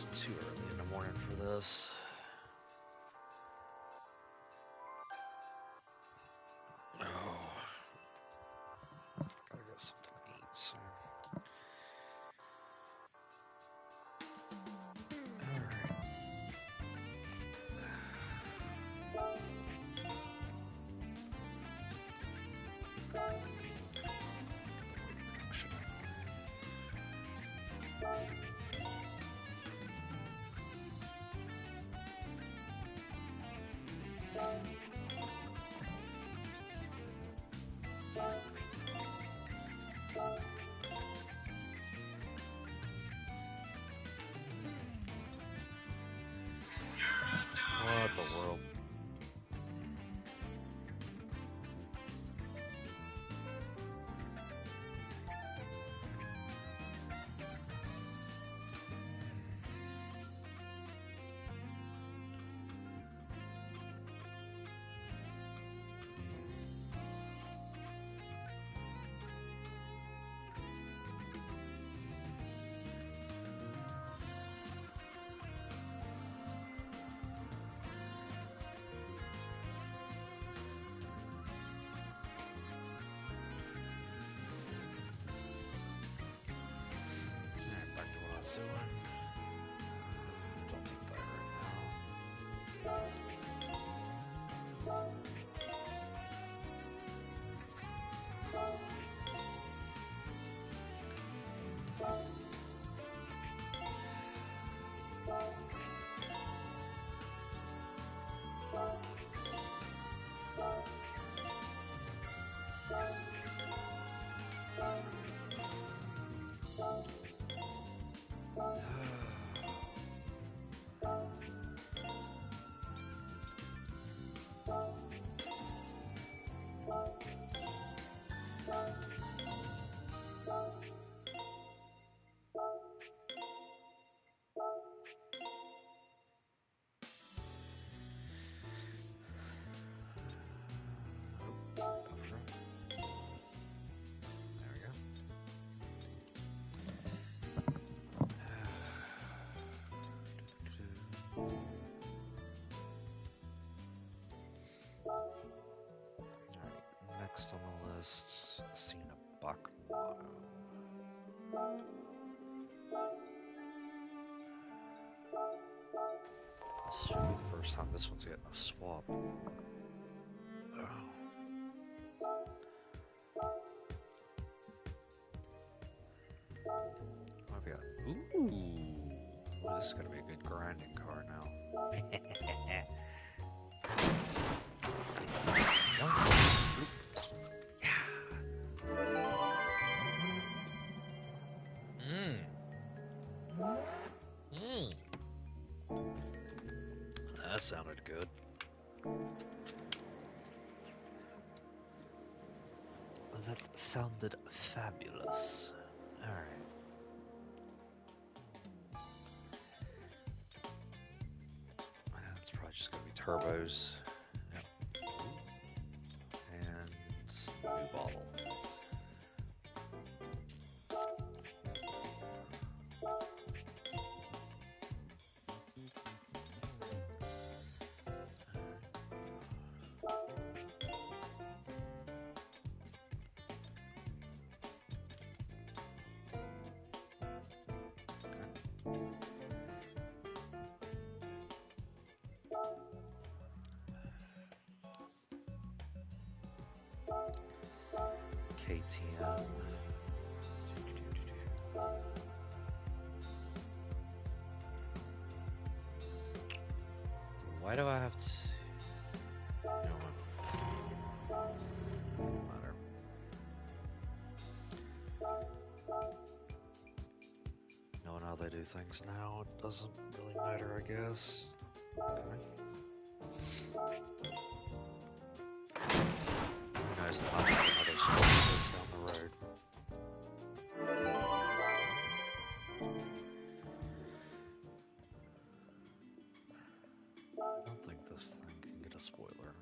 It's too early in the morning for this. Oh. Gotta get something to eat soon. What the world? Doing. Don't need that right Next on the list, Cena Bakmato. This should be the first time this one's getting a swap. Oh. What have we got? Ooh, this is gonna be a good grinding car now. That sounded good. That sounded fabulous. Alright. It's probably just gonna be turbos. Yep. And new bottle. KTM. Why do I have to? You know what? Doesn't matter. Knowing how they do things now, it doesn't really matter, I guess. Okay. Who knows how another spot is down the road. I don't think this thing can get a spoiler.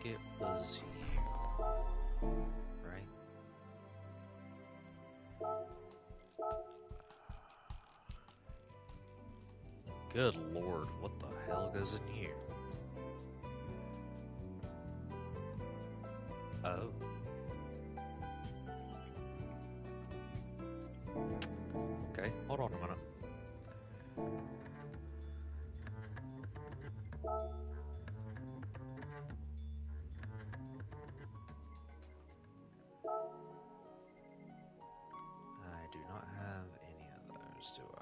it was you, right? Good lord, what the hell goes in here? Oh. Okay, hold on a minute. I do not have any of those, do I?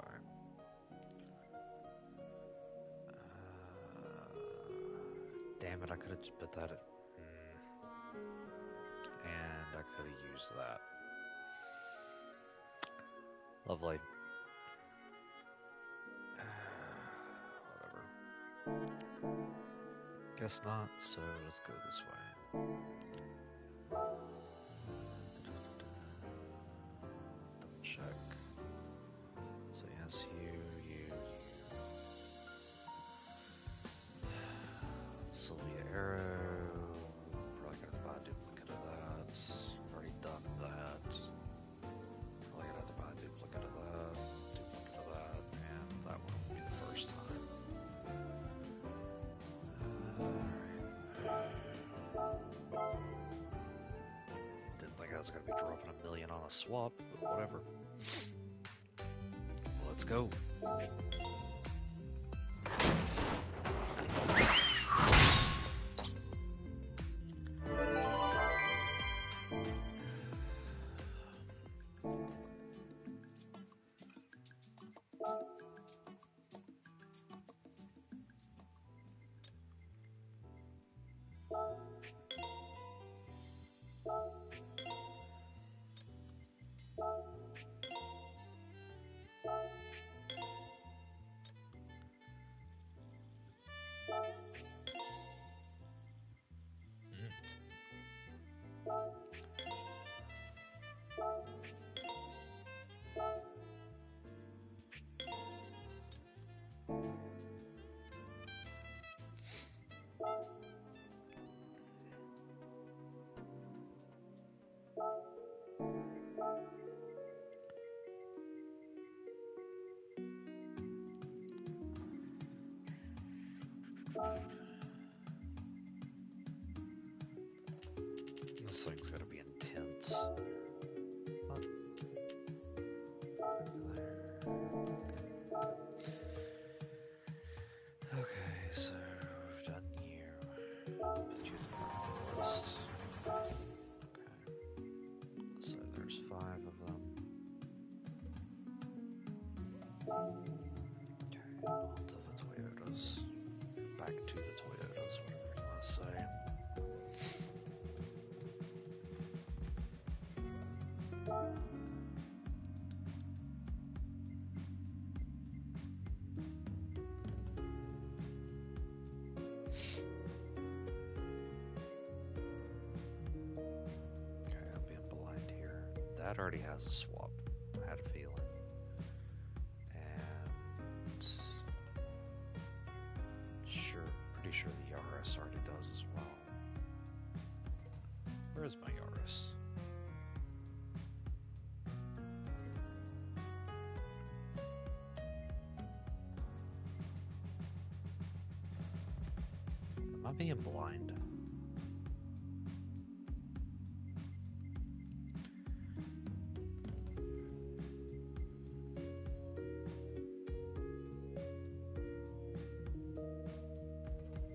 Damn it, I could have just put that in. And I could have used that. Lovely. Whatever. Guess not, so let's go this way. Double check. So yes, you. Sylvia Arrow. Probably gotta buy a duplicate of that. Already done that. Probably gonna have to buy a duplicate of that, and that one will be the first time. Didn't think I was gonna be dropping $1 million on a swap, but whatever. Let's go. This thing's gotta be intense. Oh. There. Okay, so we've done you. Put you in the list. Okay. So there's 5 of them. Okay, on to the Toyotas. Back to the Toyotas, whatever you want to say. Okay, I'm being blind here. That already has a swap. I had a feeling. And pretty sure the Yaris already does as well. Where is my Yaris? Am I being blind?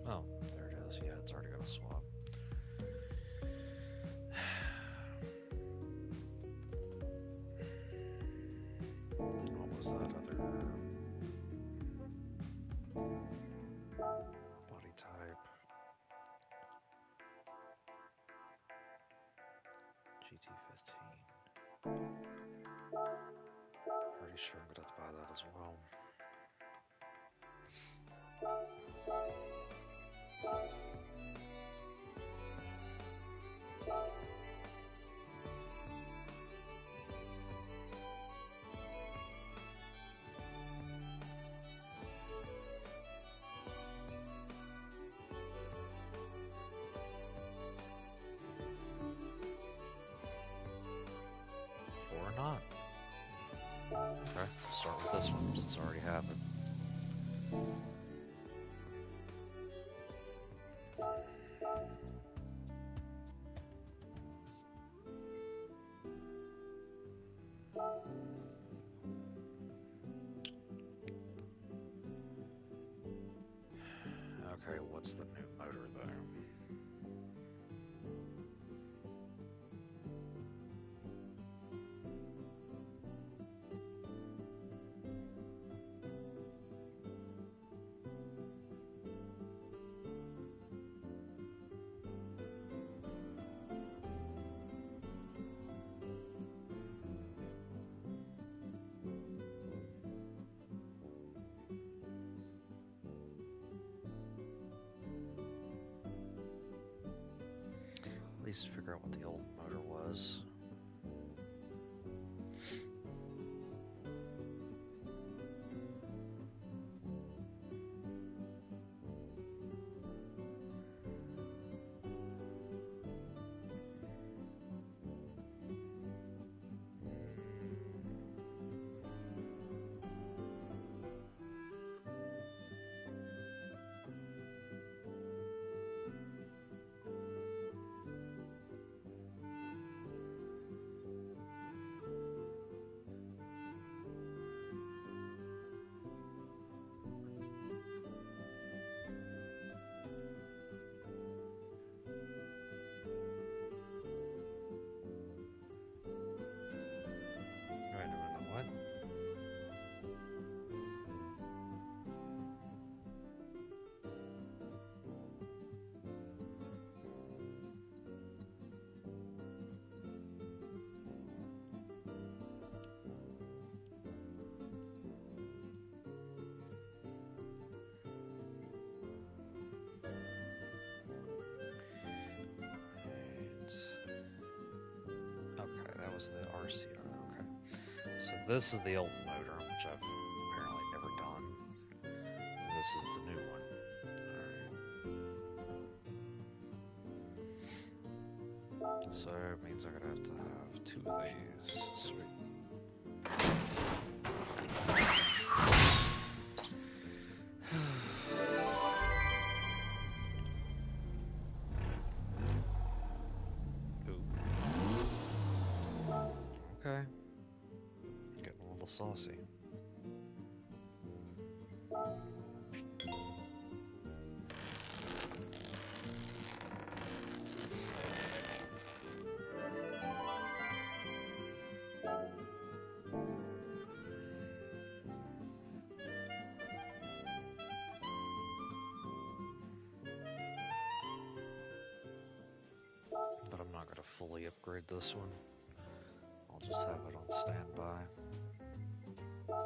Oh, there it is. Yeah, it's already got a swap. What was that other body type? GT7. Pretty sure I'm gonna have to buy that as well. start with this one, since it already happened. Okay, what's the new motor there? At least figure out what the old motor was. Wait a minute, what? Okay, that was the RCR. Okay. So this is the old motor, which I've apparently never done. This is the new one. Alright. So it means I'm gonna have to have two of these. Sweet. Okay. Getting a little saucy. But I'm not gonna fully upgrade this one. I'll just have it on standby. No.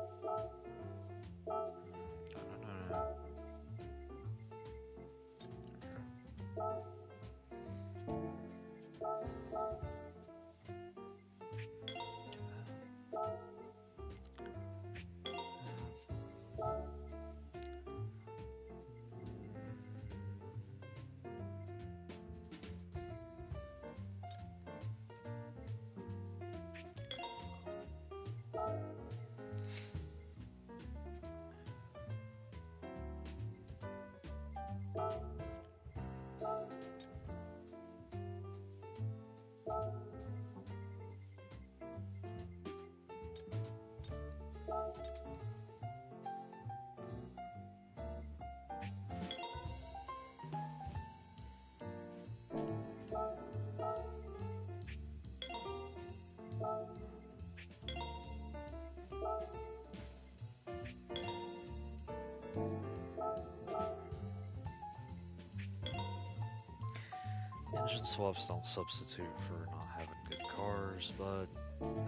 Engine swaps don't substitute for not having good cars, but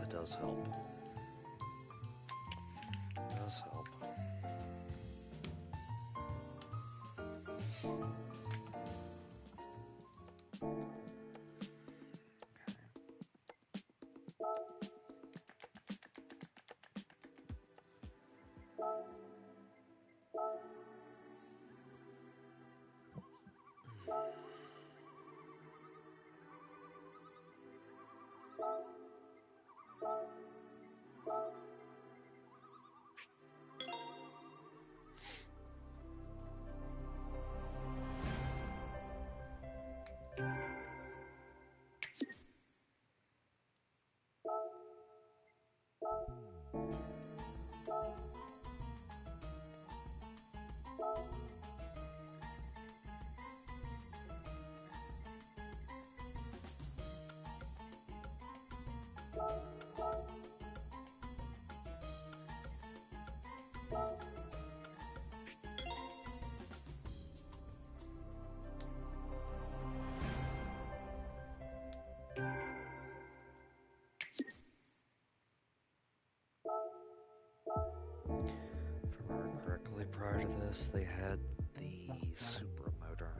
it does help. It does help. remember correctly, prior to this, they had the Supra motor.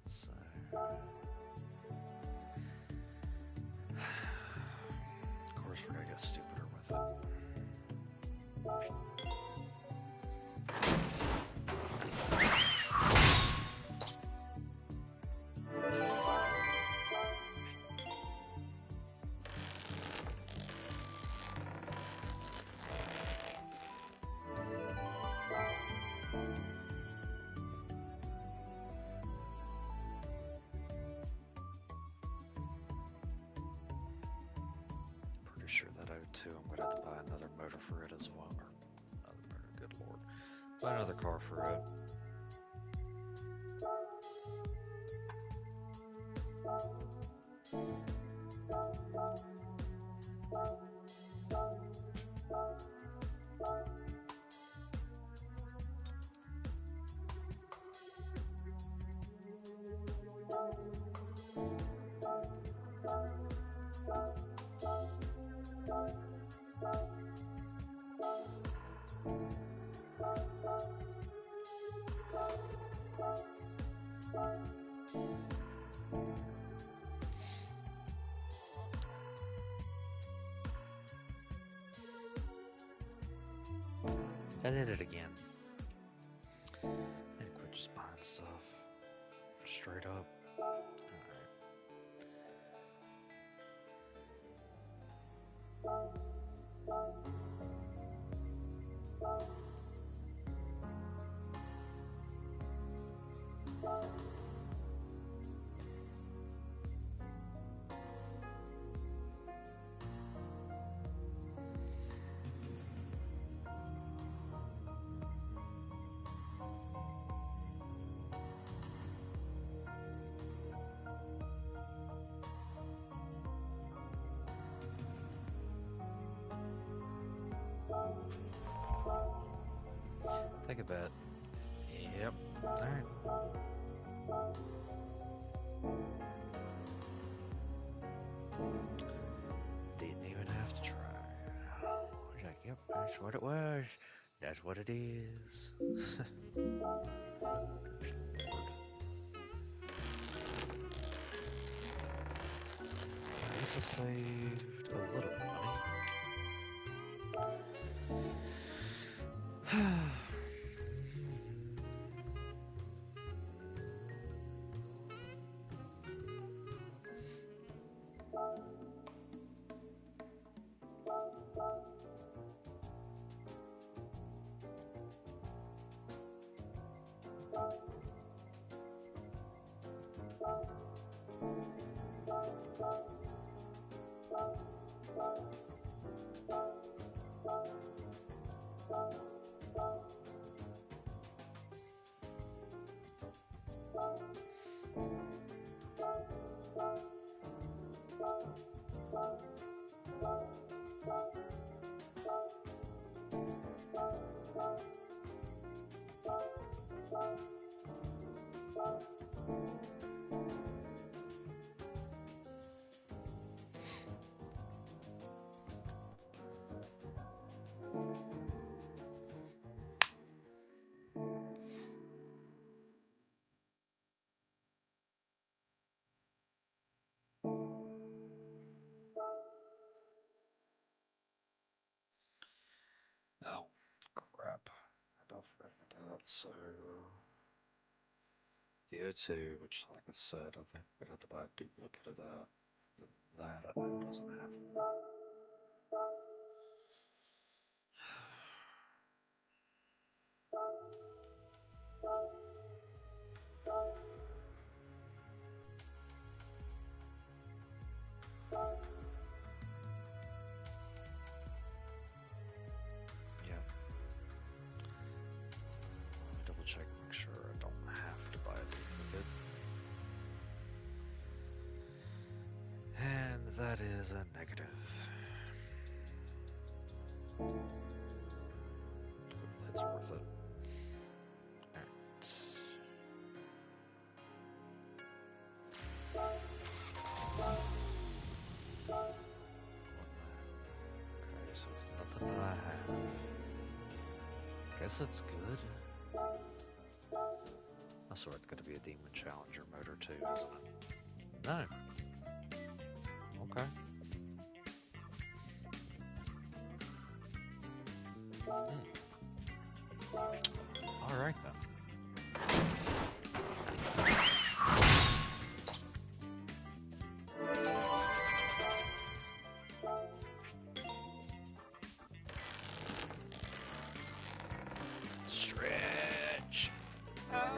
So, of course, we're gonna get stupider with it. Pretty sure that O2, I'm gonna have to buy another motor for it as well. Or another motor, good lord. Buy another car for it. I did it again. And quit just buying stuff. Straight up. Take a bet. Yep. Alright. Didn't even have to try. I was like, yep, that's what it was. That's what it is. I guess I saved a little money. Oh, crap. I about forgot that. So, the O2, which, like I said, I think we'd have to buy a duplicate of that. That doesn't have. Yeah. Let me double check, make sure I don't have to buy a duplicate. And that is a negative. That's worth it. guess that's good. I swear it's gonna be a Demon Challenger motor too, isn't it? No. Okay. Alright then. Stretch! Ah!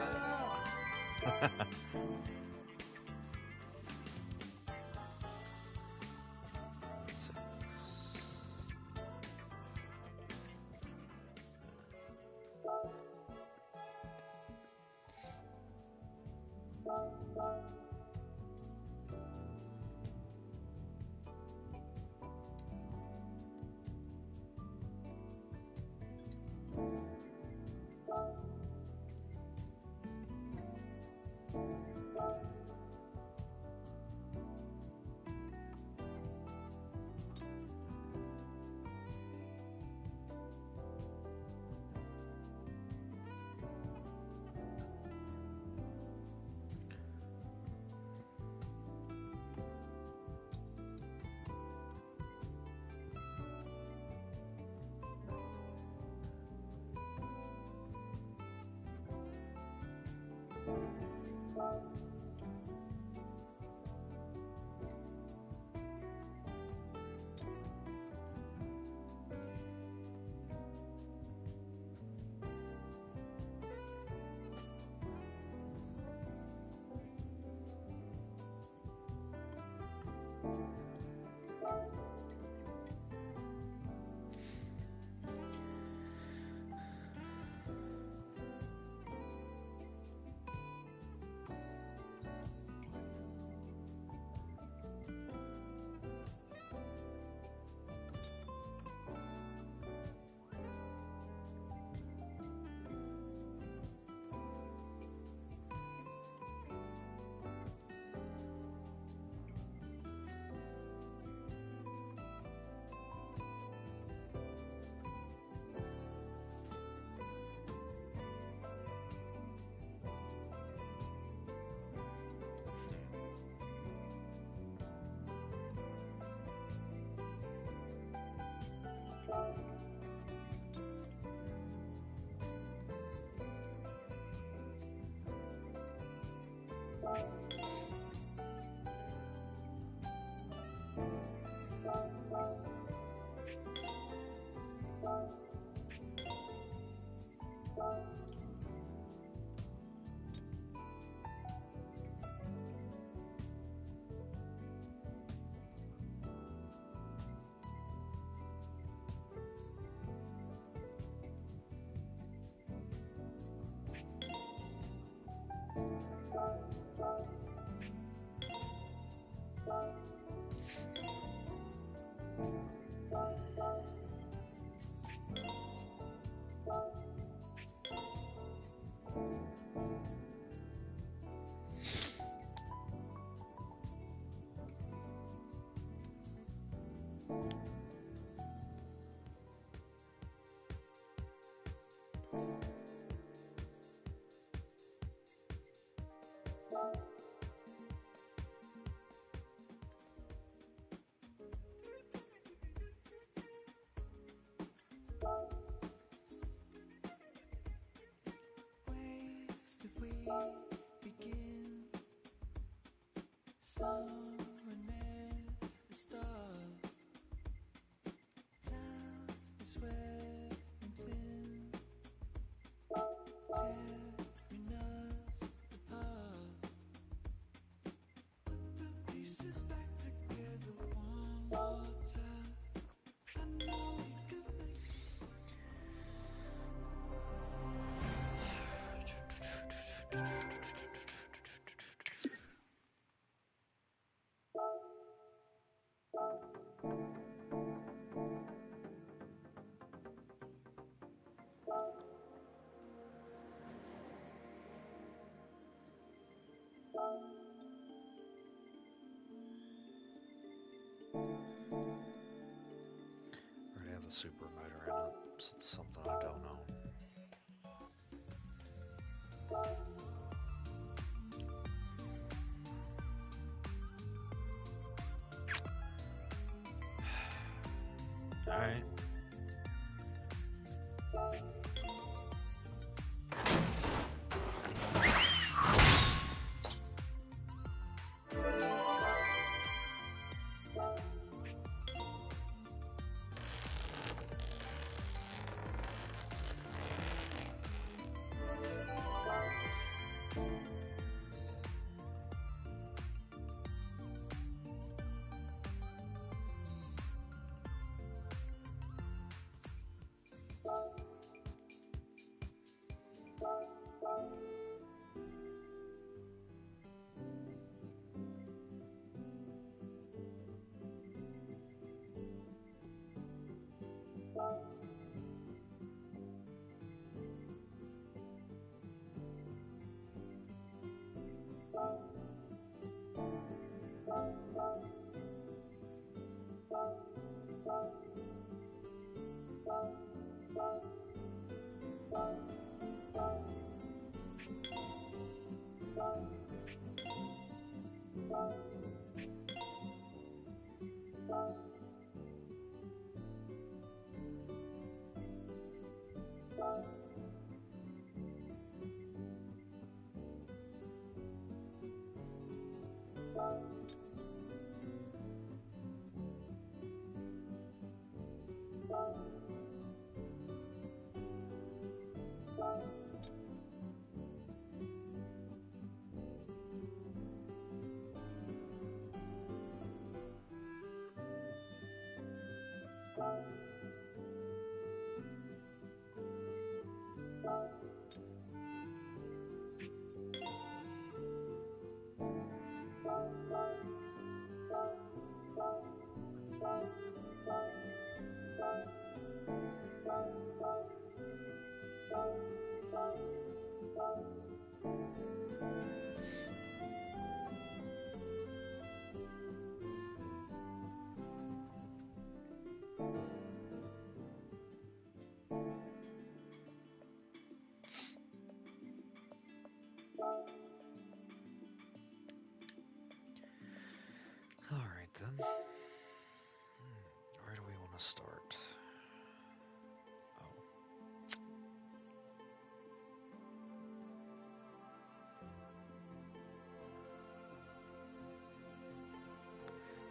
Did we begin somewhere near the start? Time is wearing thin, tearing us apart. Put the pieces back together one more time. I know we could make this. Already have the super motor in it, so it's something I don't know. Alright. Alright then. Where do we want to start? Oh.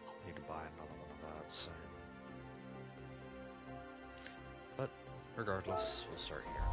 I'll need to buy another one of that soon. But regardless, we'll start here.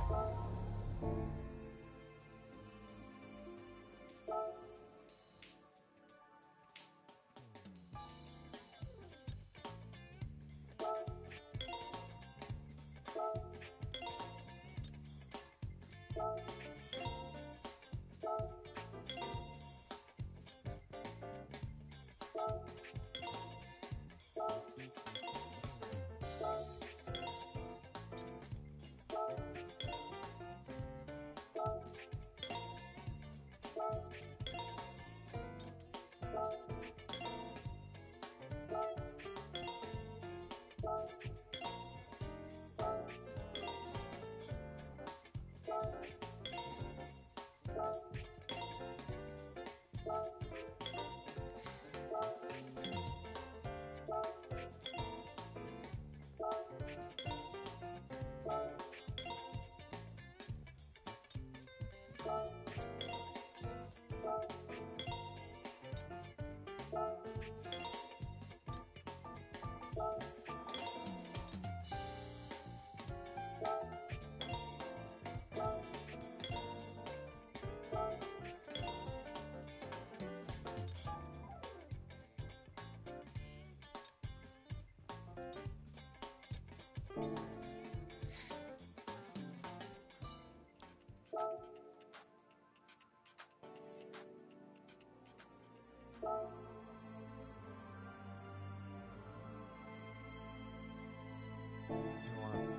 You want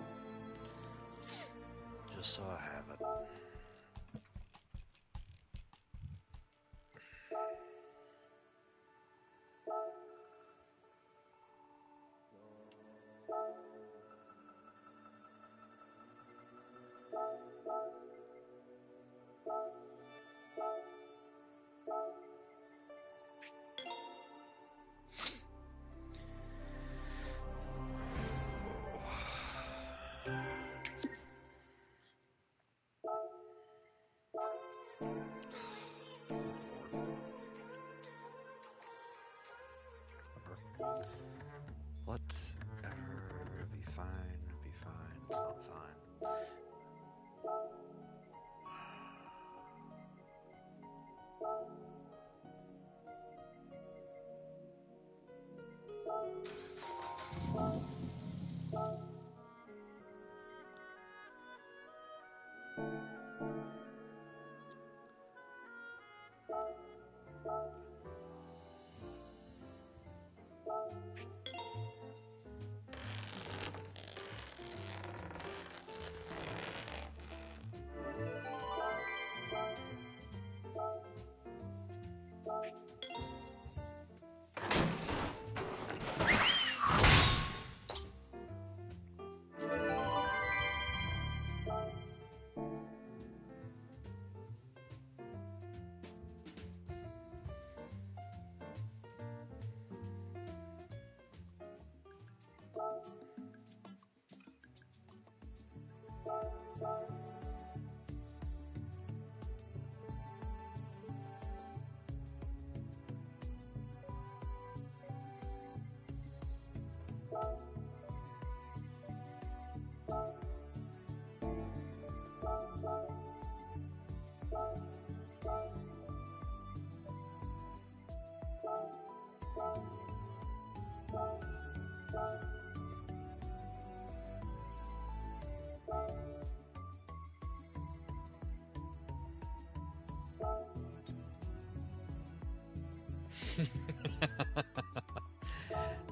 just so I have it. Whatever. It'll be fine. It'll be fine. It's not fine.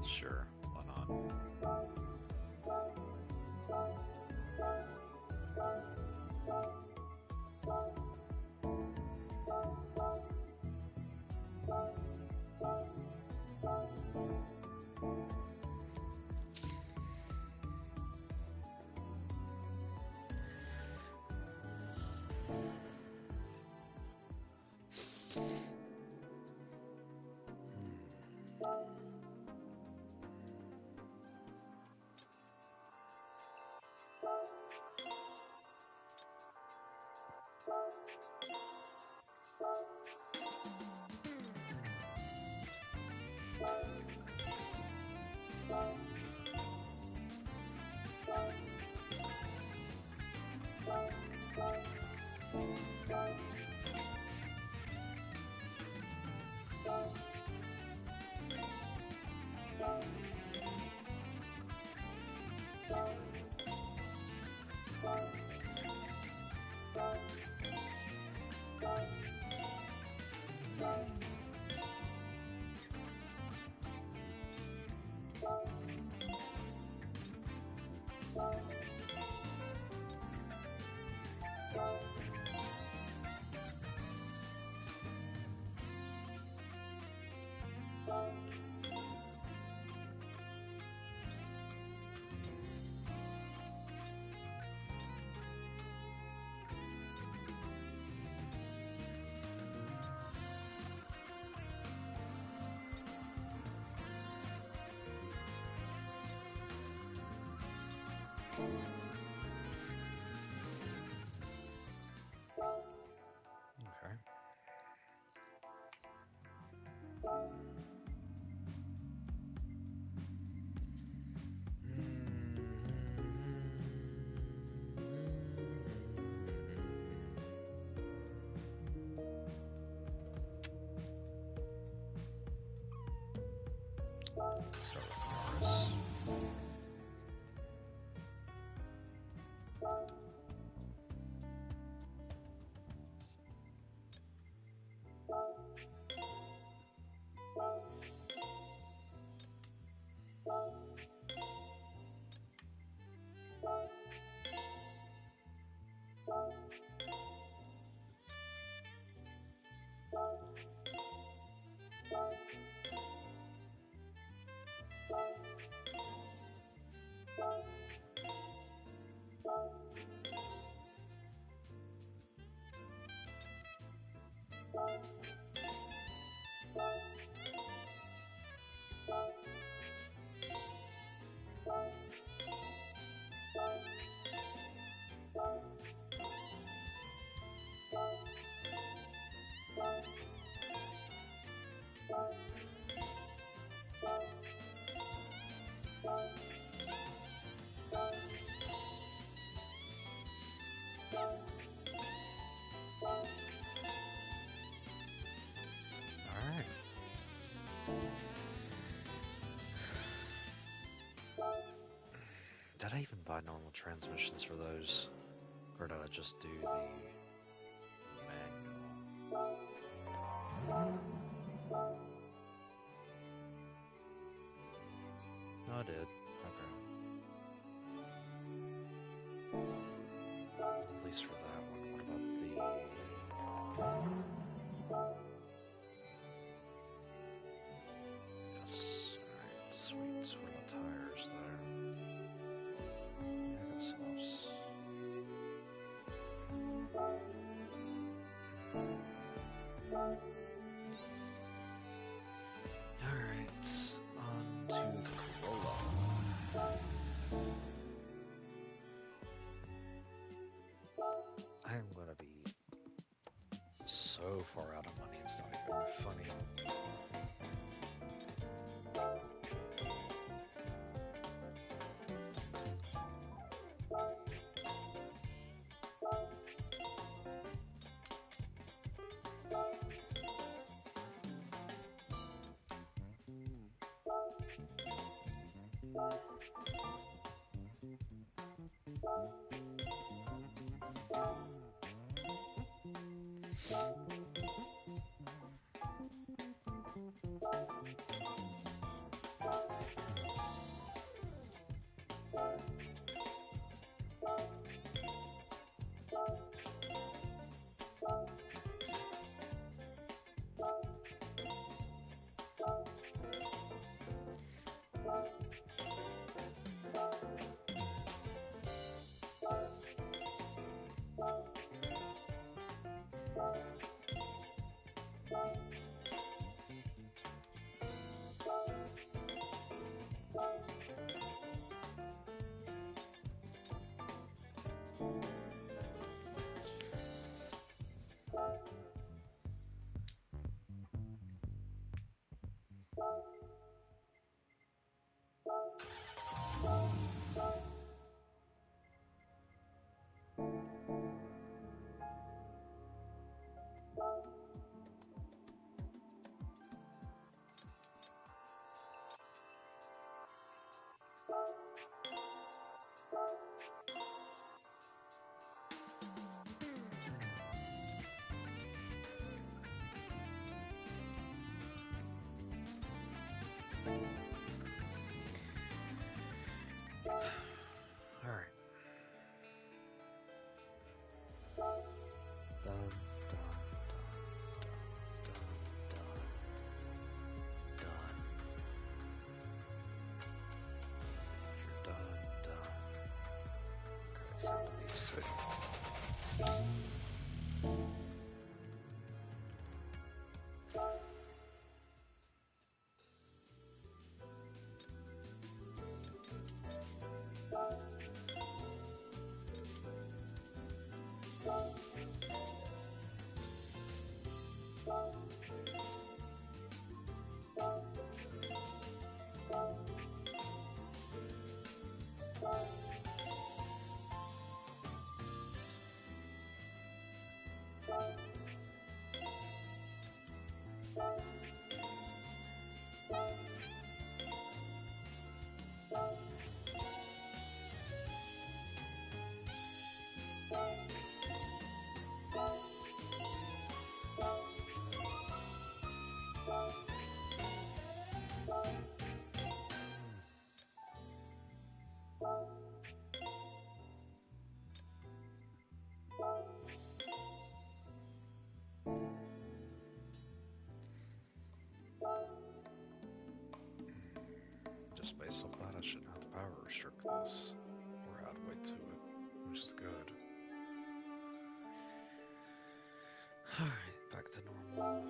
Sure, why not? Did I even buy normal transmissions for those? Or did I just do the manual? No, I did. Okay. At least for that one. What about the... Yes. Alright, sweet. What about tires there? I got some offs. Alright, on to the Corolla. I am gonna be so far out of money, it's not even funny. Alright. Done, done, done, done, done, done. If you're done, done. Okay, sound of these two. Just based off that, I shouldn't have to power restrict this, or add weight to it, which is good. Alright, back to normal.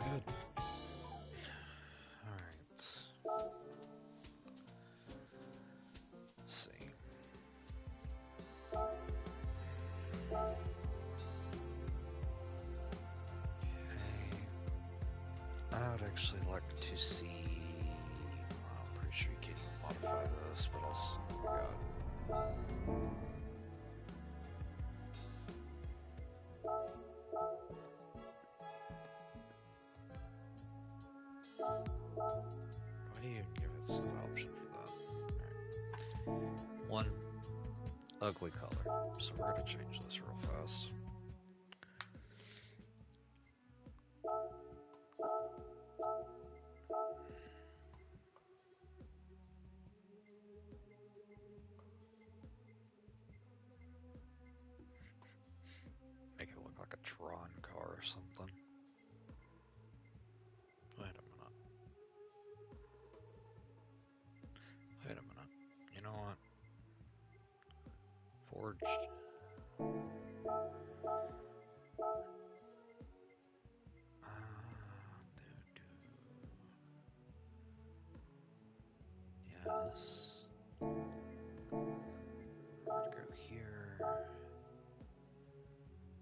Good. Alright. Let's see. Okay. I would actually like to see. I'm pretty sure you can't even modify this, but I'll see what we got. Why do you even give us an option for that? Alright. One ugly color. So we're gonna change this real fast. Make it look like a Tron car or something. Wait a minute. Wait a minute. You know what? Forged. Yes. We're gonna go here.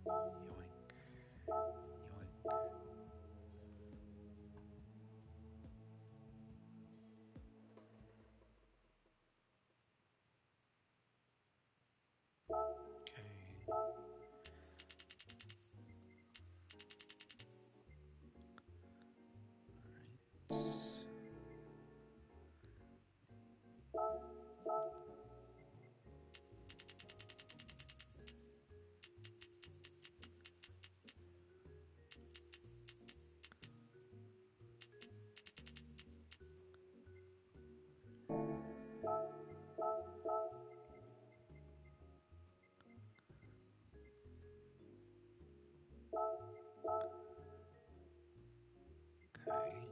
Yoink. Yoink. Okay.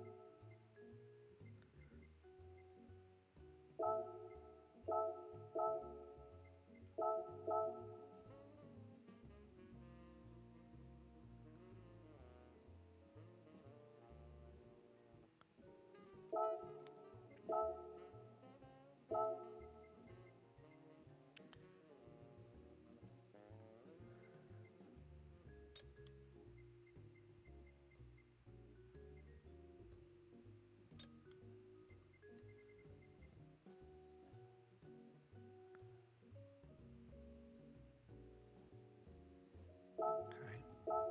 Okay.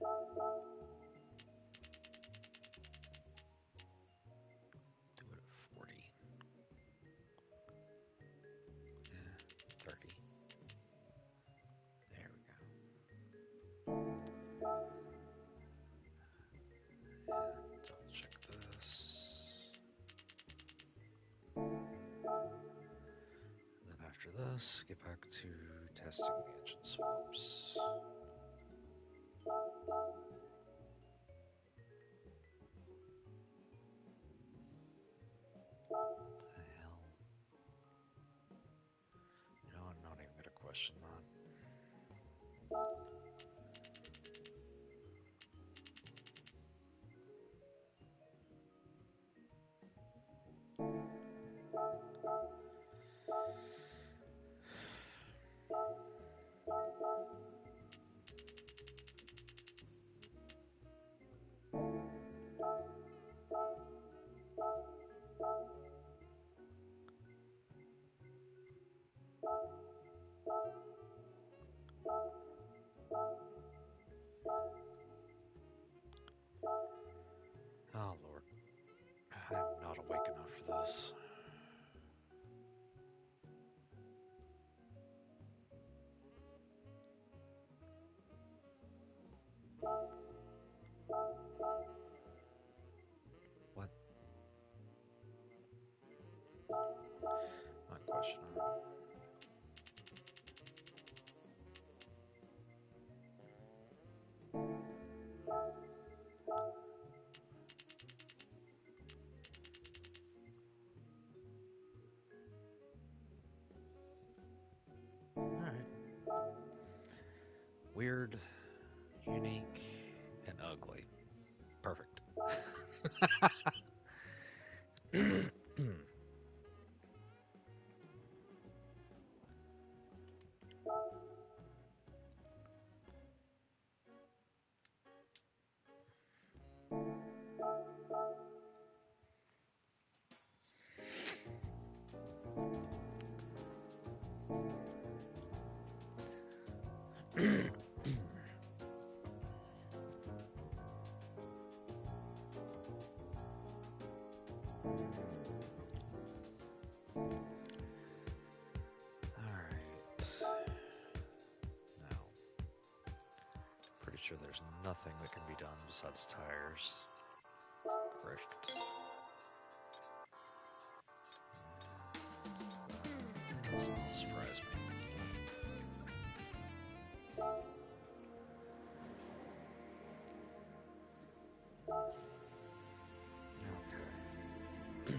Okay. Do it at 40. Yeah, 30. There we go. And double check this. Then after this, get back to testing the engine swaps. What the hell? You know, I'm not even gonna question that. weird, unique, and ugly. Perfect. Now, pretty sure there's nothing that can be done besides tires. Correct. Does not surprise me. Okay.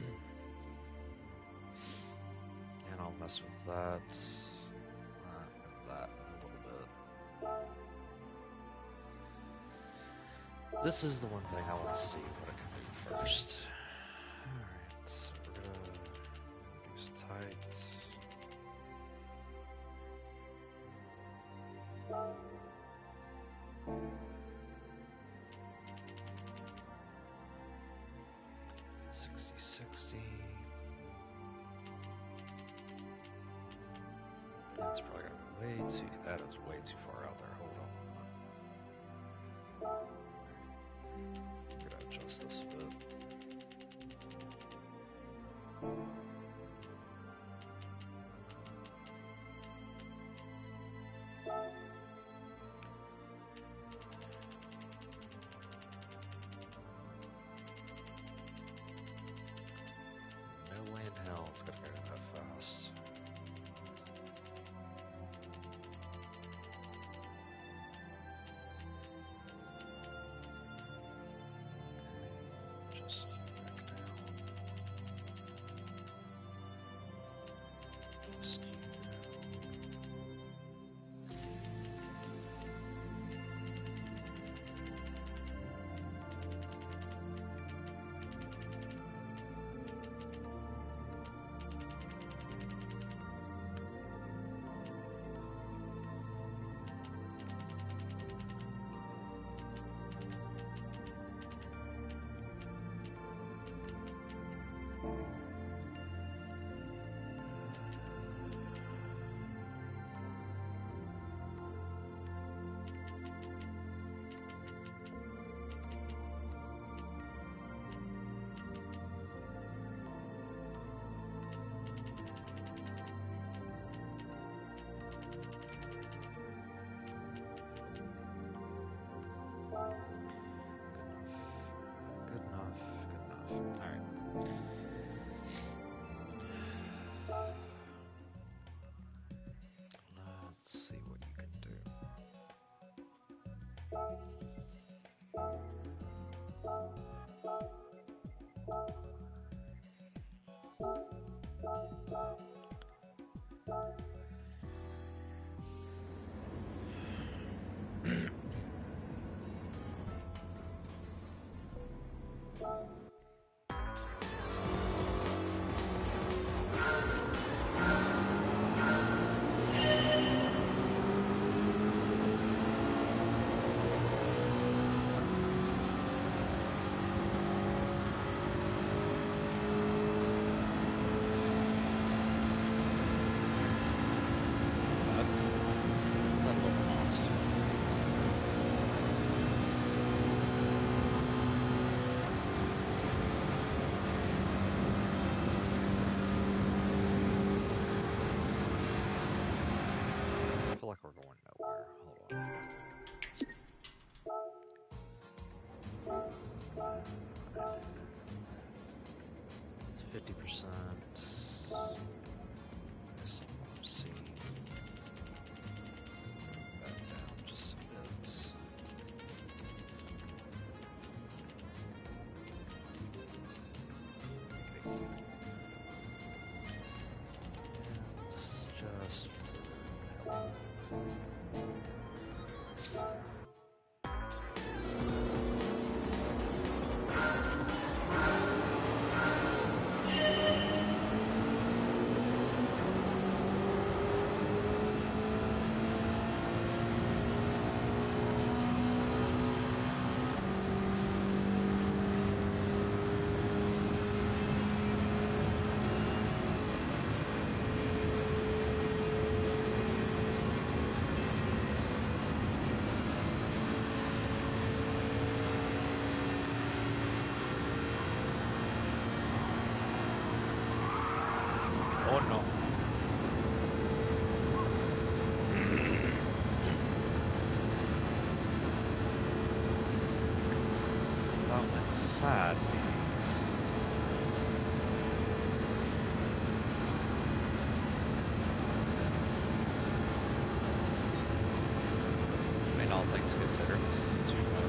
And I'll mess with that. That a little bit. This is the one thing I want to see what it can do first. Alright, so we're gonna use tight. That's probably gonna be way too. That is way too far out there. Hold on. I'm gonna adjust this a bit. No way in hell it's gonna go that fast. Just back down. Just you Good enough. Alright. Let's see what you can do. I feel like we're going nowhere. Hold on. It's 50%. C. That down just a bit. Okay. Just that means... I mean, all things considered, this isn't too bad.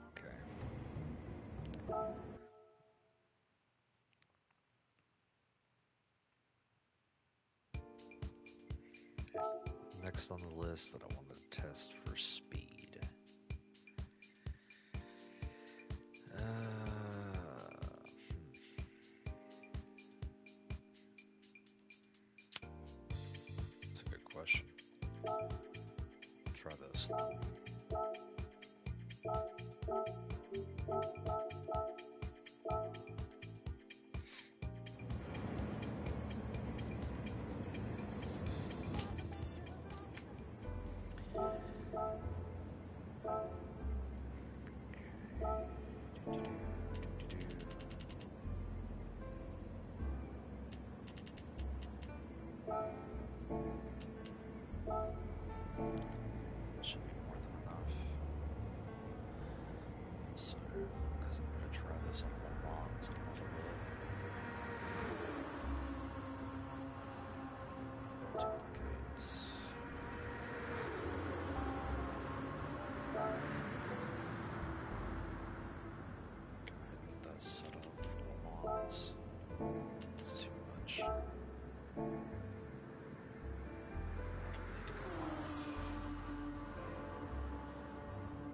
Okay. Next on the list that I wanted to test for speed. That's a good question. Try this. Should be more than enough. So, because I'm going to try this on Le Mans in a little bit. Duplicates. Go ahead and get that set up for Le Mans. It's too much.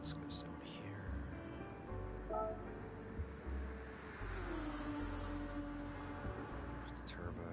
This goes down here. The turbo.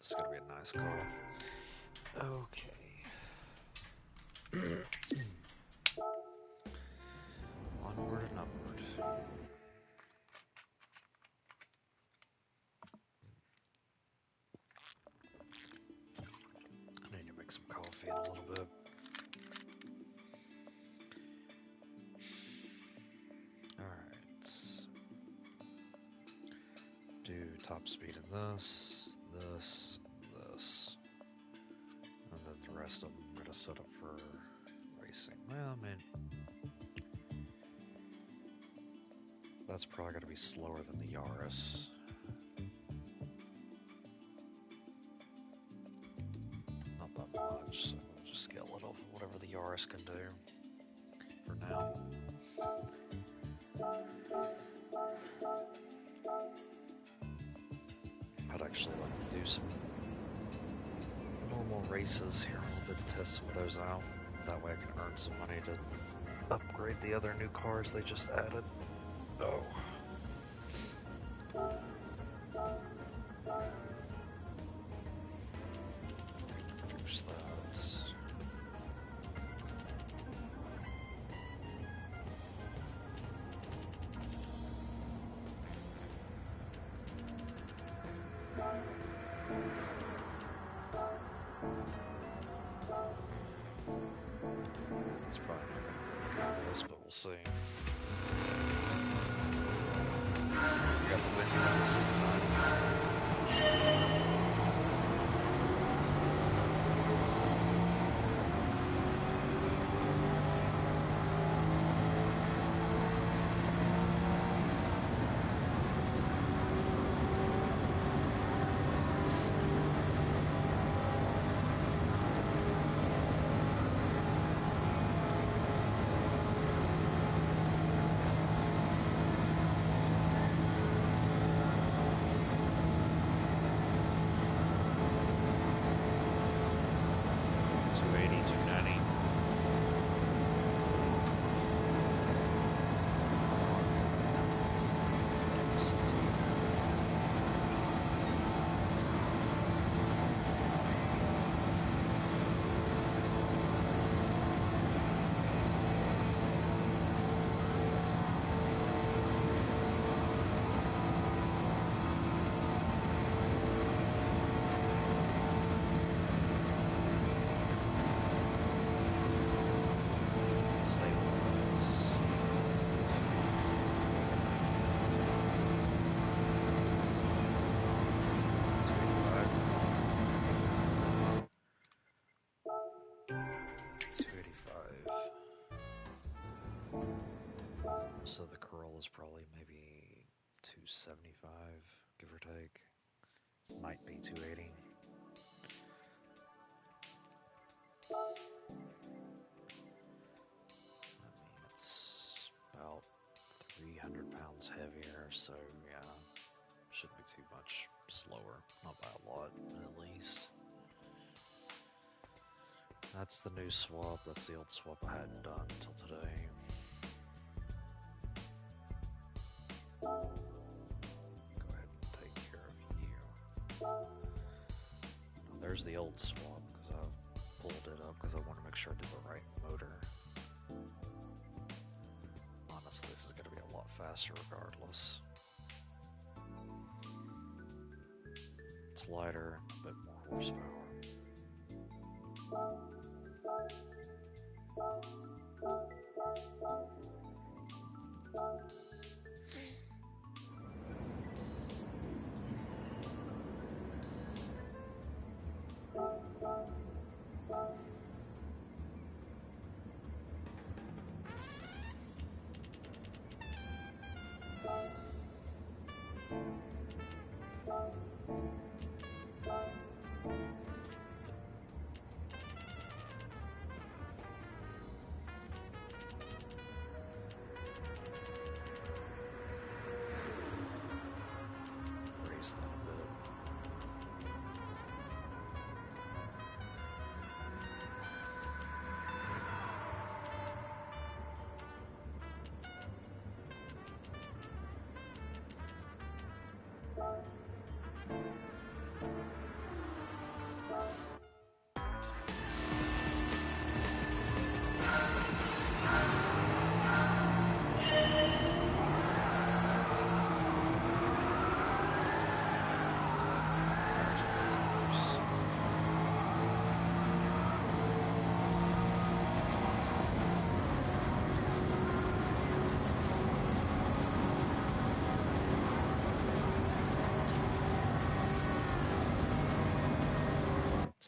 This is gonna be a nice car. Okay. Onward and upward. I need to make some coffee in a little bit. Alright. Do top speed in this, this, this. And then the rest of them I'm gonna set up for racing. Well, I mean, that's probably gonna be slower than the Yaris. Not that much, so we'll just scale it off of whatever the Yaris can do for now. I'd actually like to do some normal races here a little bit to test some of those out. That way I can earn some money to upgrade the other new cars they just added. Oh. Reduce that. It's probably not going to work like this, but we'll see. We got the windy ones this time. So the Corolla's probably maybe 275, give or take. Might be 280. I mean, it's about 300 pounds heavier, so yeah, shouldn't be too much slower. Not by a lot, at least. That's the new swap. That's the old swap I hadn't done until today. Go ahead and take care of you. Now, there's the old swap, because I pulled it up because I want to make sure I did the right motor. Honestly, this is going to be a lot faster regardless. It's lighter, a bit more horsepower.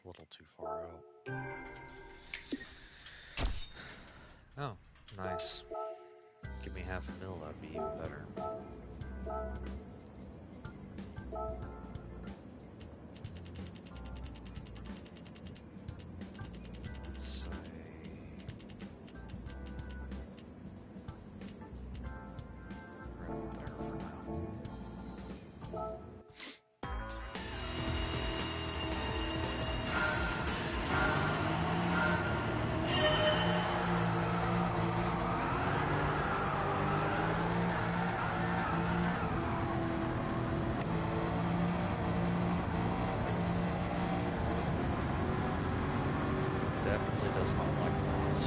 a little too far out. Oh, nice. Give me half a mil, that'd be even better. Let's say... right there for now. Definitely does not like moss.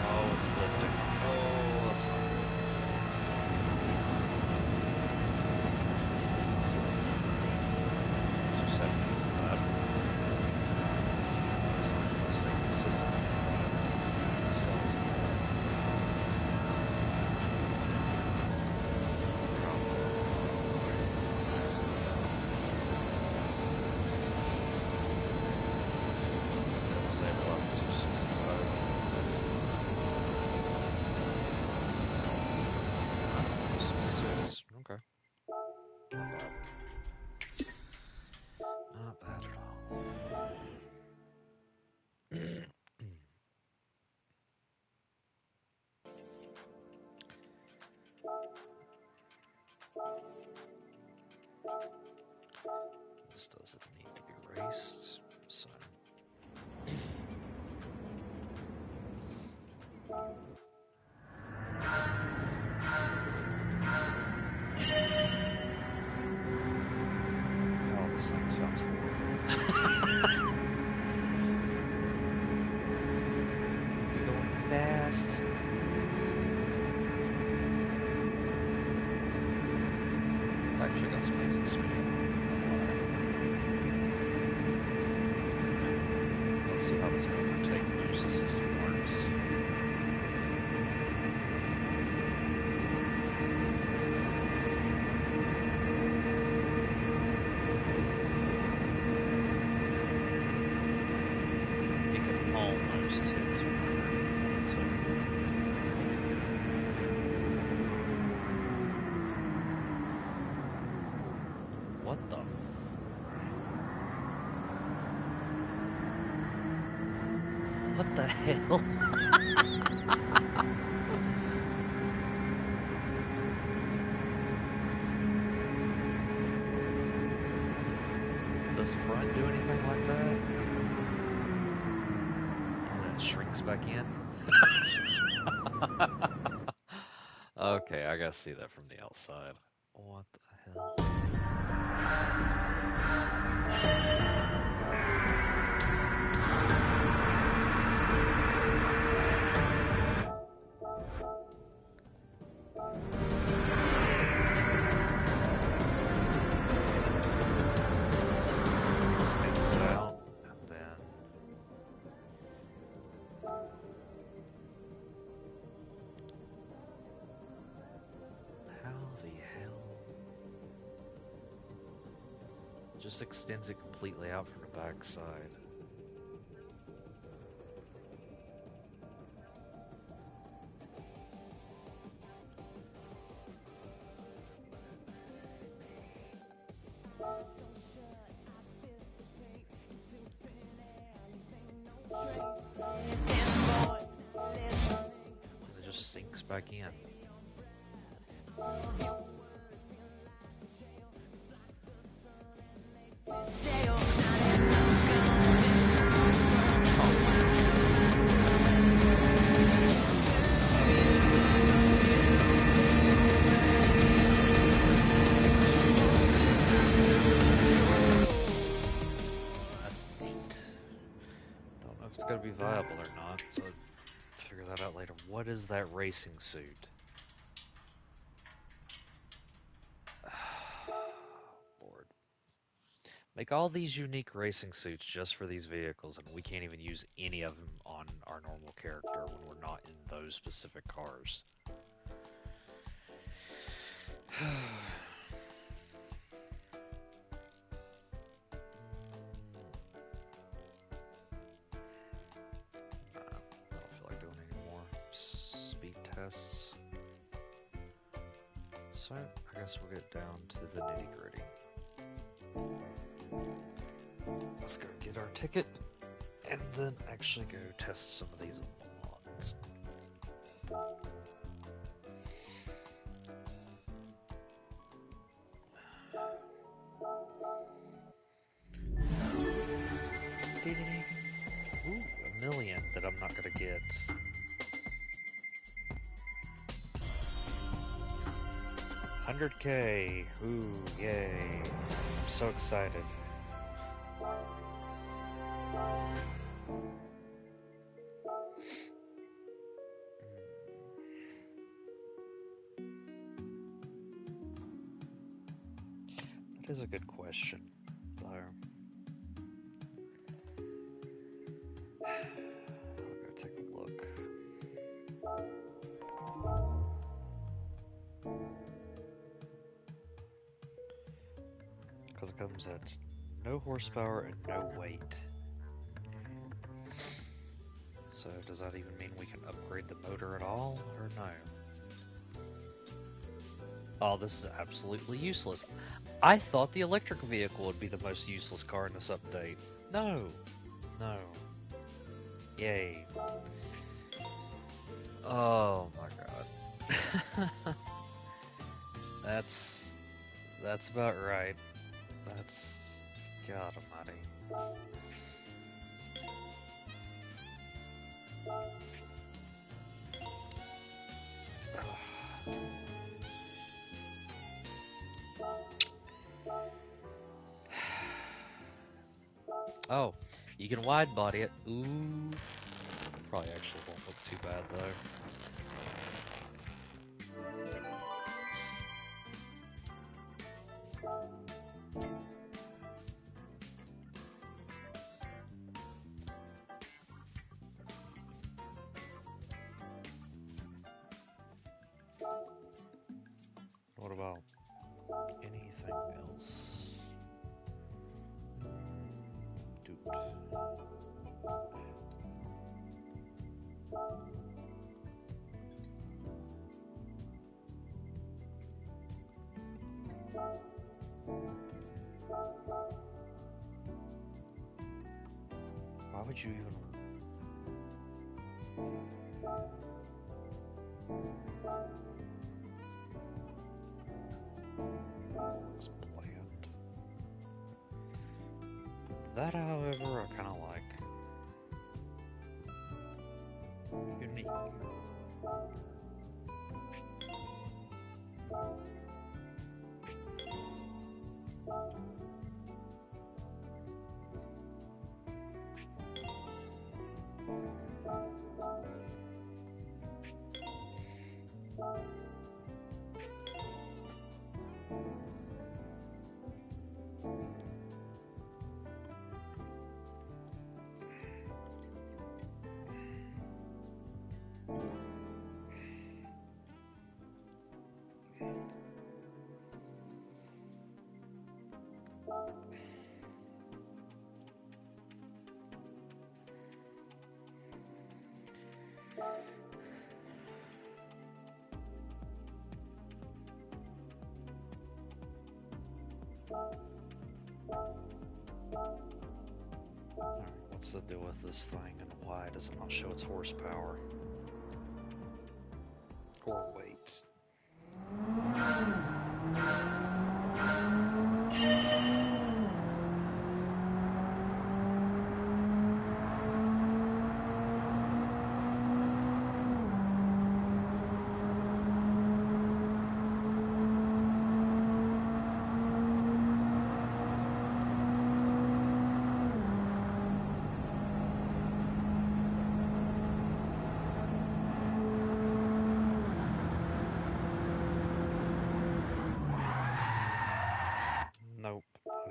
Oh, it's lifting. Oh, that's not good. 270 isn't bad. It's not going to stay consistent. So, save the last 265. Okay. Not bad. Not bad at all. This doesn't need to be erased, so... Oh, this thing sounds horrible. You're going fast. It's actually got some nice speed. Let's see how this overtake boost system works. You can almost hit 200. So. What the? What the hell? Does the front do anything like that? And then it shrinks back in? Okay, I gotta see that from the outside. What the hell? Let's take this out, and then... How the hell? Just extends it completely out from the back side. And it just sinks back in. going to be viable or not, but figure that out later. What is that racing suit? Lord. Make all these unique racing suits just for these vehicles, and we can't even use any of them on our normal character when we're not in those specific cars. I don't feel like doing any more speed tests. So, I guess we'll get down to the nitty-gritty. Let's go get our ticket, and then actually go test some of these mods. Ooh, 1,000,000 that I'm not gonna get. $100K. Ooh, yay. I'm so excited. That is a good question, though. I'll go take a look. Because it comes at no horsepower and no weight. So does that even mean we can upgrade the motor at all, or no? Oh, this is absolutely useless. I thought the electric vehicle would be the most useless car in this update. No. No. Yay. Oh my god. That's about right. That's God almighty. Oh, you can wide body it. Ooh. Probably actually won't look too bad though. What about anything else? Dude. Why would you even... Looks bland. That, however, I kind of like. Unique. Alright, what's the deal with this thing and why does it not show its horsepower? Or weight?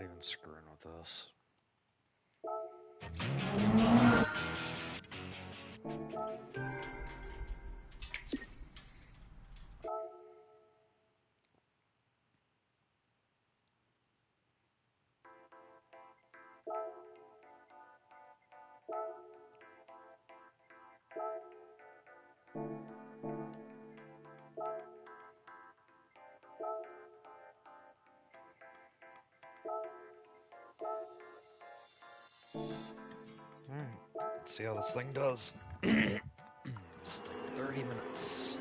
even screwing with this. Let's see how this thing does. Just like 30 minutes.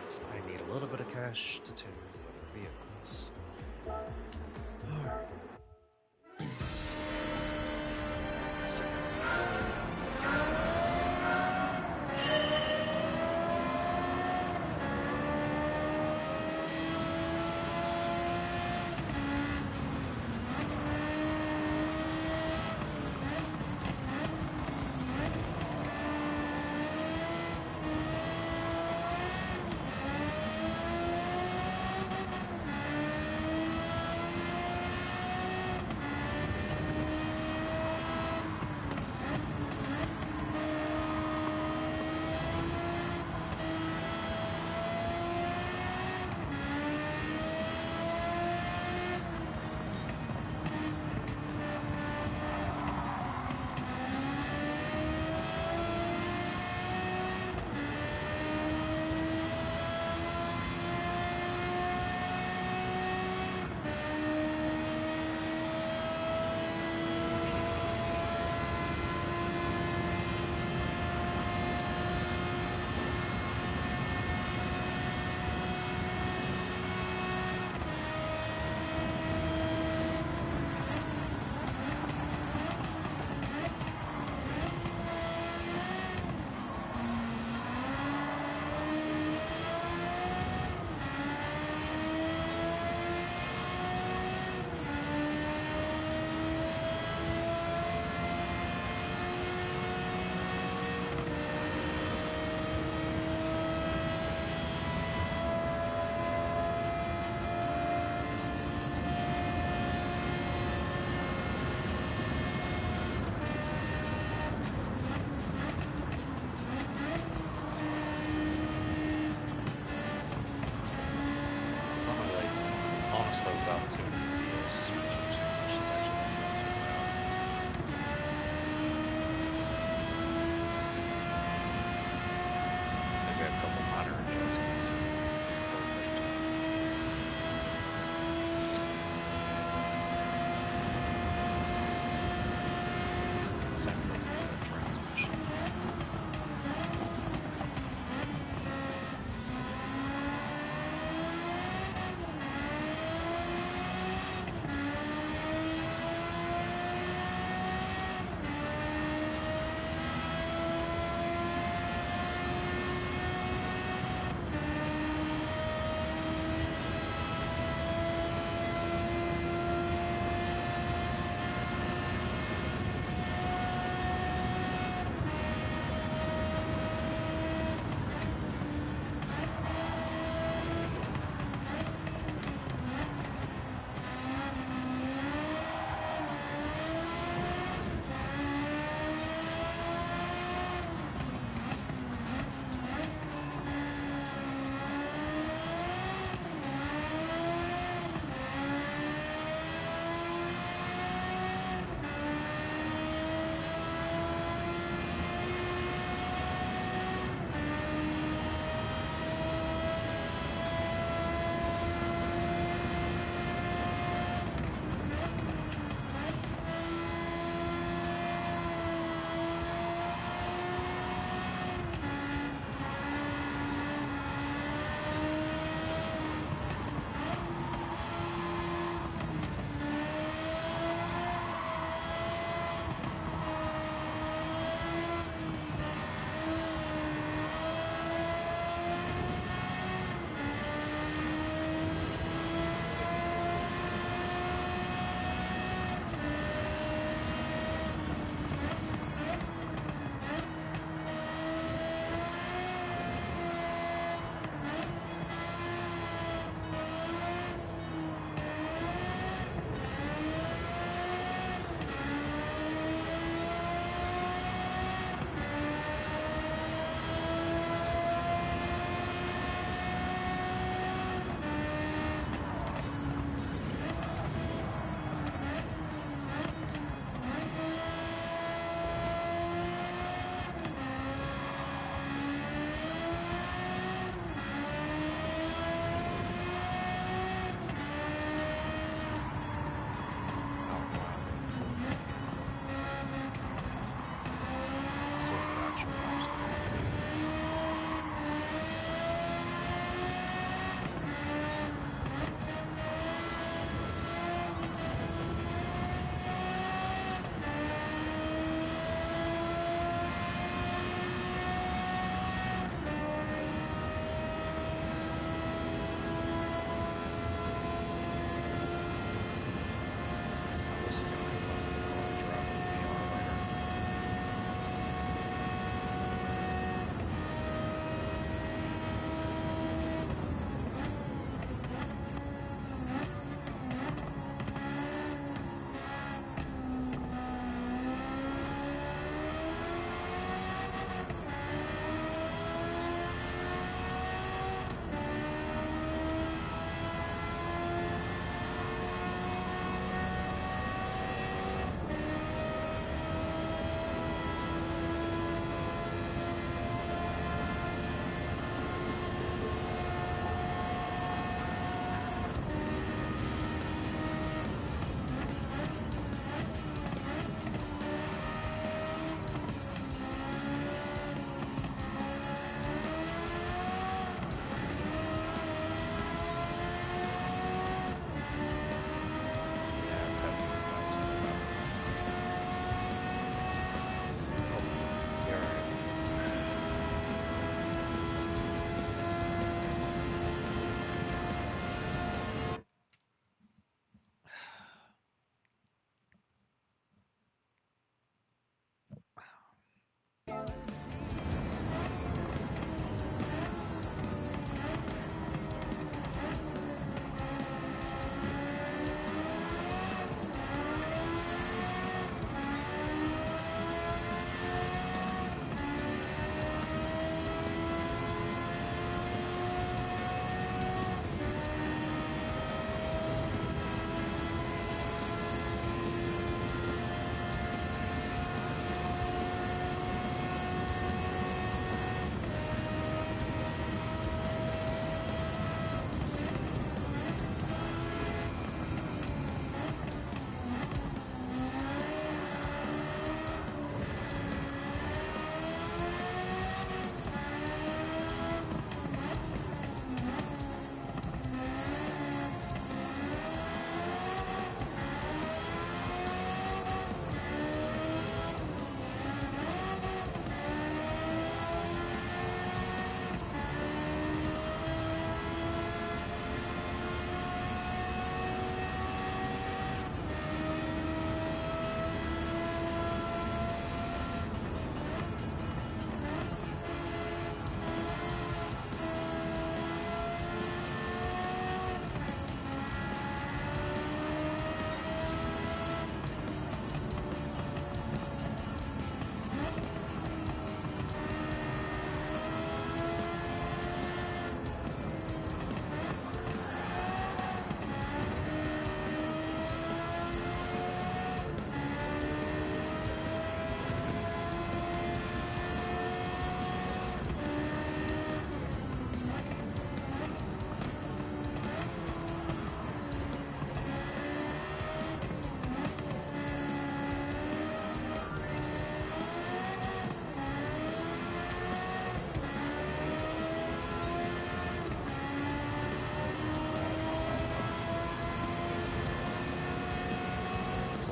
Because I need a little bit of cash to tune the other vehicles. Alright.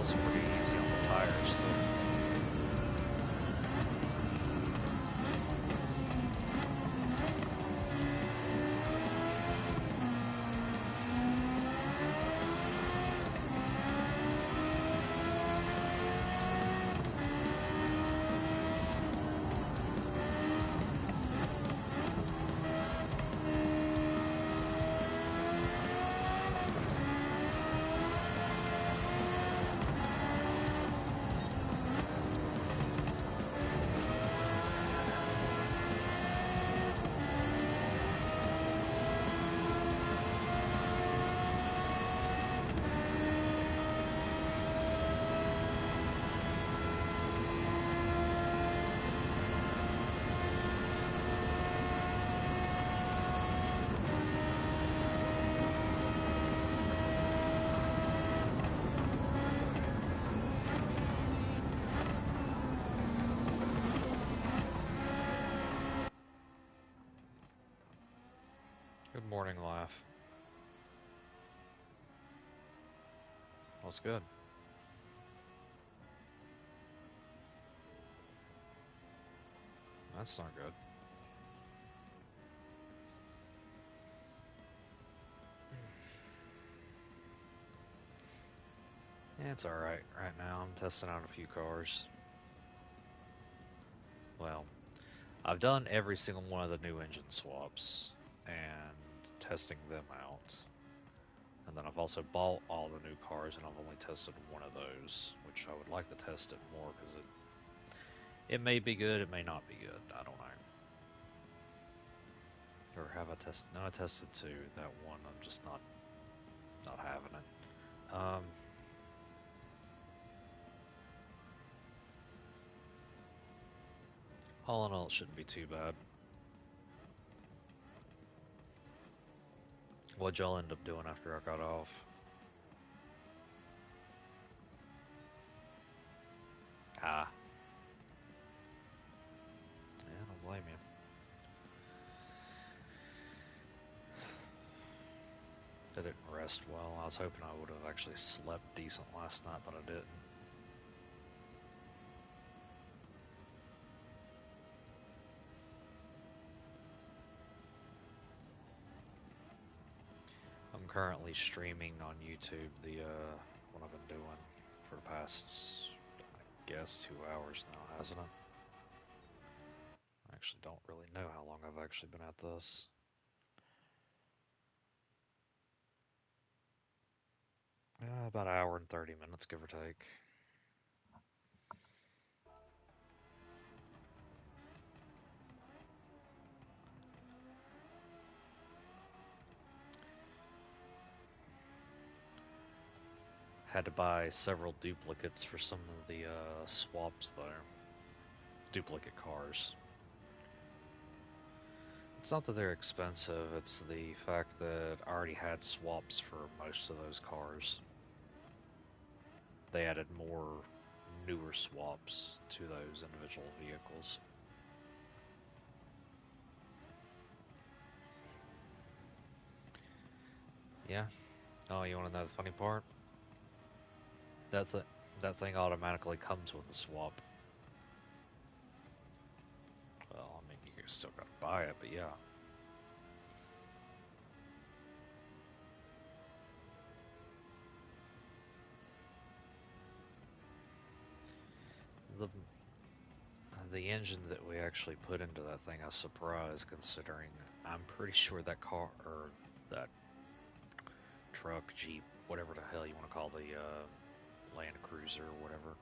also pretty easy on the tires too. Good morning, Life. What's good? That's not good. Yeah, it's alright right now. I'm testing out a few cars. Well, I've done every single one of the new engine swaps and testing them out. And then I've also bought all the new cars and I've only tested one of those, which I would like to test it more because it may be good, it may not be good. I don't know. Or have I tested? No, I tested two. That one, I'm just not having it. All in all, it shouldn't be too bad. What'd y'all end up doing after I got off? Ah. Yeah, I don't blame you. I didn't rest well. I was hoping I would have actually slept decent last night, but I didn't. I'm currently streaming on YouTube the what I've been doing for the past, I guess, 2 hours now, hasn't it? I actually don't really know how long I've actually been at this. About an hour and 30 minutes, give or take. Had to buy several duplicates for some of the swaps there. Duplicate cars. It's not that they're expensive, it's the fact that I already had swaps for most of those cars. They added more newer swaps to those individual vehicles. Yeah. Oh, you want to know the funny part? That's it. That thing automatically comes with the swap. Well, I mean, you still gotta buy it, but yeah. The the engine that we actually put into that thing, I was surprised considering I'm pretty sure that car or that truck, Jeep, whatever the hell you want to call the Land Cruiser or whatever.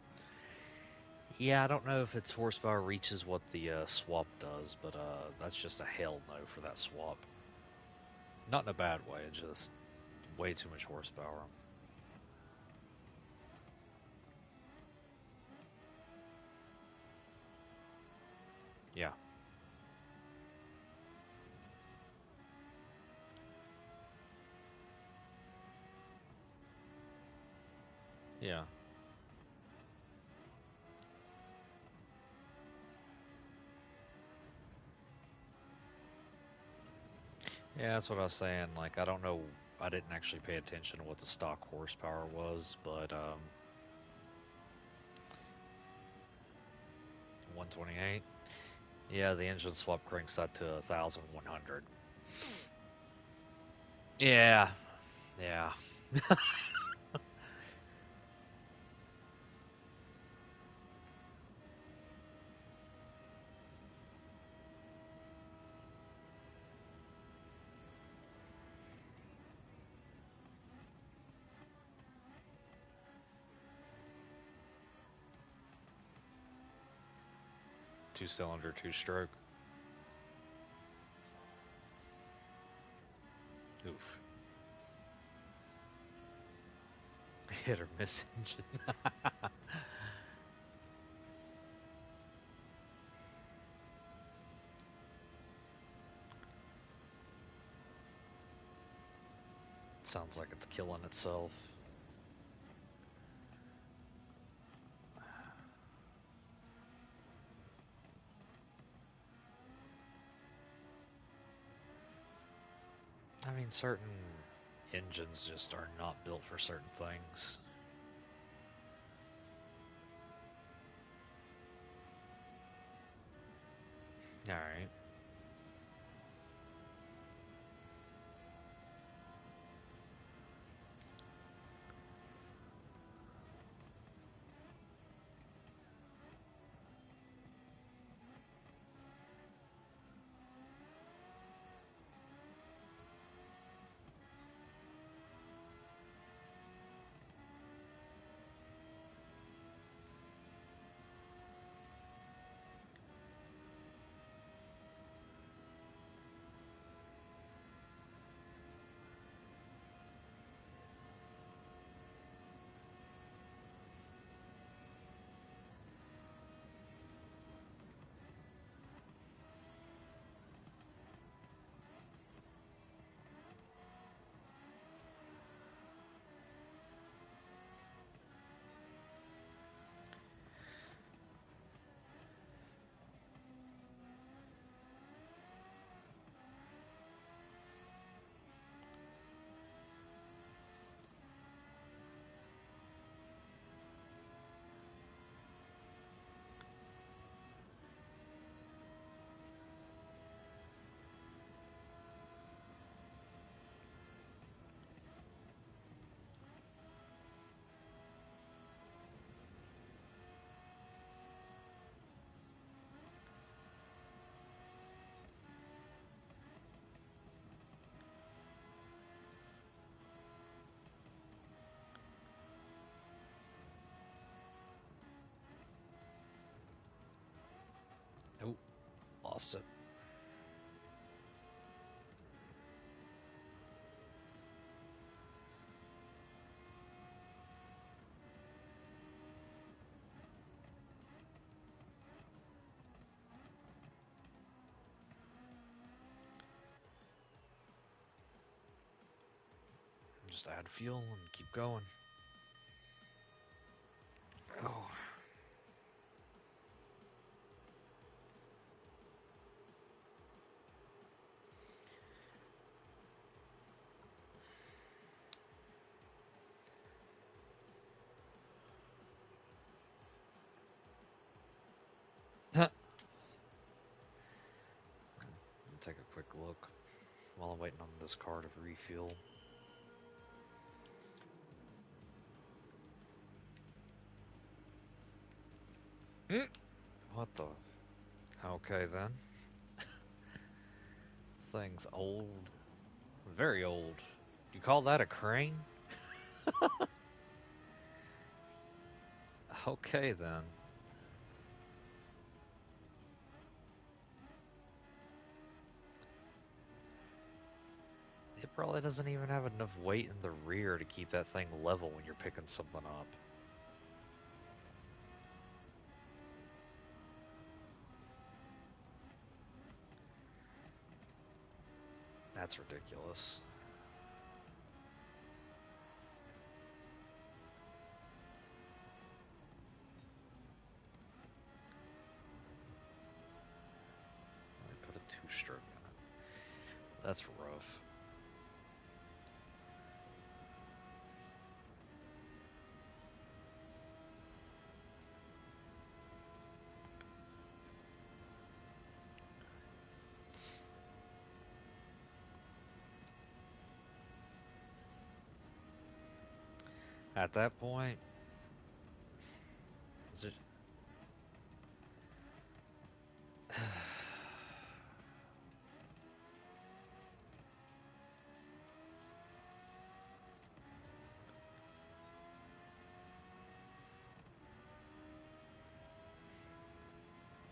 Yeah, I don't know if its horsepower reaches what the swap does, but that's just a hell no for that swap. Not in a bad way, just way too much horsepower. Yeah, yeah. Yeah, that's what I was saying. Like, I don't know, I didn't actually pay attention to what the stock horsepower was, but 128. Yeah, the engine swap cranks that to 1,100. Yeah, yeah. Two-cylinder, two-stroke. Oof. Hit or miss engine. Sounds like it's killing itself. I mean, certain engines just are not built for certain things. Alright. Oh, lost it. Just add fuel and keep going. Oh. Huh. Take a quick look while I'm waiting on this car to refuel. What the? Okay then. Thing's old. Very old. You call that a crane? Okay then. It probably doesn't even have enough weight in the rear to keep that thing level when you're picking something up. That's ridiculous. I put a two-stroke in it. That's rough. At that point, is it?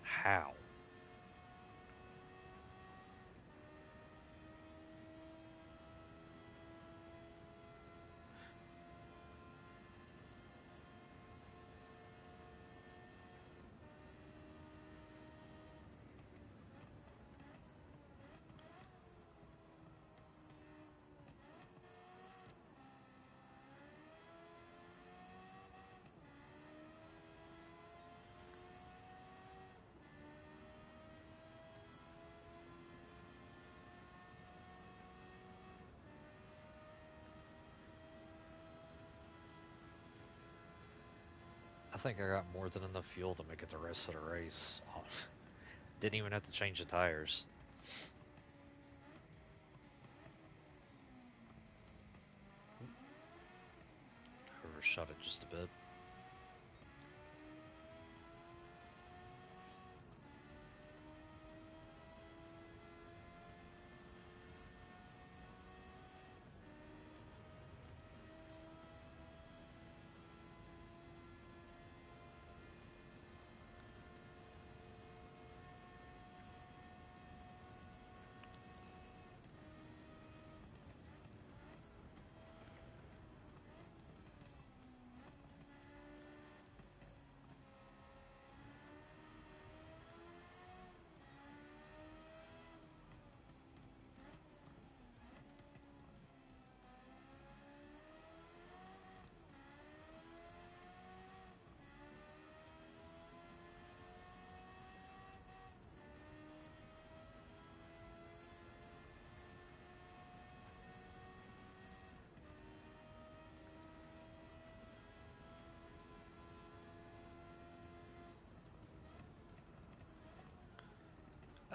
How? I think I got more than enough fuel to make it the rest of the race. Didn't even have to change the tires. Overshot it just a bit.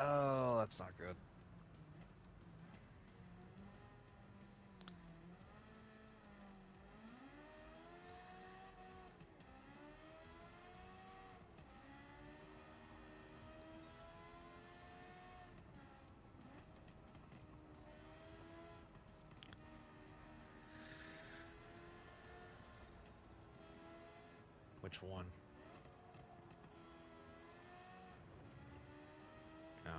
Oh, that's not good. Which one? Oh.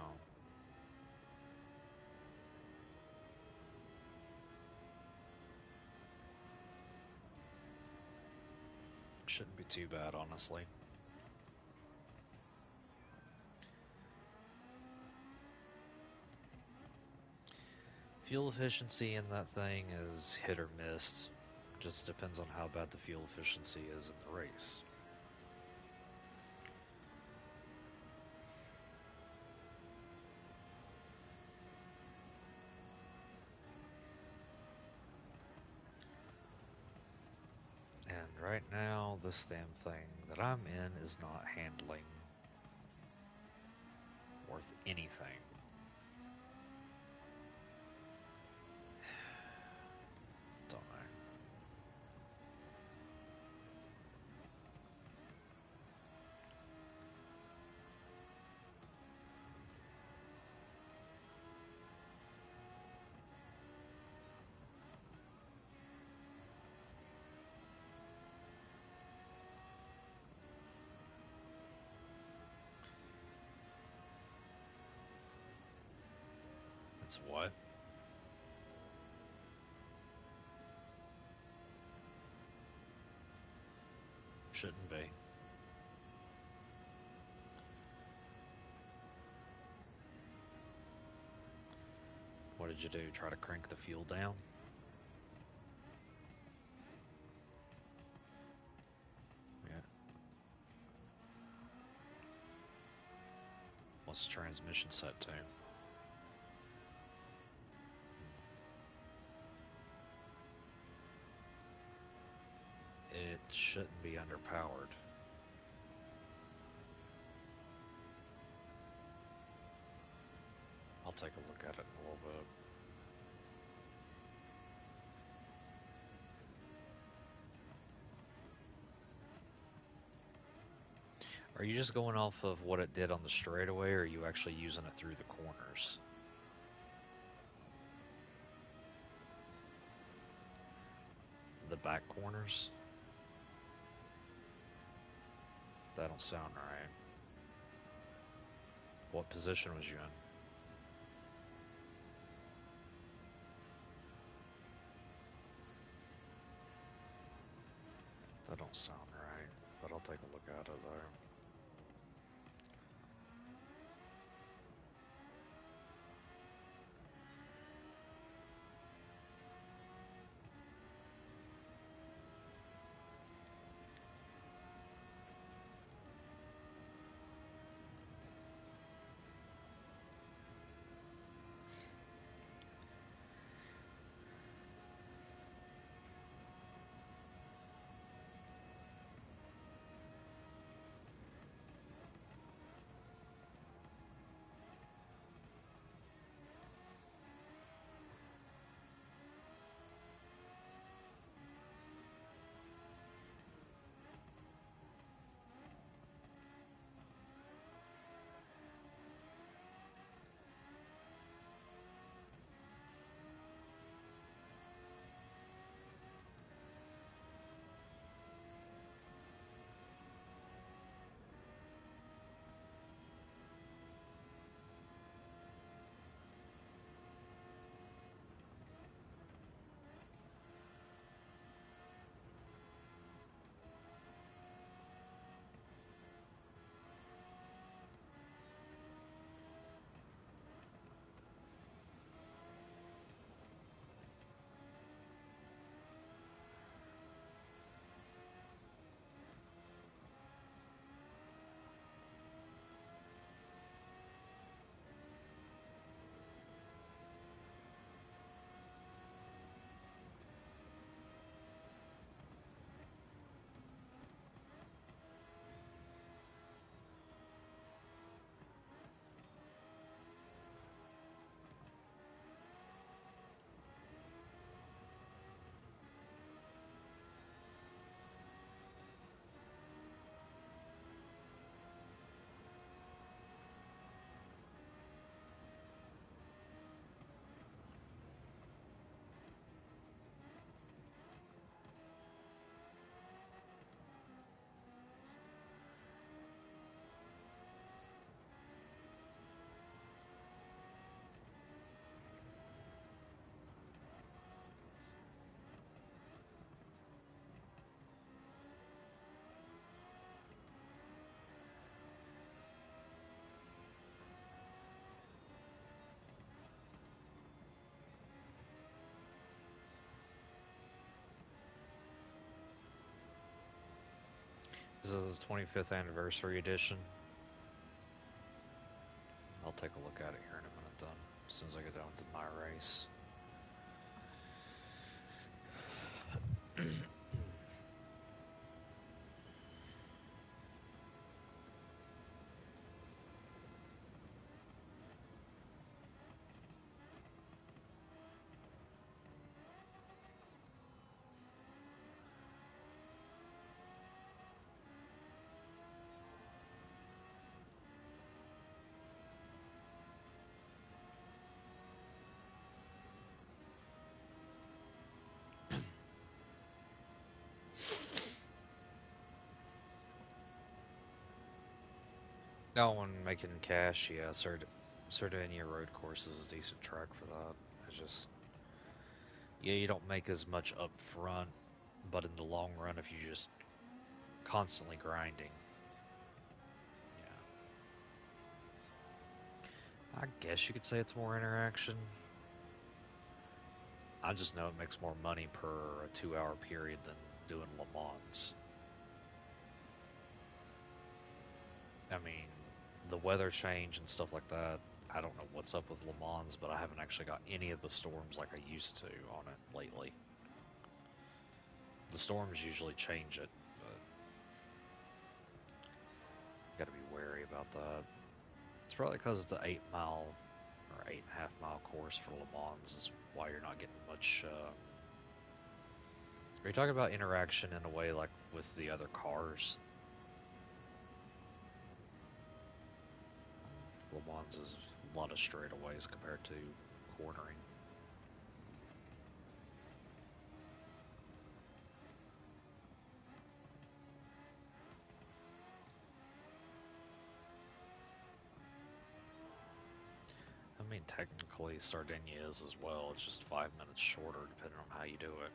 Shouldn't be too bad, honestly. Fuel efficiency in that thing is hit or miss. Just depends on how bad the fuel efficiency is in the race. And right now, this damn thing that I'm in is not handling worth anything. Don't know. It's what? Shouldn't be. What did you do? Try to crank the fuel down? Yeah. What's the transmission set to? It shouldn't be underpowered. I'll take a look at it in a little bit. Are you just going off of what it did on the straightaway, or are you actually using it through the corners? The back corners? That don't sound right. What position was you in? That don't sound right, but I'll take a look at it there. This is the 25th anniversary edition. I'll take a look at it here in a minute then, as soon as I get done with my race. Now, when making cash, yeah, Sardinia Road Course is a decent track for that. It's just, yeah, you don't make as much up front, but in the long run, if you just constantly grinding, yeah, I guess you could say it's more interaction. I just know it makes more money per a 2 hour period than doing Le Mans. I mean, the weather change and stuff like that. I don't know what's up with Le Mans, but I haven't actually got any of the storms like I used to on it lately. The storms usually change it, but got to be wary about that. It's probably because it's an 8 mile or 8.5 mile course for Le Mans is why you're not getting much. Are you talking about interaction in a way like with the other cars? Le Mans is a lot of straightaways compared to cornering. I mean, technically Sardinia is as well. It's just 5 minutes shorter depending on how you do it.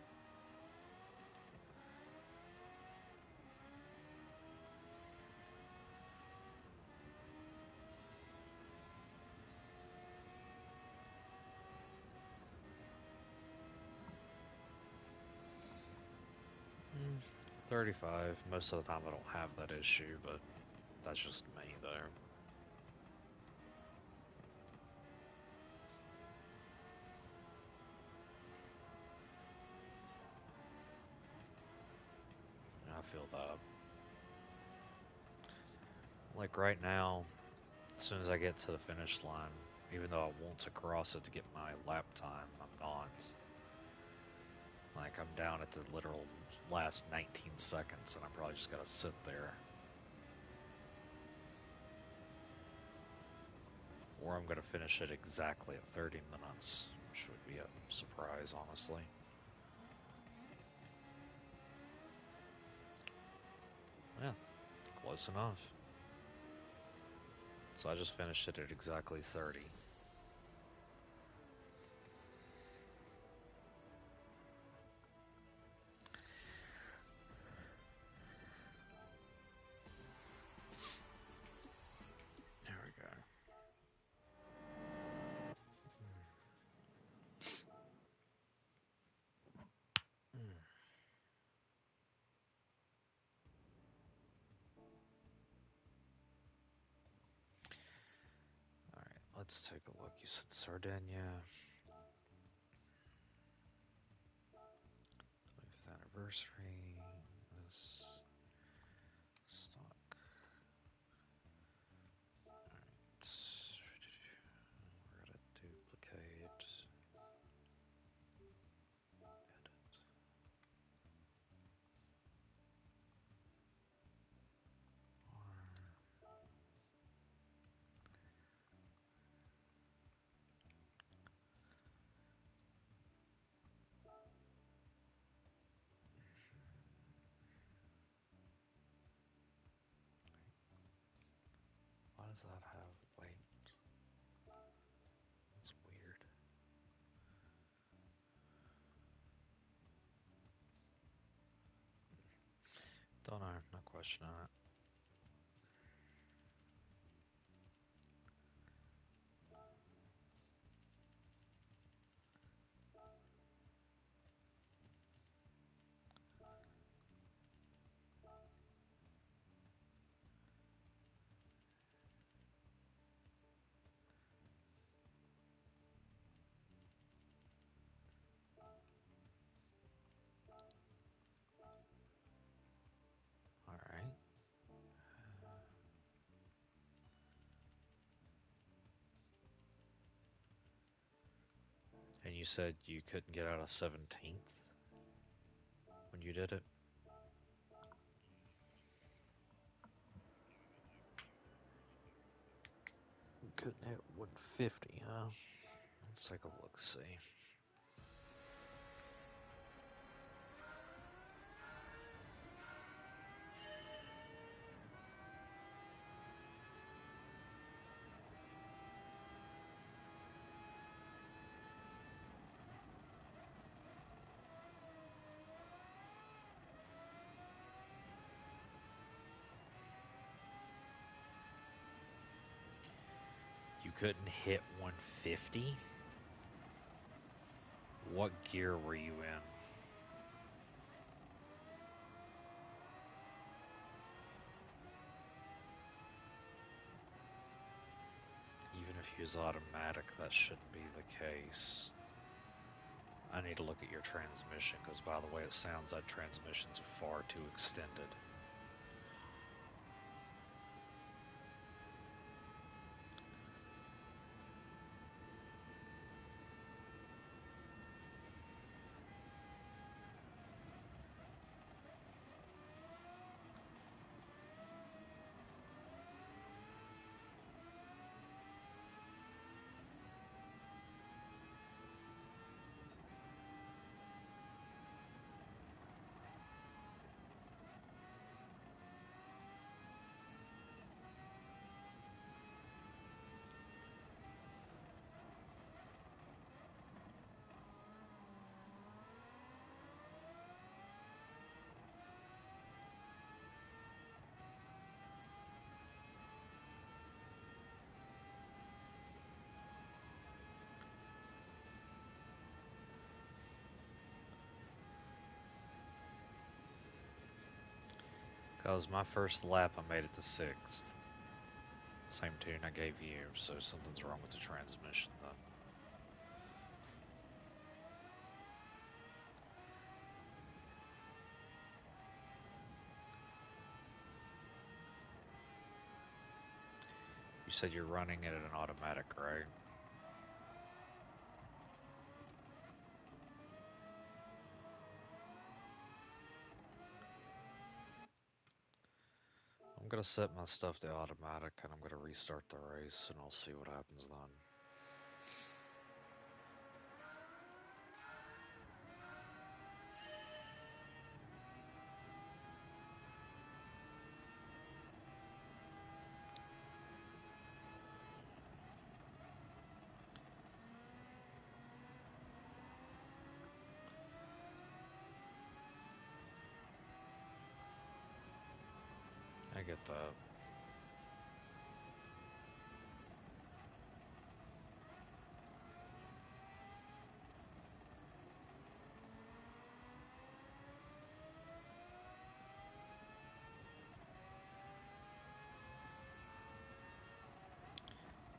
Mm, 35. Most of the time I don't have that issue, but that's just me there. I feel that. Like right now, as soon as I get to the finish line, even though I want to cross it to get my lap time, I'm not. Like, I'm down at the literal last 19 seconds, and I probably just gotta sit there. Or I'm gonna finish it exactly at 30 minutes, which would be a surprise, honestly. Yeah, close enough. So I just finished it at exactly 30. There we go. Alright, let's take a look. You said Sardinia. 25th anniversary. This stock. Alright. We're gonna duplicate. Edit. Why does that have? Wait. That's weird. Don't know. No question on it. Alright. And you said you couldn't get out of 17th when you did it? Couldn't hit 150, huh? Let's take a look, see. You couldn't hit 150? What gear were you in? Even if you use automatic, that shouldn't be the case. I need to look at your transmission, because by the way it sounds, that transmission's far too extended. Because my first lap I made it to 6th. Same tune I gave you, so something's wrong with the transmission then. You said you're running it at an automatic, right? I'm gonna set my stuff to automatic and I'm gonna restart the race and I'll see what happens then. I get that.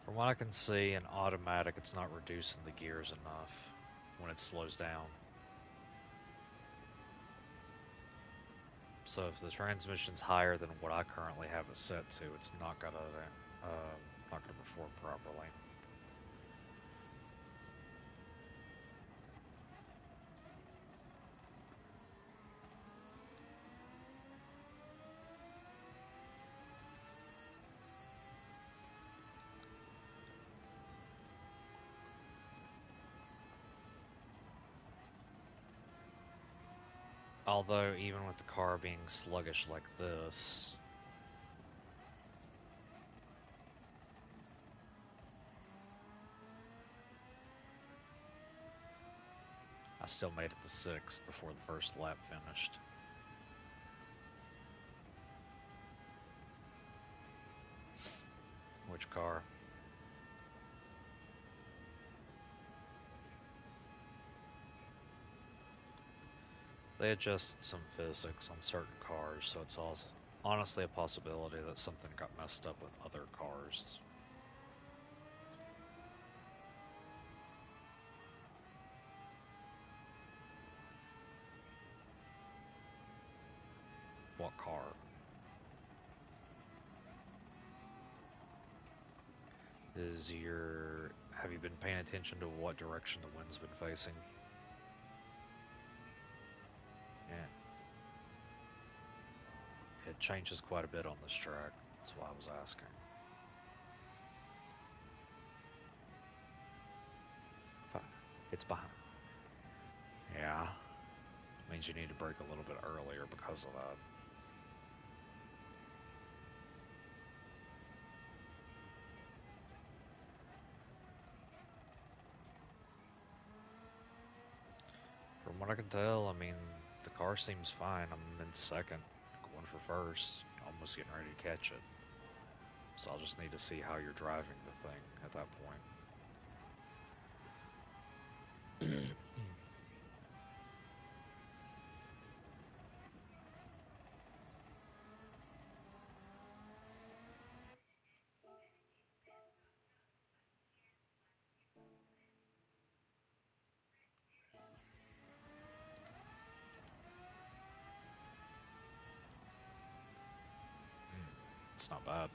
From what I can see, in automatic, it's not reducing the gears enough when it slows down. So if the transmission's higher than what I currently have it set to, it's not gonna perform properly. Although, even with the car being sluggish like this, I still made it to 6th before the first lap finished. Which car? They adjusted some physics on certain cars, so it's also honestly a possibility that something got messed up with other cars. What car? Have you been paying attention to what direction the wind's been facing? Yeah. It changes quite a bit on this track. That's why I was asking. It's behind. Yeah. Means you need to brake a little bit earlier because of that. From what I can tell, I mean, the car seems fine. I'm in 2nd, going for 1st, almost getting ready to catch it. So I'll just need to see how you're driving the thing at that point. It's not bad.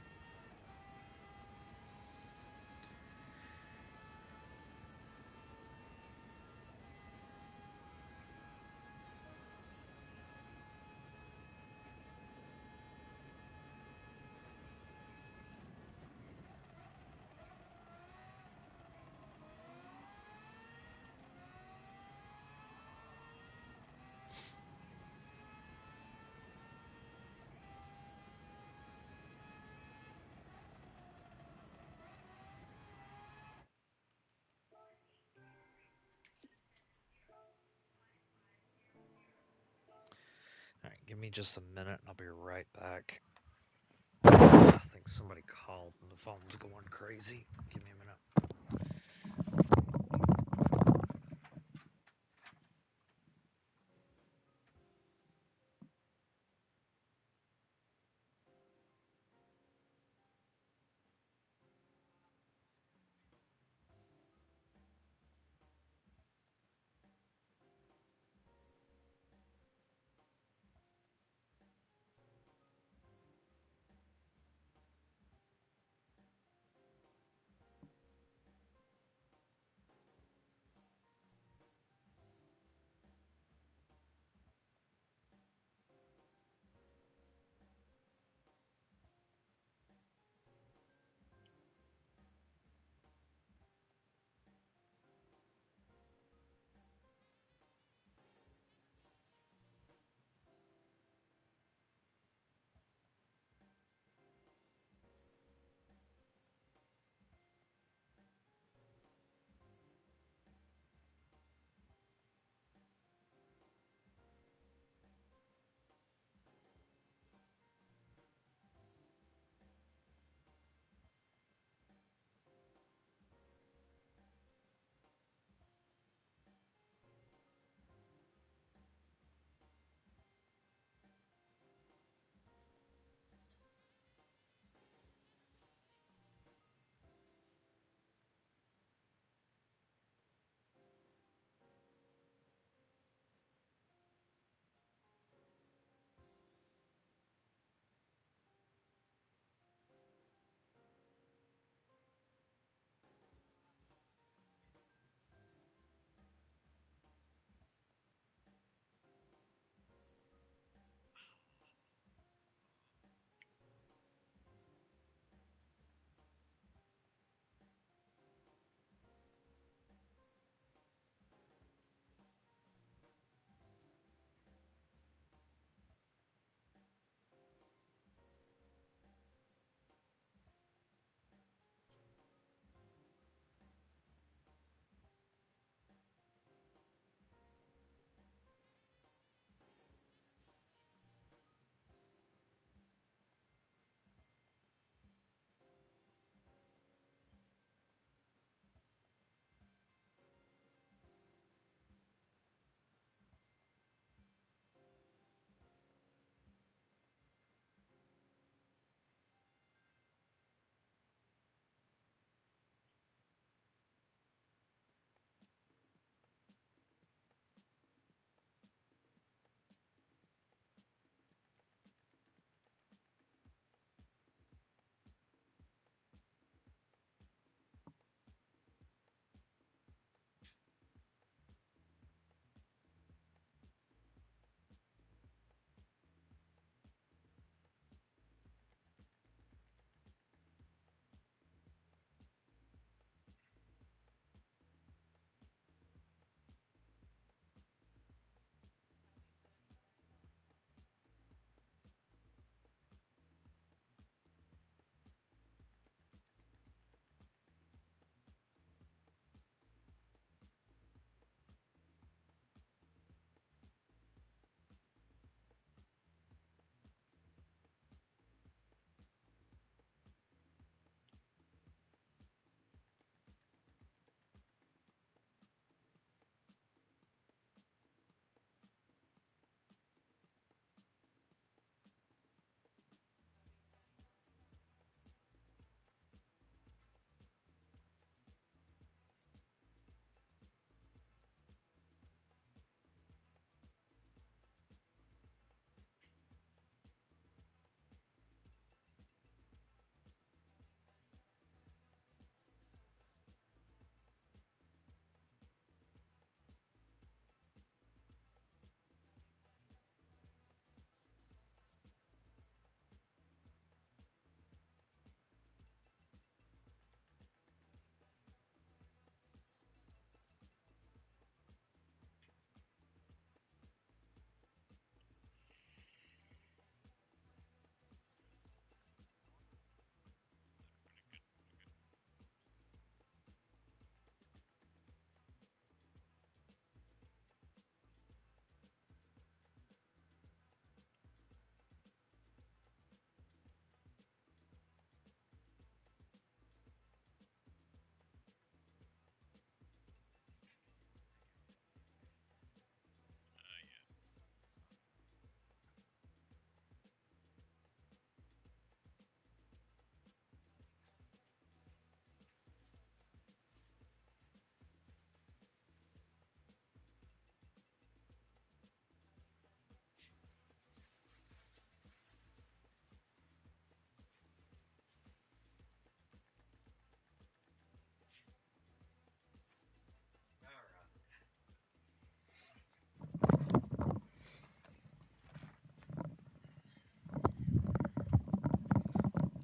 Alright, give me just a minute and I'll be right back. I think somebody called and the phone's going crazy. Give me a minute.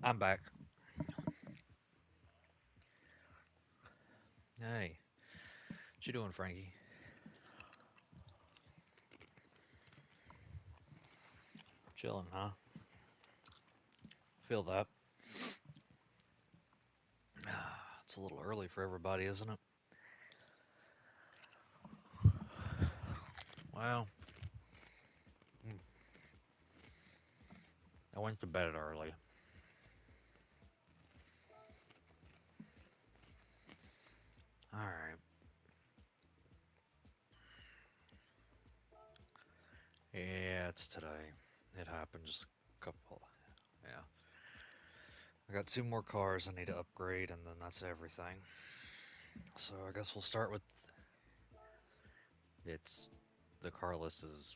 I'm back. Hey, what you doing, Frankie? Chilling, huh? Feel that. It's a little early for everybody, isn't it? Well, I went to bed early. All right. Yeah, it's today. It happened just a couple. Yeah. I got two more cars I need to upgrade, and then that's everything. So I guess we'll start with it's the car list is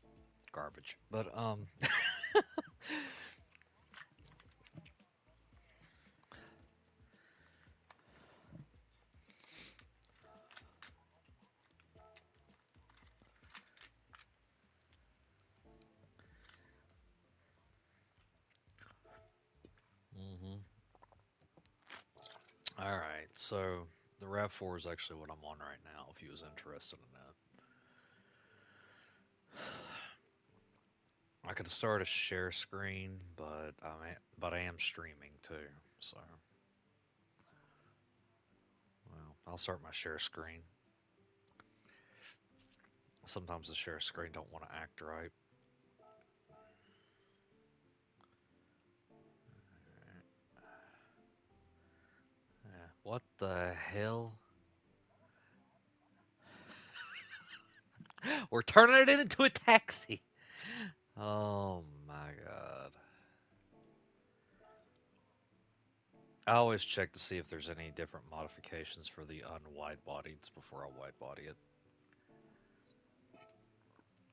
garbage. But mhm. All right. So the RAV4 is actually what I'm on right now. If you was interested in that, I could start a share screen, but I am streaming too. So well, I'll start my share screen. Sometimes the share screen don't want to act right. Yeah. What the hell? We're turning it into a taxi. Oh my god. I always check to see if there's any different modifications for the unwide bodieds before I wide body it.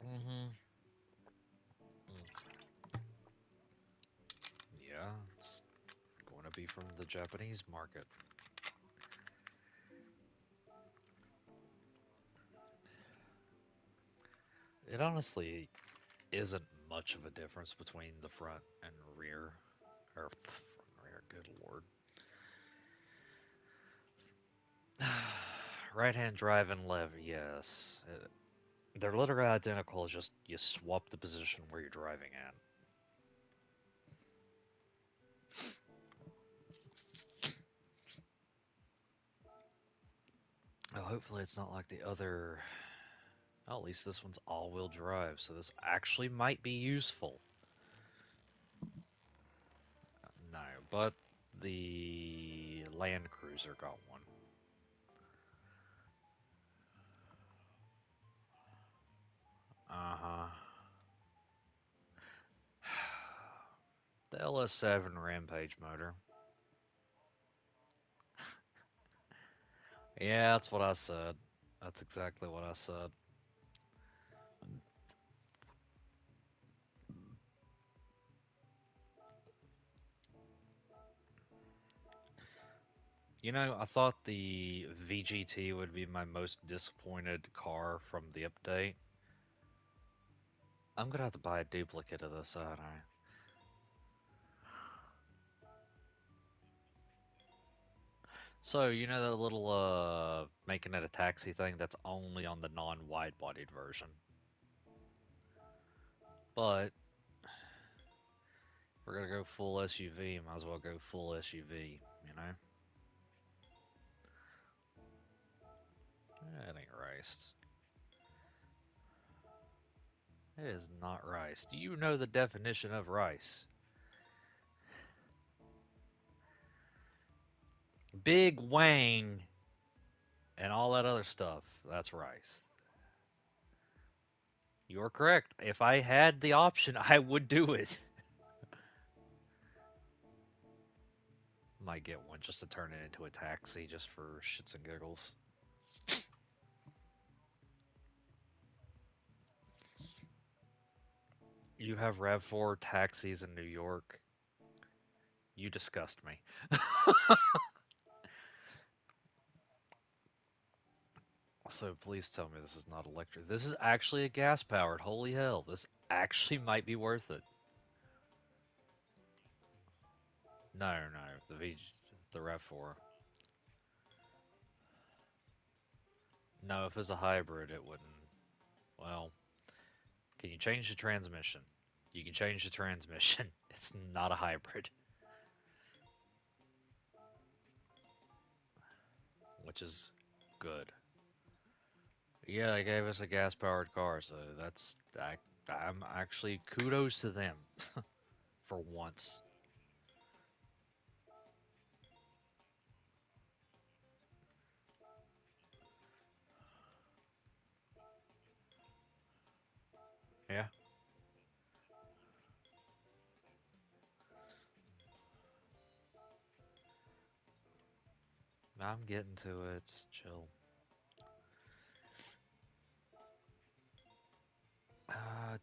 Hmm. Yeah, it's going to be from the Japanese market. It honestly isn't much of a difference between the front and rear. Or front and rear, good lord. Right hand drive and left, yes. They're literally identical, it's just you swap the position where you're driving at. Oh, hopefully it's not like the other. Oh, at least this one's all-wheel drive, so this actually might be useful. No, but the Land Cruiser got one. Uh-huh. The LS7 Rampage motor. Yeah, that's what I said. That's exactly what I said. You know, I thought the VGT would be my most disappointed car from the update. I'm gonna have to buy a duplicate of this, aren't I? So, you know that little making it a taxi thing that's only on the non-wide bodied version. But if we're gonna go full SUV, might as well go full SUV, you know? That ain't rice. It is not rice. Do you know the definition of rice? Big Wang and all that other stuff. That's rice. You're correct. If I had the option, I would do it. Might get one just to turn it into a taxi just for shits and giggles. You have RAV4 taxis in New York. You disgust me. So please tell me this is not electric. This is actually a gas powered. Holy hell. This actually might be worth it. No, no, the RAV4. No, if it's a hybrid, it wouldn't. Well, can you change the transmission? You can change the transmission. It's not a hybrid, which is good. Yeah, they gave us a gas-powered car, so I'm actually kudos to them for once. Yeah, I'm getting to it. Chill. I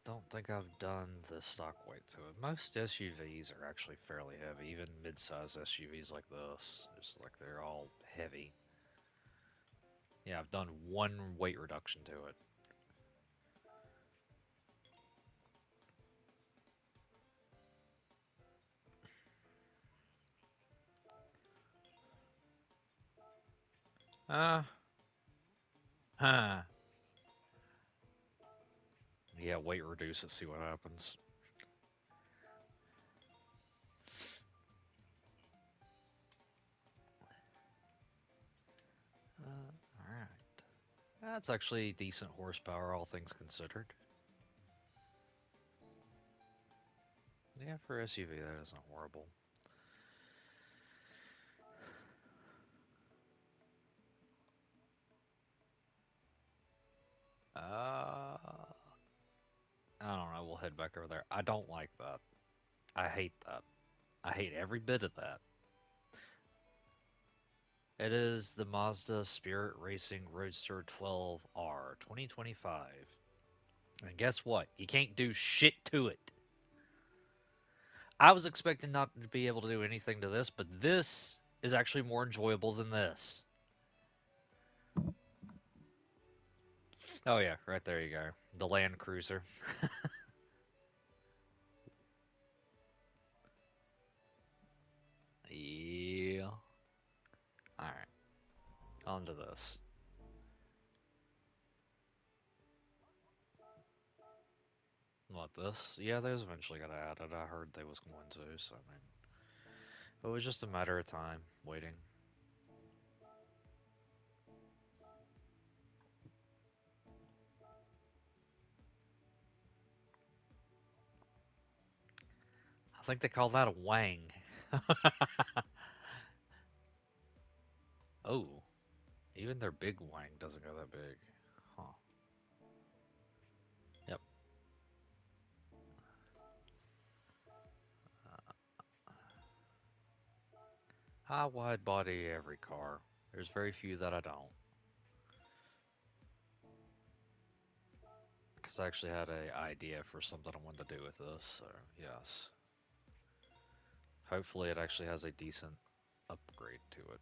don't think I've done the stock weight to it. Most SUVs are actually fairly heavy, even mid-size SUVs like this. It's like they're all heavy. Yeah, I've done one weight reduction to it. Uh, huh. Yeah, weight reduce it, see what happens. Alright. That's actually decent horsepower, all things considered. Yeah, for SUV, that isn't horrible. Uh, I don't know, we'll head back over there. I don't like that. I hate that. I hate every bit of that. It is the Mazda Spirit Racing Roadster 12R 2025. And guess what? You can't do shit to it. I was expecting not to be able to do anything to this, but this is actually more enjoyable than this. Oh yeah, right there you go. The Land Cruiser. Yeah. Alright, on to this. What, this? Yeah, they was eventually got added. I heard they was going to, so I mean, it was just a matter of time, waiting. I think they call that a wang. Oh, even their big wang doesn't go that big. Huh. Yep. I wide body every car. There's very few that I don't. Because I actually had an idea for something I wanted to do with this, so yes. Hopefully it actually has a decent upgrade to it.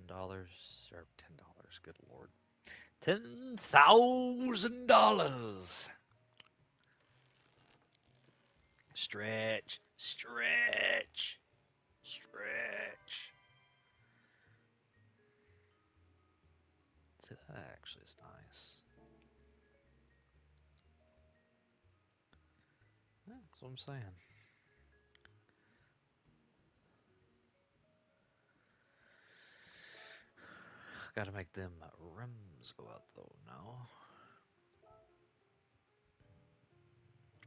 $10 or $10, good lord. $10,000! Stretch, stretch, stretch. See, that actually is nice. Yeah, that's what I'm saying. Gotta make them rims go out though now.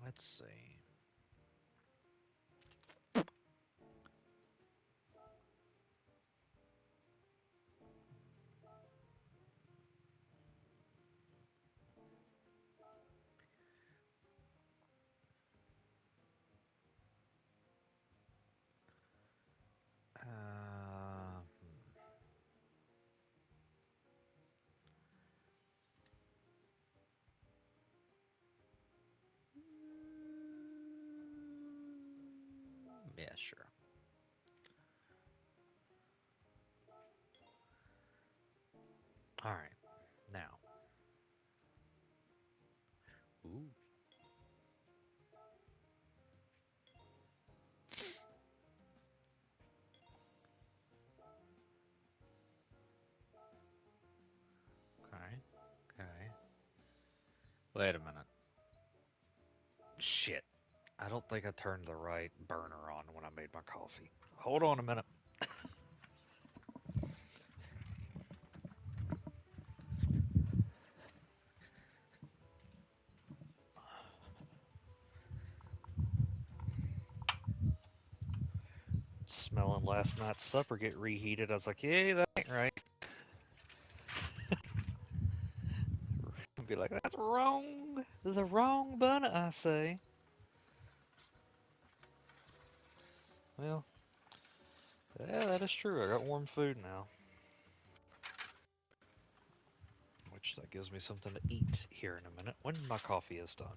Let's see. Uh, yeah, sure. All right, now. Ooh. Okay. Okay. Wait a minute. Shit. I don't think I turned the right burner on when I made my coffee. Hold on a minute. Smelling last night's supper get reheated. I was like, yeah, that ain't right. I'd be like, that's wrong. The wrong bun, I say. Well, yeah, that is true. I got warm food now. Which that gives me something to eat here in a minute when my coffee is done.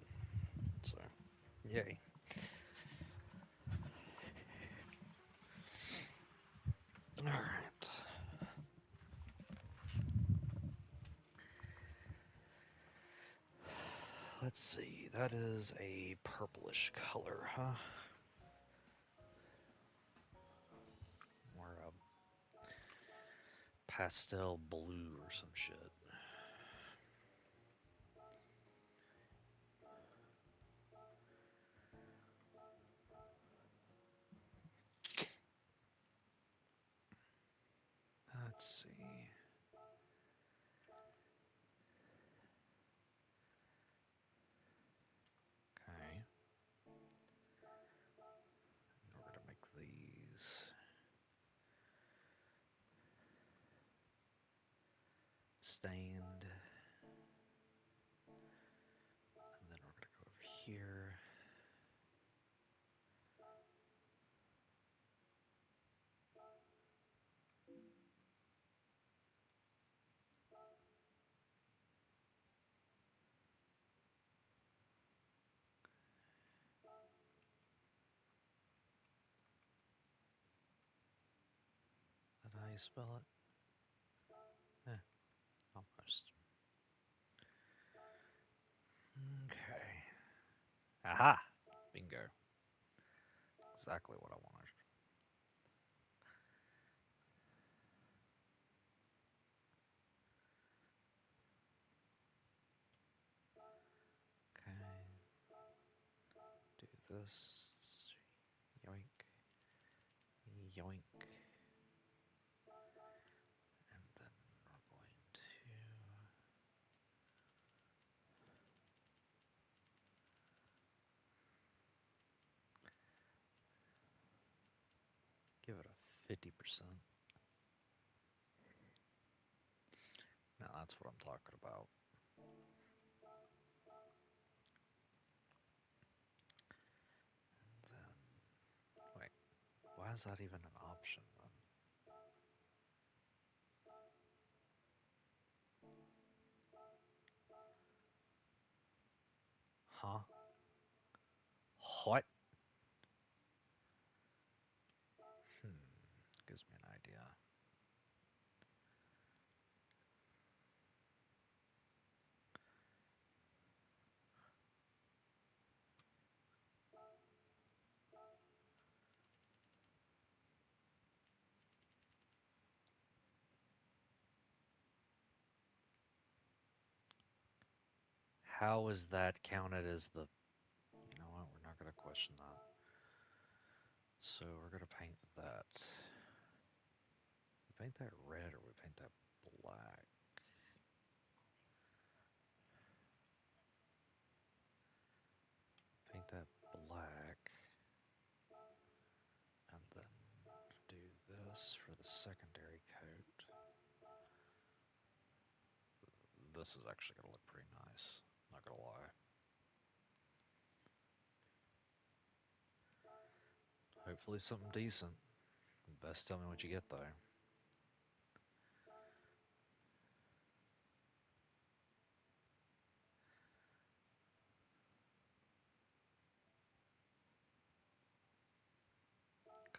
So, yay. Alright. Let's see. That is a purplish color, huh? Or a pastel blue or some shit. Let's see. Okay. We're going to make these stained. And then we're going to go over here. Is that how you spell it? Eh, almost. Okay. Aha! Bingo. Exactly what I wanted. Okay. Do this. Yoink. Yoink. And then we're going to give it a 50%. Now that's what I'm talking about. And then, wait, why is that even an option then? Huh? What? Hmm. Gives me an idea. How is that counted as the... You know what? We're not going to question that. So we're going to paint that. We paint that red or we paint that black? Paint that black. And then do this for the secondary coat. This is actually going to look pretty nice. Not going to lie. Hopefully something decent. Best tell me what you get though.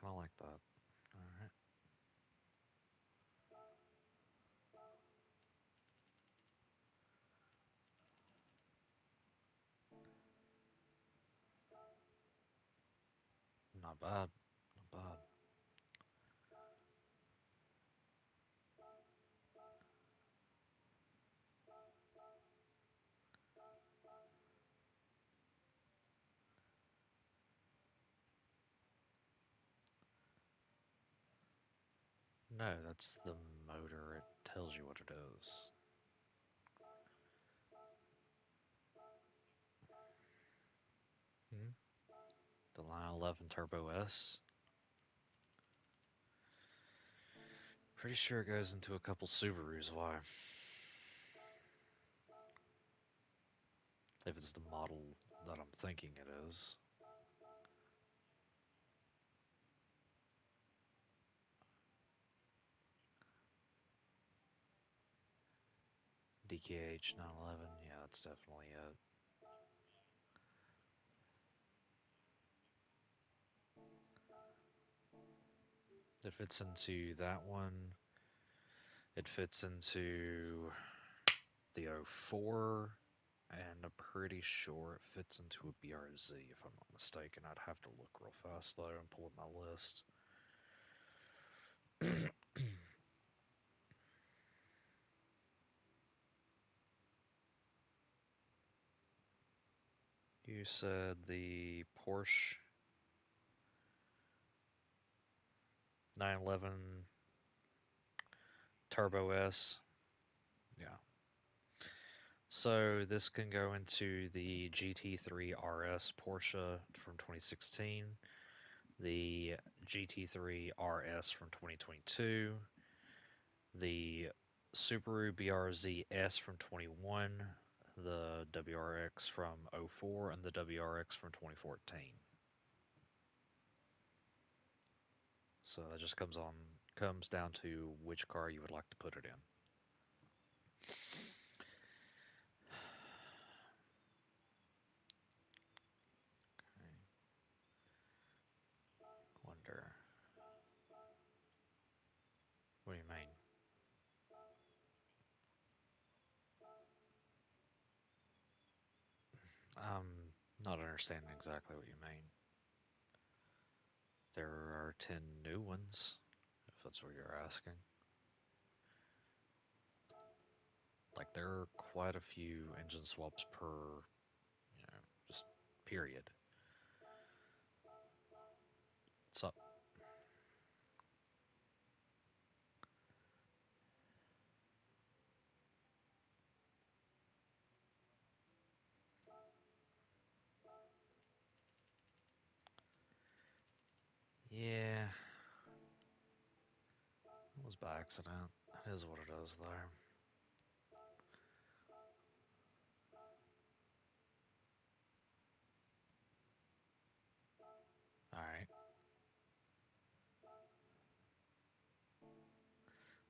Kind of like that. Alright. Not bad. Not bad. No, that's the motor. It tells you what it is. Hmm? The Line 11 Turbo S. Pretty sure it goes into a couple Subarus. Why? If it's the model that I'm thinking it is. DKH 911. Yeah, that's definitely it. It fits into that one. It fits into the 04, and I'm pretty sure it fits into a BRZ if I'm not mistaken. I'd have to look real fast though and pull up my list. You said the Porsche 911 Turbo S. Yeah. So this can go into the GT3 RS Porsche from 2016, the GT3 RS from 2022, the Subaru BRZ S from 21, the WRX from '04, and the WRX from 2014. So that just comes down to which car you would like to put it in. Wonder. What do you mean? Not understanding exactly what you mean. There are 10 new ones, if that's what you're asking. Like, there are quite a few engine swaps per, just period. So, yeah, it was by accident. It is what it is, though. Alright.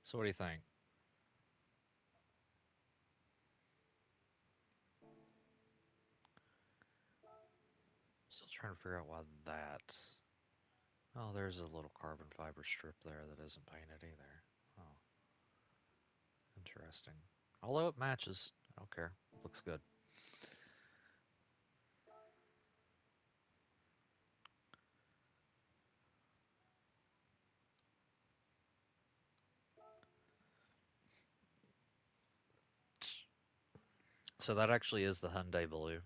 So, what do you think? Still trying to figure out why that. Oh, there's a little carbon fiber strip there that isn't painted either. Oh, interesting. Although it matches. I don't care. Looks good. So that actually is the Hyundai Blue.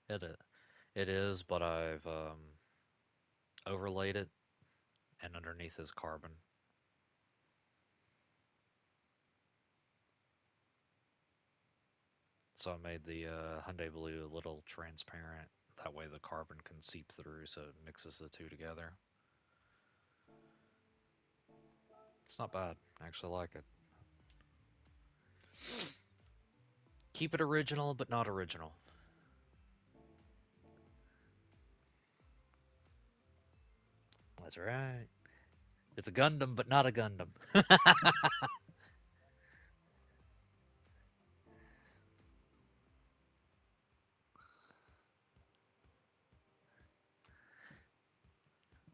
It is, it is, but I've overlaid it, and underneath is carbon. So I made the Hyundai Blue a little transparent. That way the carbon can seep through, so it mixes the two together. It's not bad. I actually like it. Keep it original, but not original. That's right. It's a Gundam, but not a Gundam.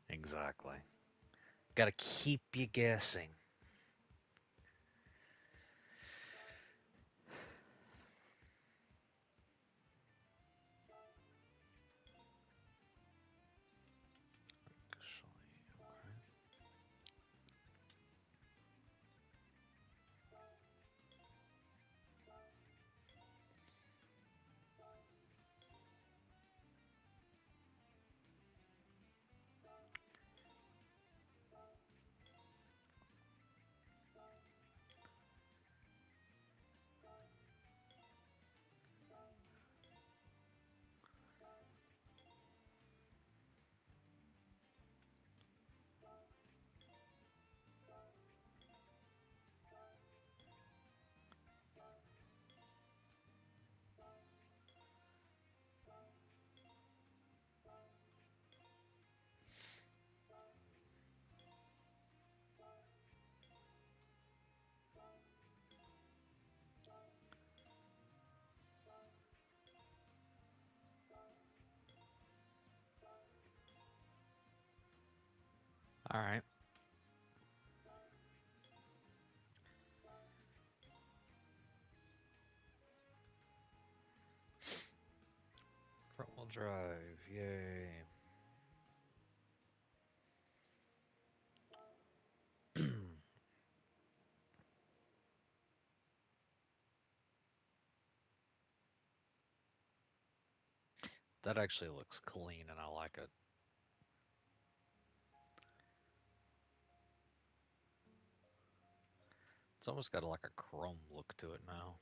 Exactly. Gotta keep you guessing. Alright. Front wheel drive, yay. That actually looks clean and I like it. It's almost got like a chrome look to it now.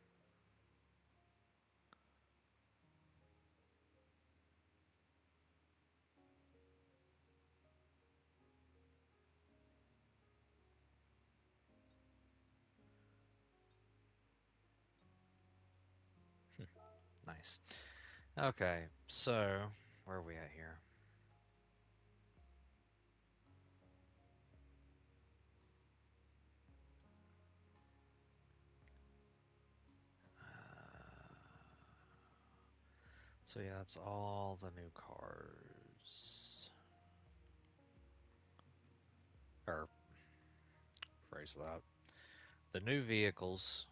Nice. Okay, so where are we at here? So yeah, that's all the new cars. Or phrase that. The new vehicles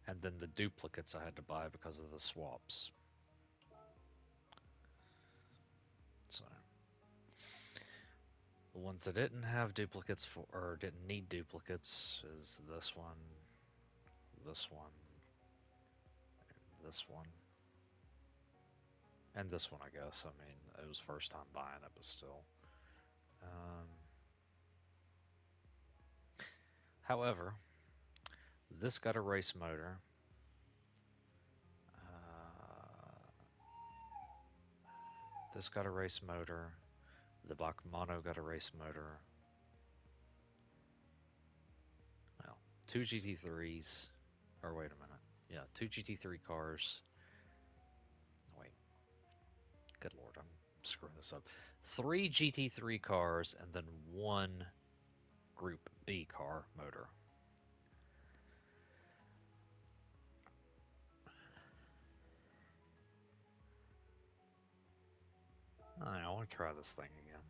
and then the duplicates I had to buy because of the swaps. So the ones that didn't have duplicates for or didn't need duplicates is this one, this one, this one. And this one, I guess. I mean, it was first time buying it, but still. However, this got a race motor. This got a race motor. The Bachmano got a race motor. Well, two GT3s. Or wait a minute. Yeah, two GT3 cars. Wait. Good lord, I'm screwing this up. Three GT3 cars and then one Group B car motor. I want to try this thing again.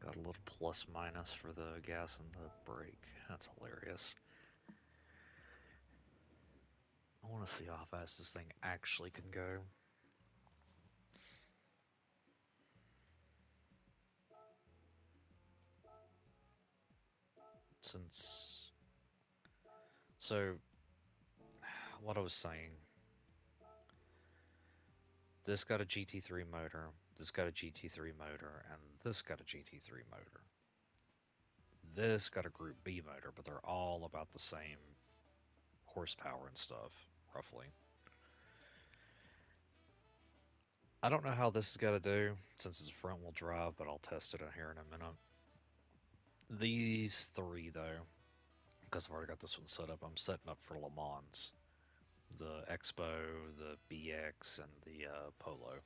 Got a little plus minus for the gas and the brake. That's hilarious. I want to see how fast this thing actually can go. So, what I was saying, this got a GT3 motor, this got a GT3 motor, and this got a GT3 motor. This got a Group B motor, but they're all about the same horsepower and stuff, roughly. I don't know how this is going to do, since it's a front-wheel drive, but I'll test it in here in a minute. These three, though, because I've already got this one set up, I'm setting up for Le Mans. The Expo, the BX, and the Polo.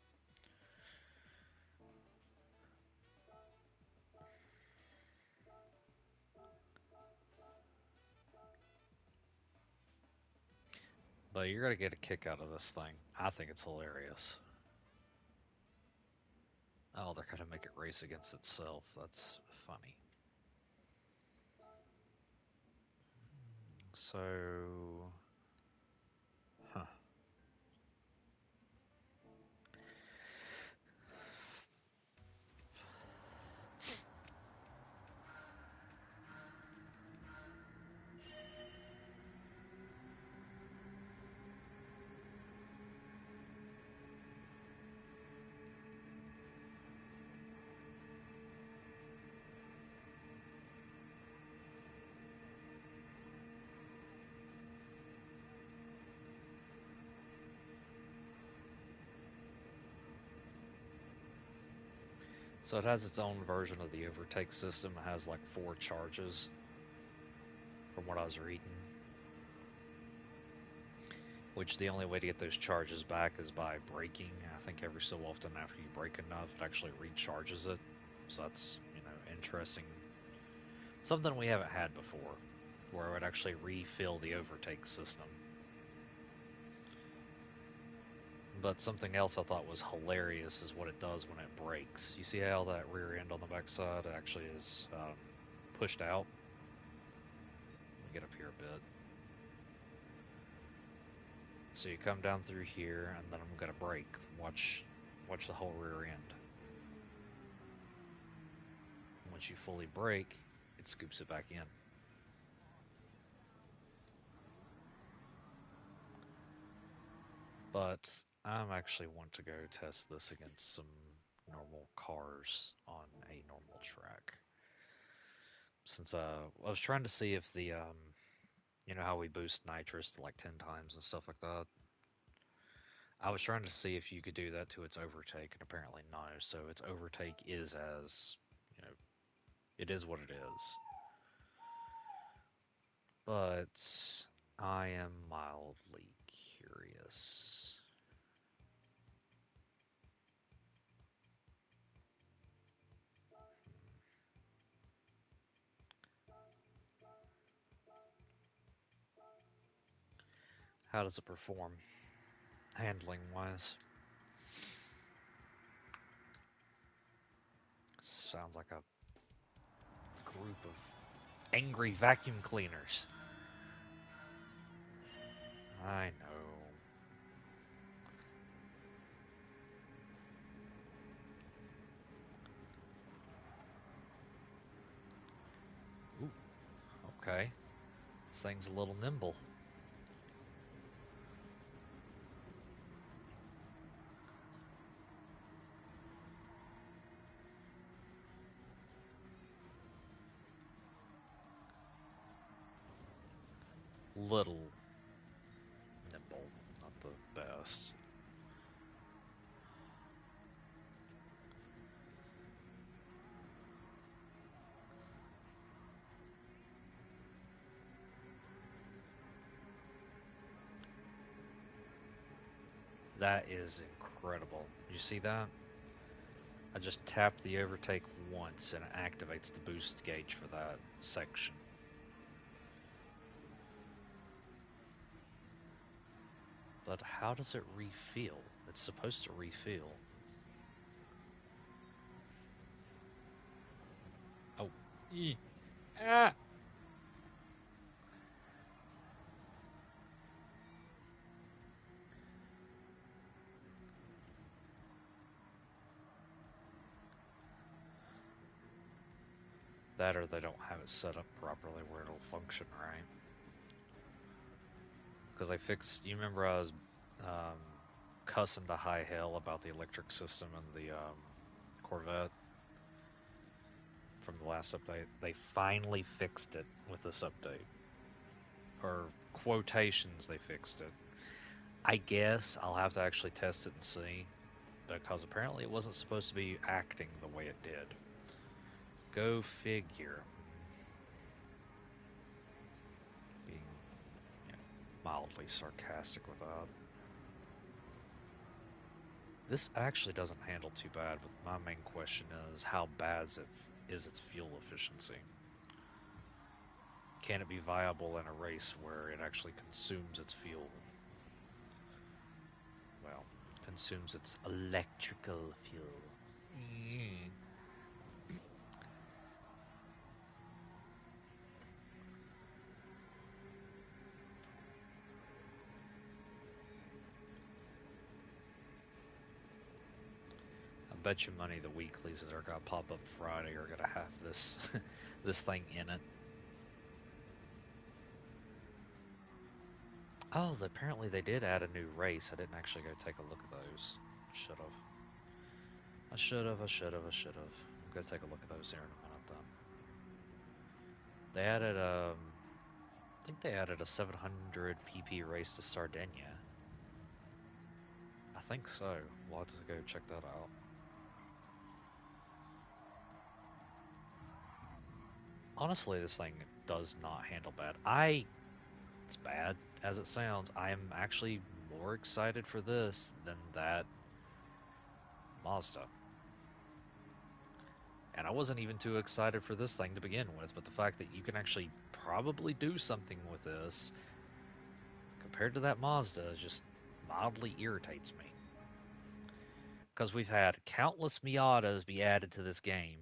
But you're going to get a kick out of this thing. I think it's hilarious. Oh, they're going to make it race against itself. That's funny. So... Huh. So it has its own version of the overtake system. It has like 4 charges, from what I was reading. Which the only way to get those charges back is by braking. I think every so often after you brake enough, it actually recharges it. So that's, interesting. Something we haven't had before, where it would actually refill the overtake system. But something else I thought was hilarious is what it does when it brakes. You see how that rear end on the backside actually is pushed out? Let me get up here a bit. So you come down through here, and then I'm gonna brake. Watch the whole rear end. Once you fully brake, it scoops it back in. But I'm actually want to go test this against some normal cars on a normal track. Since I was trying to see if the you know how we boost nitrous to like 10 times and stuff like that. I was trying to see if you could do that to its overtake, and apparently no. So its overtake is as, you know, it is what it is. But I am mildly curious. How does it perform, handling wise? Sounds like a group of angry vacuum cleaners. I know. Ooh, okay. This thing's a little nimble. Little nimble, not the best. That is incredible. You see that? I just tapped the overtake once and it activates the boost gauge for that section. But how does it refill? It's supposed to refill. Oh. Ah! That or they don't have it set up properly where it'll function right. Because I fixed, you remember I was um, cussing to high hell about the electric system and the Corvette from the last update? They finally fixed it with this update. Or quotations, they fixed it. I guess I'll have to actually test it and see, because apparently it wasn't supposed to be acting the way it did. Go figure. Being, you know, mildly sarcastic with that. This actually doesn't handle too bad, but my main question is how bad is its fuel efficiency? Can it be viable in a race where it actually consumes its fuel? Well, consumes its electrical fuel. I bet you money the weeklies that are gonna pop up Friday are gonna have this this thing in it. Oh, apparently they did add a new race. I didn't actually go take a look at those. Should have. I should have. I should have. I should have. I'm gonna take a look at those here in a minute then. They added I think they added a 700 PP race to Sardinia. I think so. We'll have to go check that out. Honestly, this thing does not handle bad. It's bad as it sounds. I am actually more excited for this than that Mazda. And I wasn't even too excited for this thing to begin with, but the fact that you can actually probably do something with this compared to that Mazda just mildly irritates me. Because we've had countless Miatas be added to this game,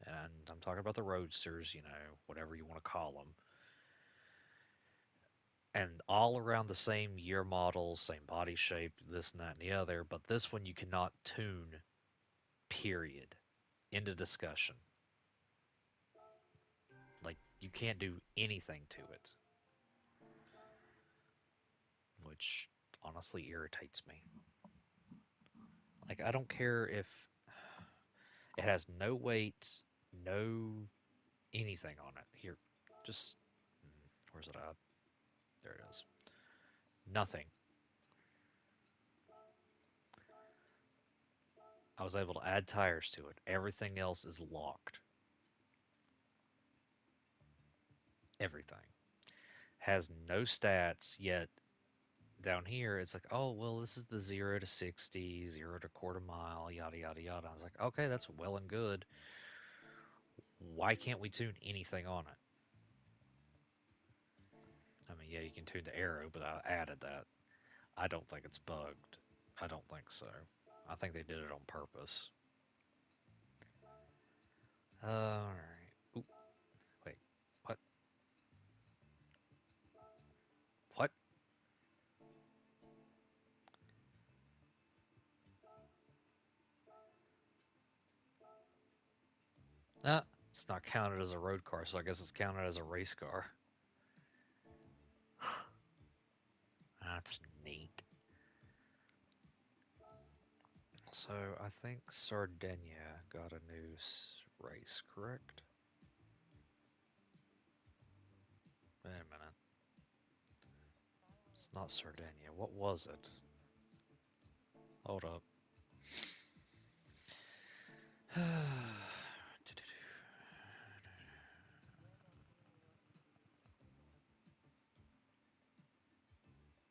and I'm talking about the Roadsters, whatever you want to call them, and all around the same year models, same body shape, this and that and the other, but this one you cannot tune, period. End of discussion. Like, you can't do anything to it, which honestly irritates me. Like, I don't care if it has no weight, no anything on it. Here, just, where's it at? There it is. Nothing. I was able to add tires to it. Everything else is locked. Everything. Has no stats, yet down here it's like, oh, well, this is the 0 to 60, 0 to quarter mile, yada, yada, yada. I was like, okay, that's well and good. Why can't we tune anything on it? I mean, yeah, you can tune the arrow, but I added that. I don't think it's bugged. I don't think so. I think they did it on purpose. Alright. Oop, wait. What? What? It's not counted as a road car, so I guess it's counted as a race car. That's neat. So I think Sardinia got a new race, correct? Wait a minute. It's not Sardinia. What was it? Hold up.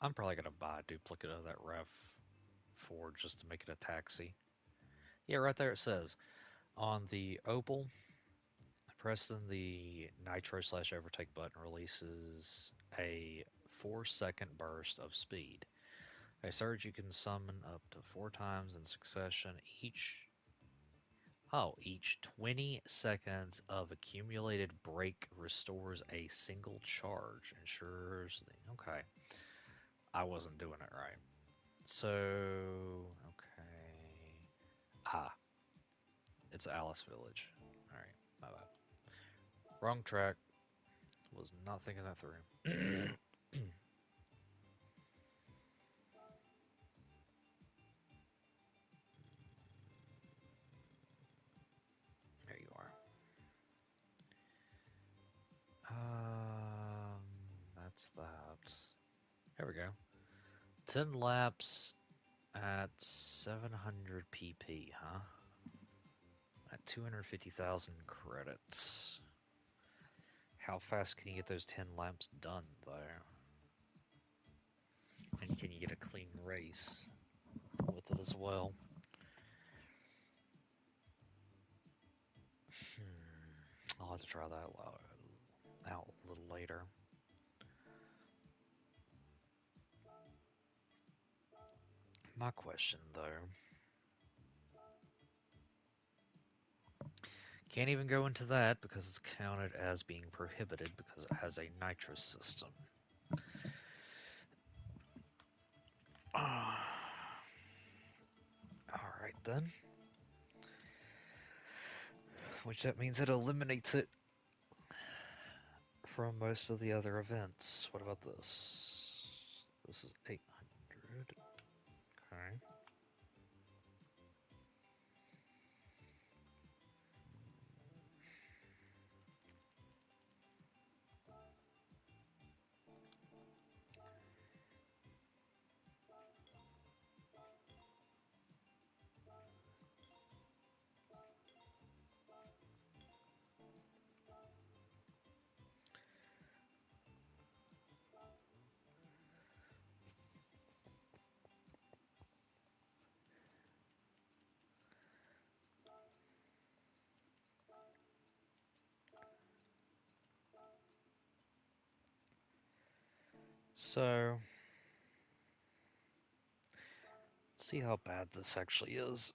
I'm probably gonna buy a duplicate of that Rev 4 just to make it a taxi. Yeah, right there it says on the Opel, pressing the nitro/overtake button releases a 4-second burst of speed. A surge you can summon up to 4 times in succession. Each 20 seconds of accumulated brake restores a single charge. Ensures okay. I wasn't doing it right. So, okay. It's Alice Village. Alright, my bad. Wrong track. Was not thinking that through. There you are. That's that. There we go. 10 laps at 700 pp, huh? At 250,000 credits. How fast can you get those 10 laps done, though? And can you get a clean race with it as well? I'll have to try that out a little later. My question, though, can't even go into that because it's counted as being prohibited because it has a nitrous system. Alright then. Which that means it eliminates it from most of the other events. What about this? This is 800. Okay. So, let's see how bad this actually is.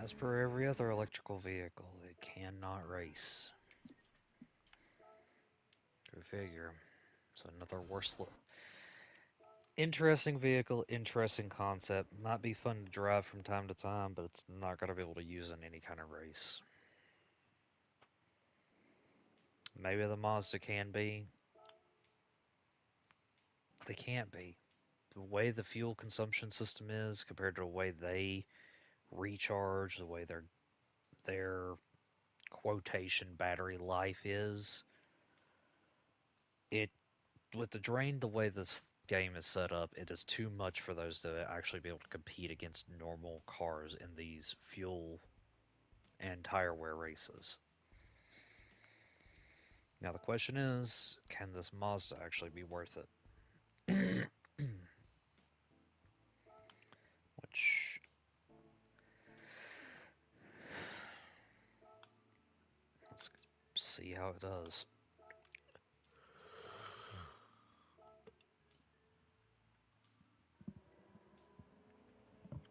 As per every other electrical vehicle, it cannot race. Go figure. So another interesting vehicle, interesting concept. Might be fun to drive from time to time, but it's not going to be able to use in any kind of race. Maybe the Mazda can be. They can't be. The way the fuel consumption system is compared to the way they recharge, the way their quotation battery life is, it with the drain the way this game is set up, it is too much for those to actually be able to compete against normal cars in these fuel and tire wear races. Now the question is, can this Mazda actually be worth it? Which, let's see how it does.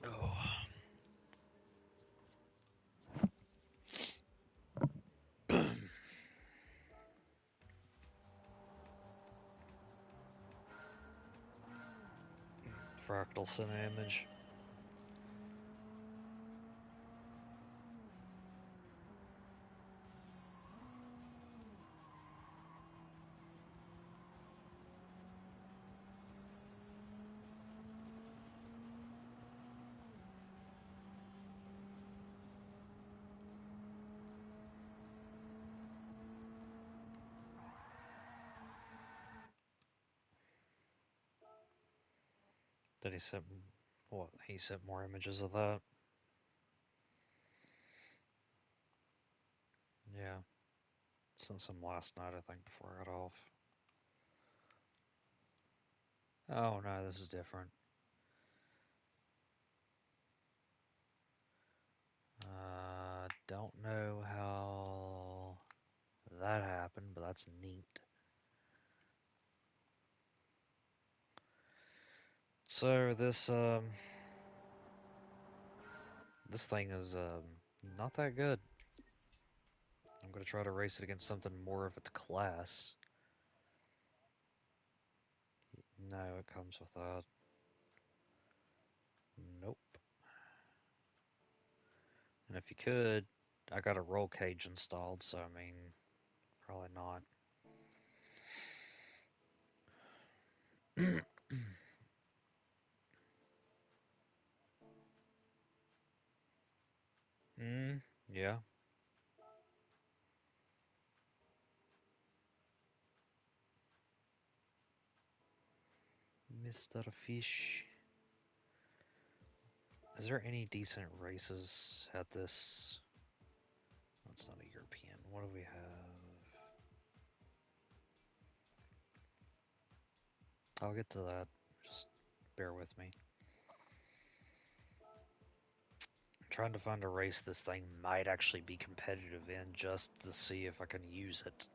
Oh. Fractal center image. Did he send what? He sent more images of that. Yeah, sent some last night, I think, before I got off. Oh no, this is different. Don't know how that happened, but that's neat. So this thing is not that good. I'm gonna try to race it against something more of its class. No, it comes with that. Nope. And if you could, I got a roll cage installed, so I mean, probably not. Yeah. Is that a fish? Is there any decent races at this? That's not a European. What do we have? I'll get to that. Just bear with me. I'm trying to find a race this thing might actually be competitive in just to see if I can use it.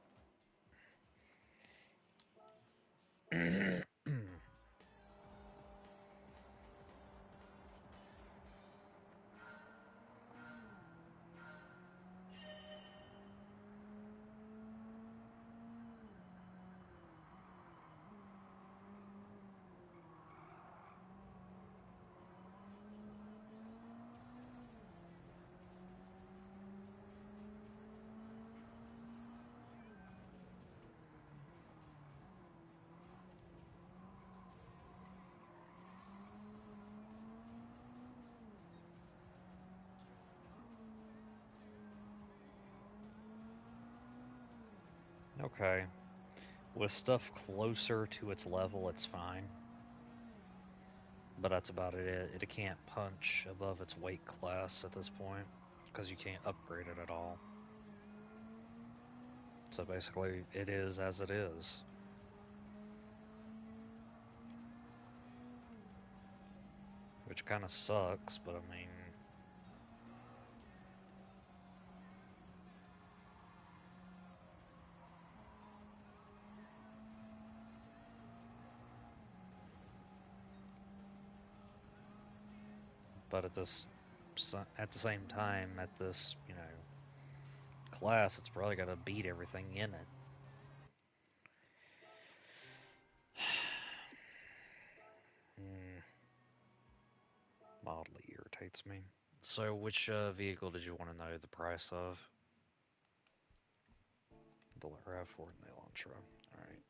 Okay. With stuff closer to its level, it's fine. But that's about it. It can't punch above its weight class at this point because you can't upgrade it at all. So basically, it is as it is. Which kind of sucks, but I mean. But at the same time, at this, class, it's probably got to beat everything in it. Hmm, mildly irritates me. So, which vehicle did you want to know the price of? The RAV4 and the Elantra. Alright.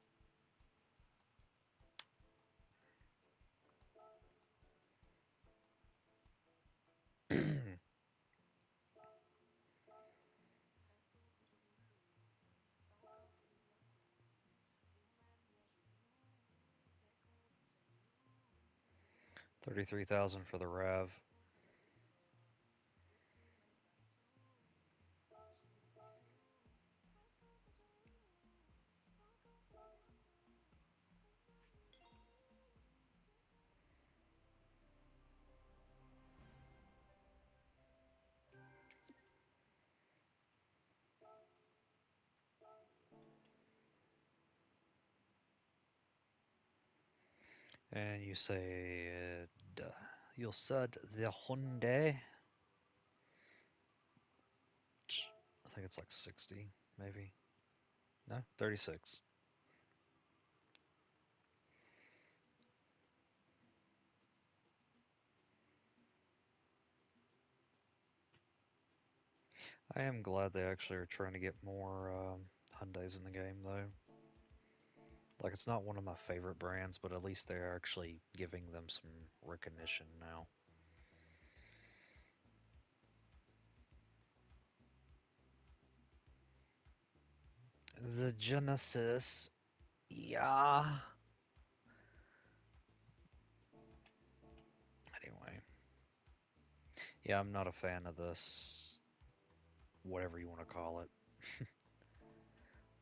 $33,000 for the RAV. And you said the Hyundai. I think it's like 60, maybe. No, 36. I am glad they actually are trying to get more Hyundais in the game, though. Like, it's not one of my favorite brands, but at least they're actually giving them some recognition now. The Genesis, yeah. Anyway, yeah, I'm not a fan of this, whatever you want to call it.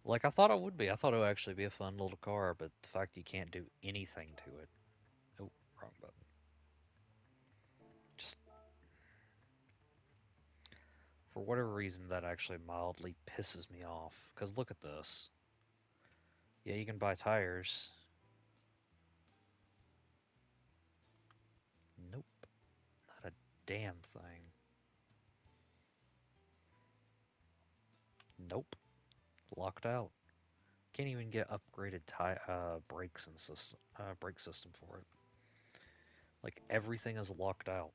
Like, I thought it would be. I thought it would actually be a fun little car, but the fact you can't do anything to it. Oh, wrong button. Just for whatever reason, that actually mildly pisses me off. Because look at this. Yeah, you can buy tires. Nope, not a damn thing. Nope, locked out. Can't even get upgraded brakes and brake system for it. Like everything is locked out.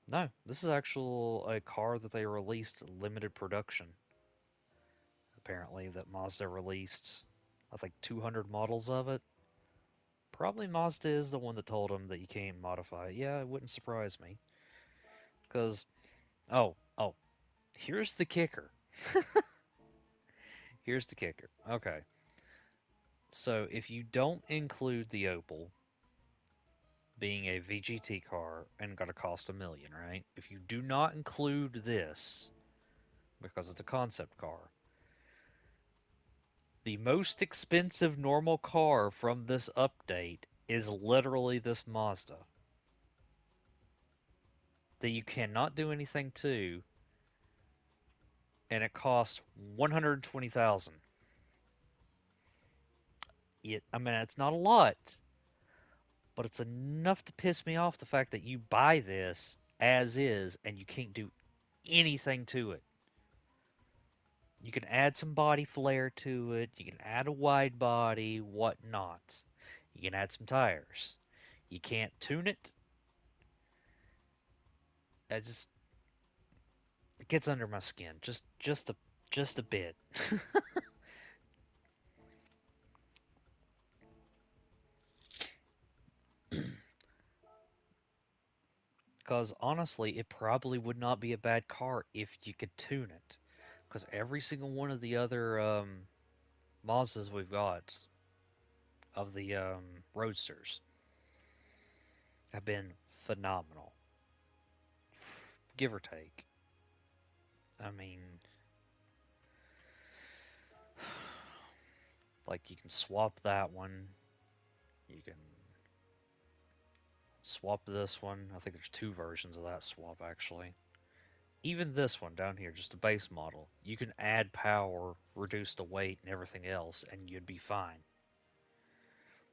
No, this is actual a car that they released limited production. Apparently, that Mazda released, I think 200 models of it. Probably Mazda is the one that told them that you can't modify it. Yeah, it wouldn't surprise me. Because, oh, here's the kicker. Here's the kicker. Okay. So if you don't include the Opal being a VGT car and going to cost $1 million, right? If you do not include this because it's a concept car, the most expensive normal car from this update is literally this Mazda that you cannot do anything to, and it costs 120,000. I mean, it's not a lot, but it's enough to piss me off the fact that you buy this as is and you can't do anything to it. You can add some body flare to it, you can add a wide body, whatnot. You can add some tires. You can't tune it. It just it gets under my skin. Just a bit. Because honestly, it probably would not be a bad car if you could tune it. Because every single one of the other Mazdas we've got of the Roadsters have been phenomenal, give or take. I mean, like you can swap that one, you can swap this one. I think there's two versions of that swap actually. Even this one down here, just a base model, you can add power, reduce the weight, and everything else, and you'd be fine.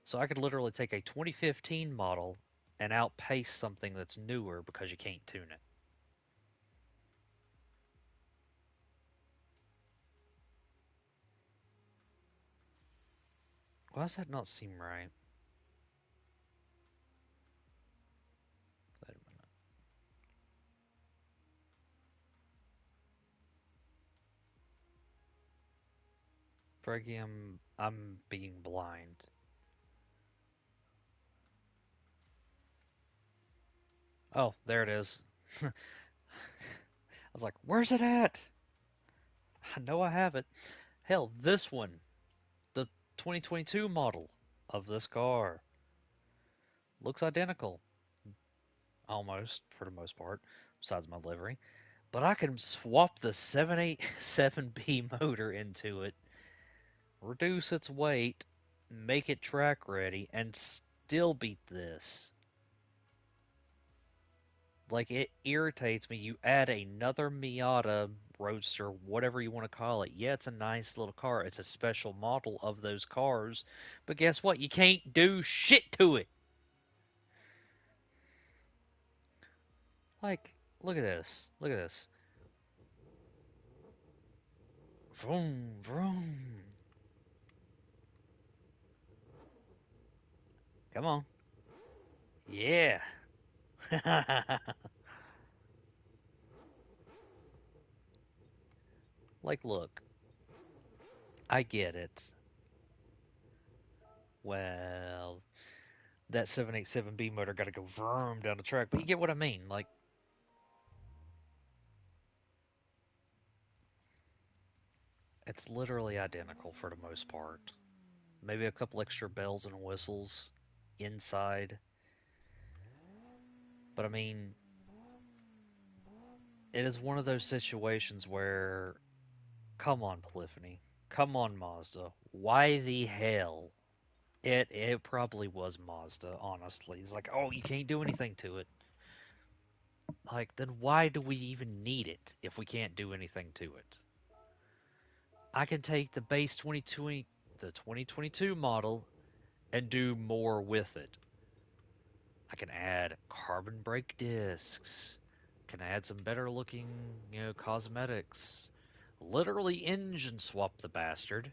So I could literally take a 2015 model and outpace something that's newer because you can't tune it. Why does that not seem right? Wait a minute. Fraggy, I'm being blind. Oh, there it is. I was like, where's it at? I know I have it. Hell, this one, the 2022 model of this car, looks identical, almost, for the most part, besides my livery. But I can swap the 787B motor into it, reduce its weight, make it track ready, and still beat this. Like, it irritates me. You add another Miata Roadster, whatever you want to call it. Yeah, it's a nice little car. It's a special model of those cars. But guess what? You can't do shit to it. Like, look at this. Look at this. Vroom, vroom. Come on. Yeah. Like, look, I get it. Well, that 787B motor got to go vroom down the track, but you get what I mean. Like, it's literally identical for the most part. Maybe a couple extra bells and whistles inside. But I mean, it is one of those situations where, come on, Polyphony. Come on, Mazda. Why the hell? It probably was Mazda, honestly. It's like, oh, you can't do anything to it. Like, then why do we even need it if we can't do anything to it? I can take the base 2020, the 2022 model and do more with it. I can add carbon brake discs, can add some better looking, cosmetics. Literally engine swap the bastard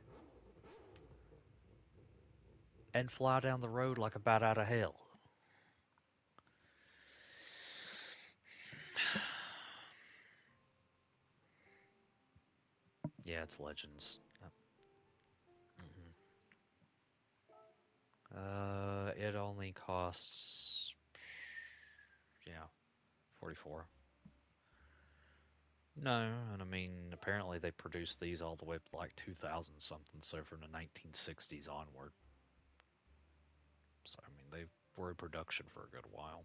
and fly down the road like a bat out of hell. Yeah, it's Legends. It only costs, yeah, 44. No, and I mean, apparently they produced these all the way up to like 2000 something, so from the 1960s onward. So, I mean, they were in production for a good while.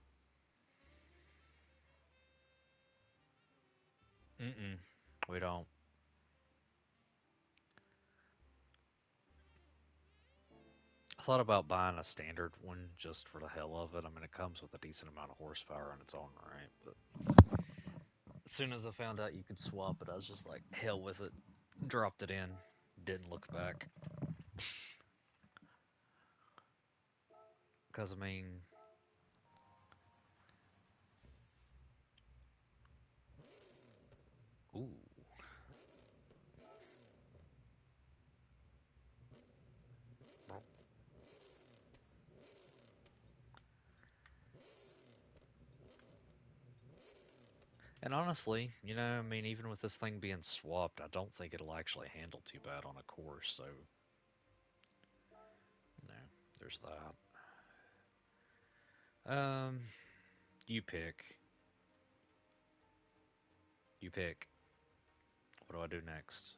Mm-mm, we don't. I thought about buying a standard one just for the hell of it. I mean, it comes with a decent amount of horsepower on its own right, but as soon as I found out you could swap it, I was just like, hell with it. Dropped it in, didn't look back. Because, I mean, ooh. And honestly, I mean, even with this thing being swapped, I don't think it'll actually handle too bad on a course, so, you know, there's that. You pick. You pick. What do I do next?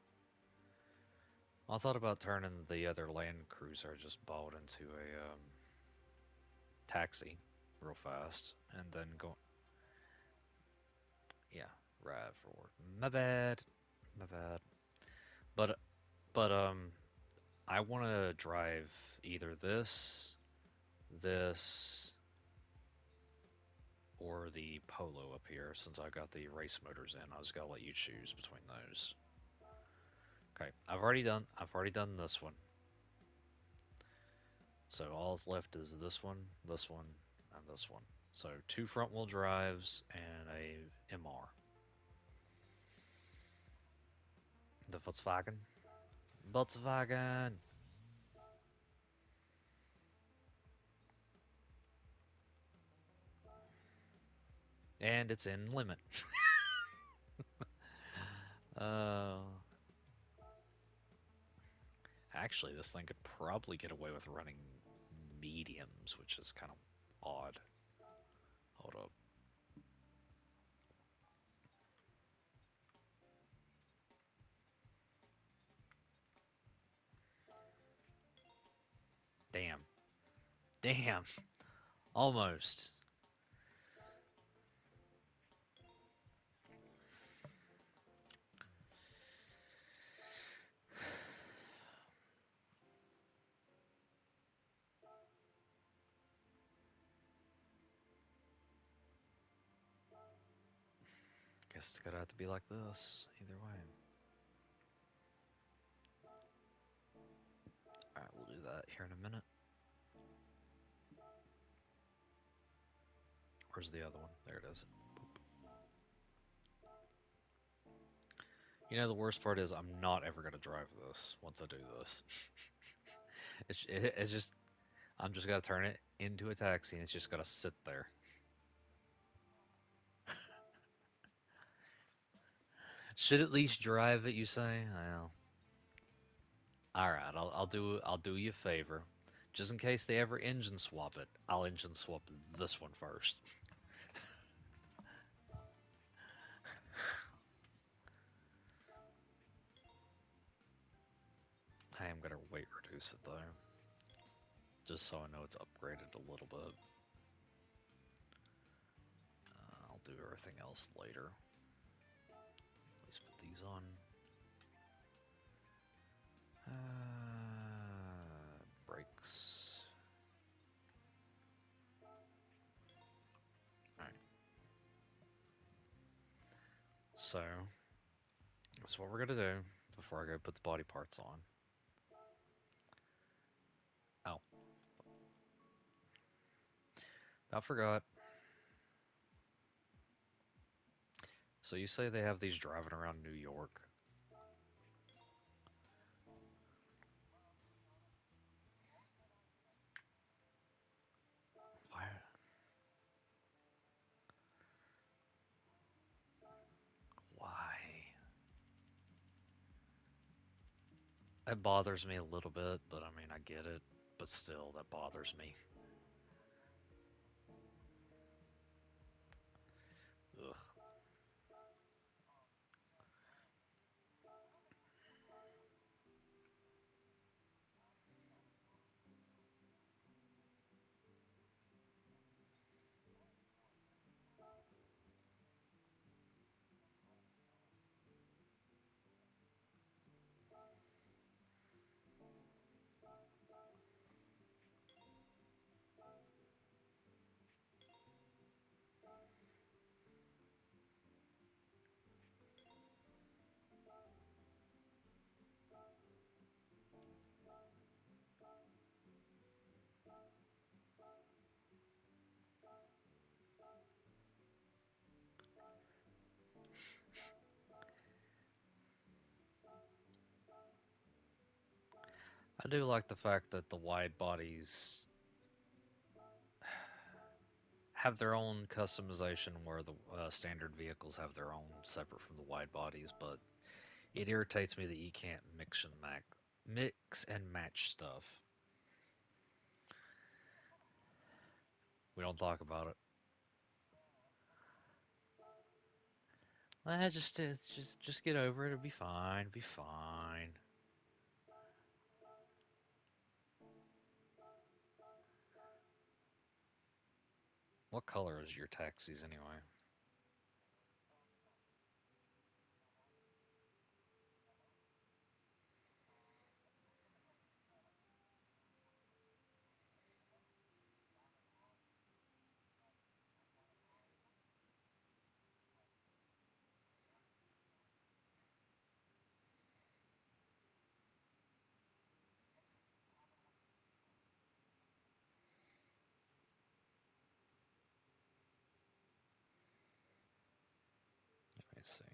Well, I thought about turning the other Land Cruiser I just bought into a taxi real fast, and then go. Yeah, ride forward. My bad. My bad. But but I want to drive either this, or the Polo up here. Since I got the race motors in, I was gonna let you choose between those. Okay, I've already done this one. So all's left is this one, and this one. So two front wheel drives and a MR. The Volkswagen. Volkswagen. And it's in limit. Uh, Actually, this thing could probably get away with running mediums, which is kind of odd. Hold up. Damn. Damn. Almost. Guess it's gonna have to be like this. Either way. Alright, we'll do that here in a minute. Where's the other one? There it is. The worst part is I'm not ever gonna drive this once I do this. It's just I'm just gonna turn it into a taxi and it's just gonna sit there. Should at least drive it, you say? Well, all right. I'll do you a favor. Just in case they ever engine swap it, I'll engine swap this one first. I am gonna weight reduce it though, just so I know it's upgraded a little bit. I'll do everything else later. At least put these on. Brakes. Alright, so that's what we're gonna do before I go put the body parts on. Oh, I forgot. So you say they have these driving around New York? Why? Why? That bothers me a little bit, but I mean, I get it. But still, that bothers me. Ugh. I do like the fact that the wide bodies have their own customization where the standard vehicles have their own separate from the wide bodies, but it irritates me that you can't mix and match stuff. We don't talk about it. Just get over it. It'll be fine. It'll be fine. What color is your taxis anyway? Let me see.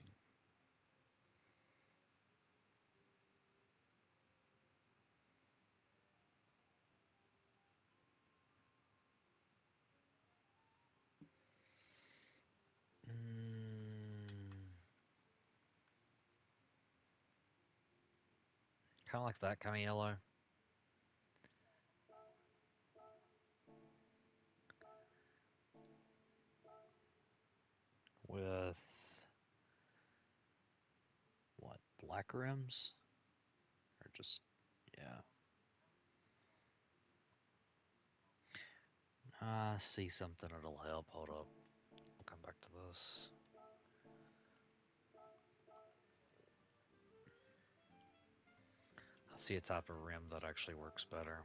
Mm, kind of like that kind of yellow with what, black rims or just yeah. I see something that'll help. Hold up. I'll come back to this. I see a type of rim that actually works better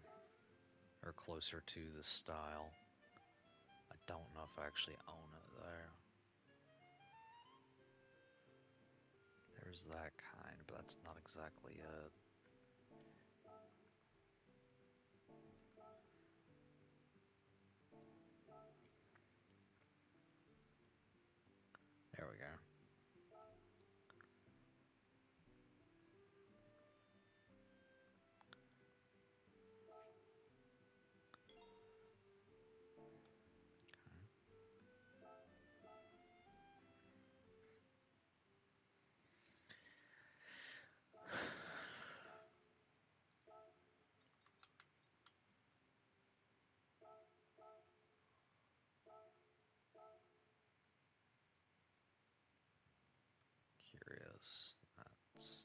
or closer to the style. I don't know if I actually own it there. There's that kind, but that's not exactly it. There we go. Curious. That's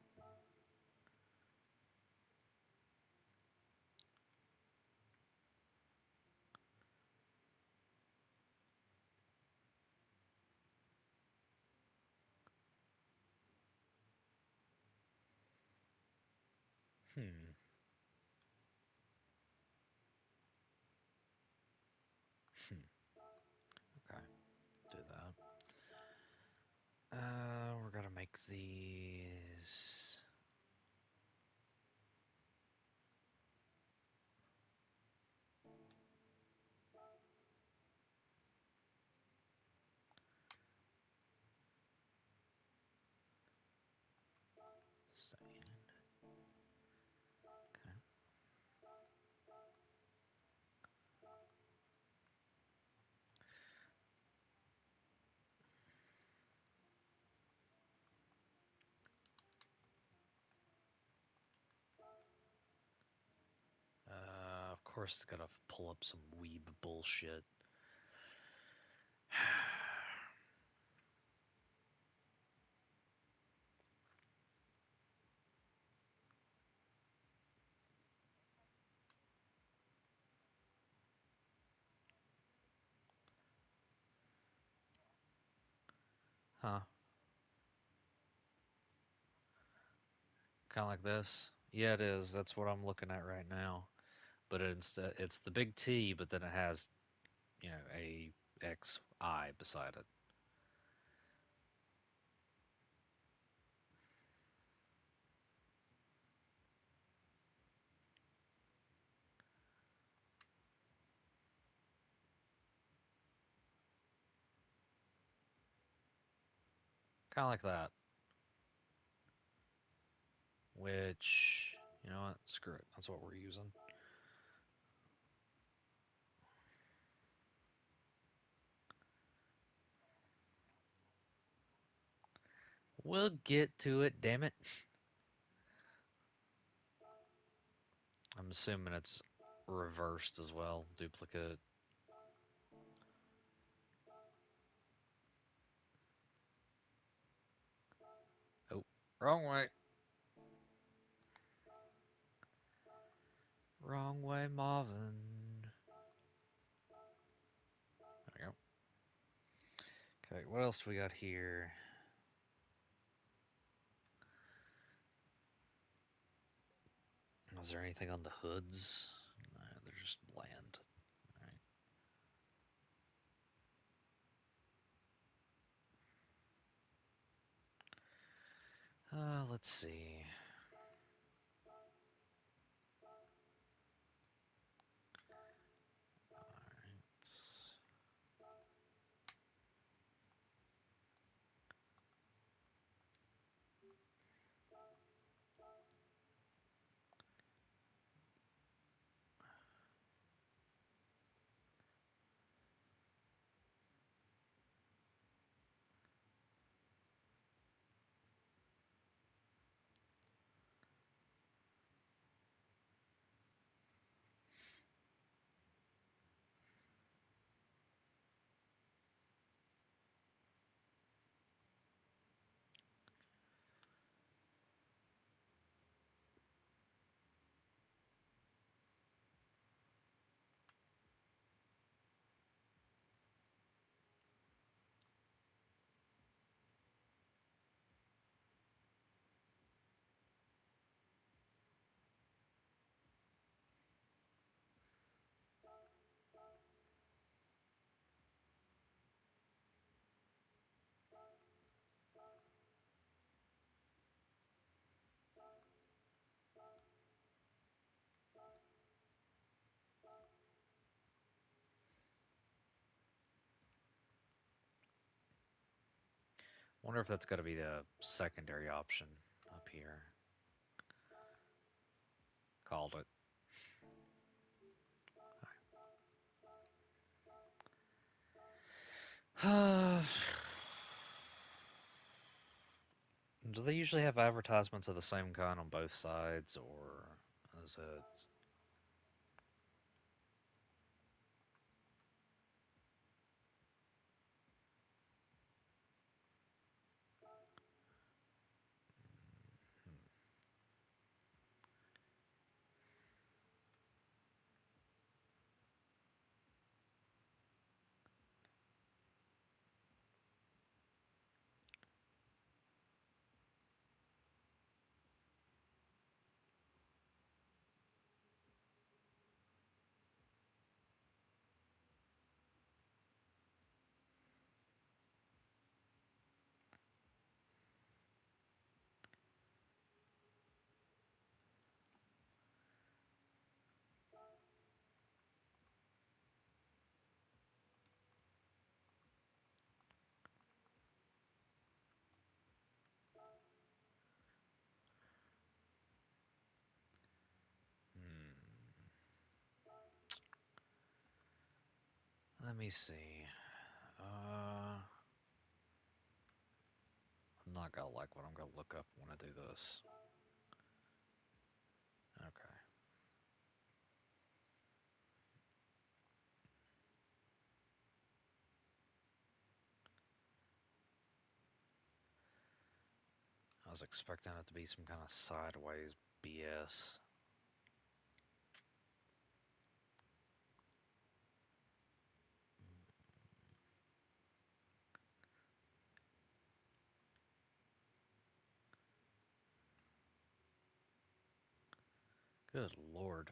hmm. Hmm. Okay, do that. We're gonna make these. Stained. Okay. Of course, it's gotta pull up some weeb bullshit. Huh? Kind of like this? Yeah, it is. That's what I'm looking at right now. But it's the big T, but then it has, a X I beside it. Kind of like that. Which, You know what? Screw it. That's what we're using. We'll get to it, damn it. I'm assuming it's reversed as well. Duplicate. Oh, wrong way. Wrong way, Marvin. There we go. Okay, what else do we got here? Is there anything on the hoods? No, they're just bland. Let's see. Alright. Wonder if that's got to be the secondary option up here. Called it. Do they usually have advertisements of the same kind on both sides, or is it? Let me see. I'm not gonna like what I'm gonna look up when I do this. Okay. I was expecting it to be some kind of sideways BS. Good lord.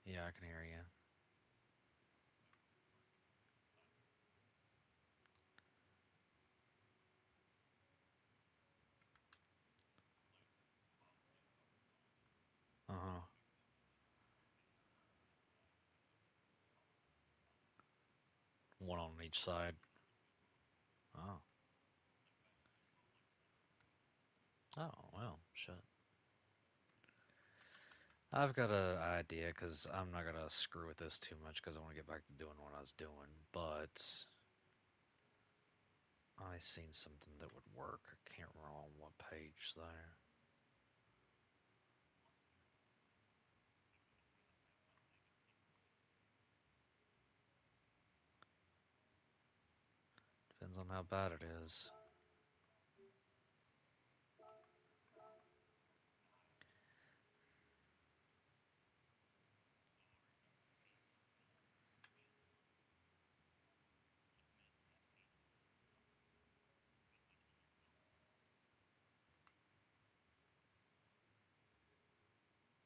Yeah, I can hear you. Uh huh. One on each side. Oh. Oh, well, shit. I've got a idea because I'm not gonna screw with this too much because I want to get back to doing what I was doing. But I seen something that would work. I can't remember on what page there. Depends on how bad it is.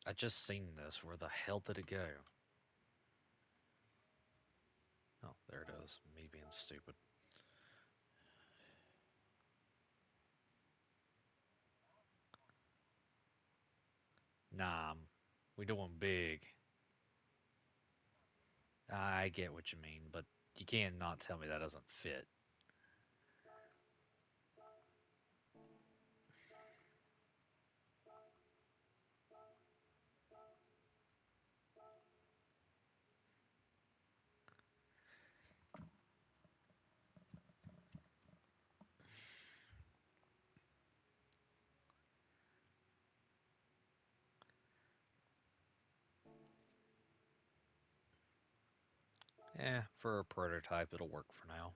I just seen this. Where the hell did it go? Oh, there it is. Me being stupid. Nah, we doing big. I get what you mean, but you can't not tell me that doesn't fit. For a prototype, it'll work for now.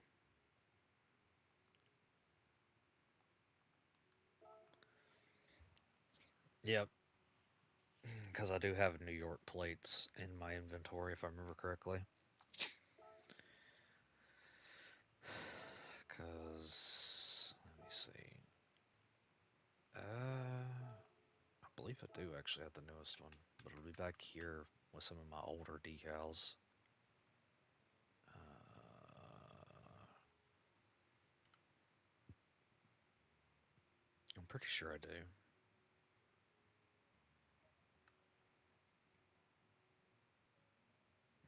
Yep, because I do have New York plates in my inventory, if I remember correctly. Because, let me see. I believe I do actually have the newest one, but it'll be back here with some of my older decals. I'm pretty sure I do.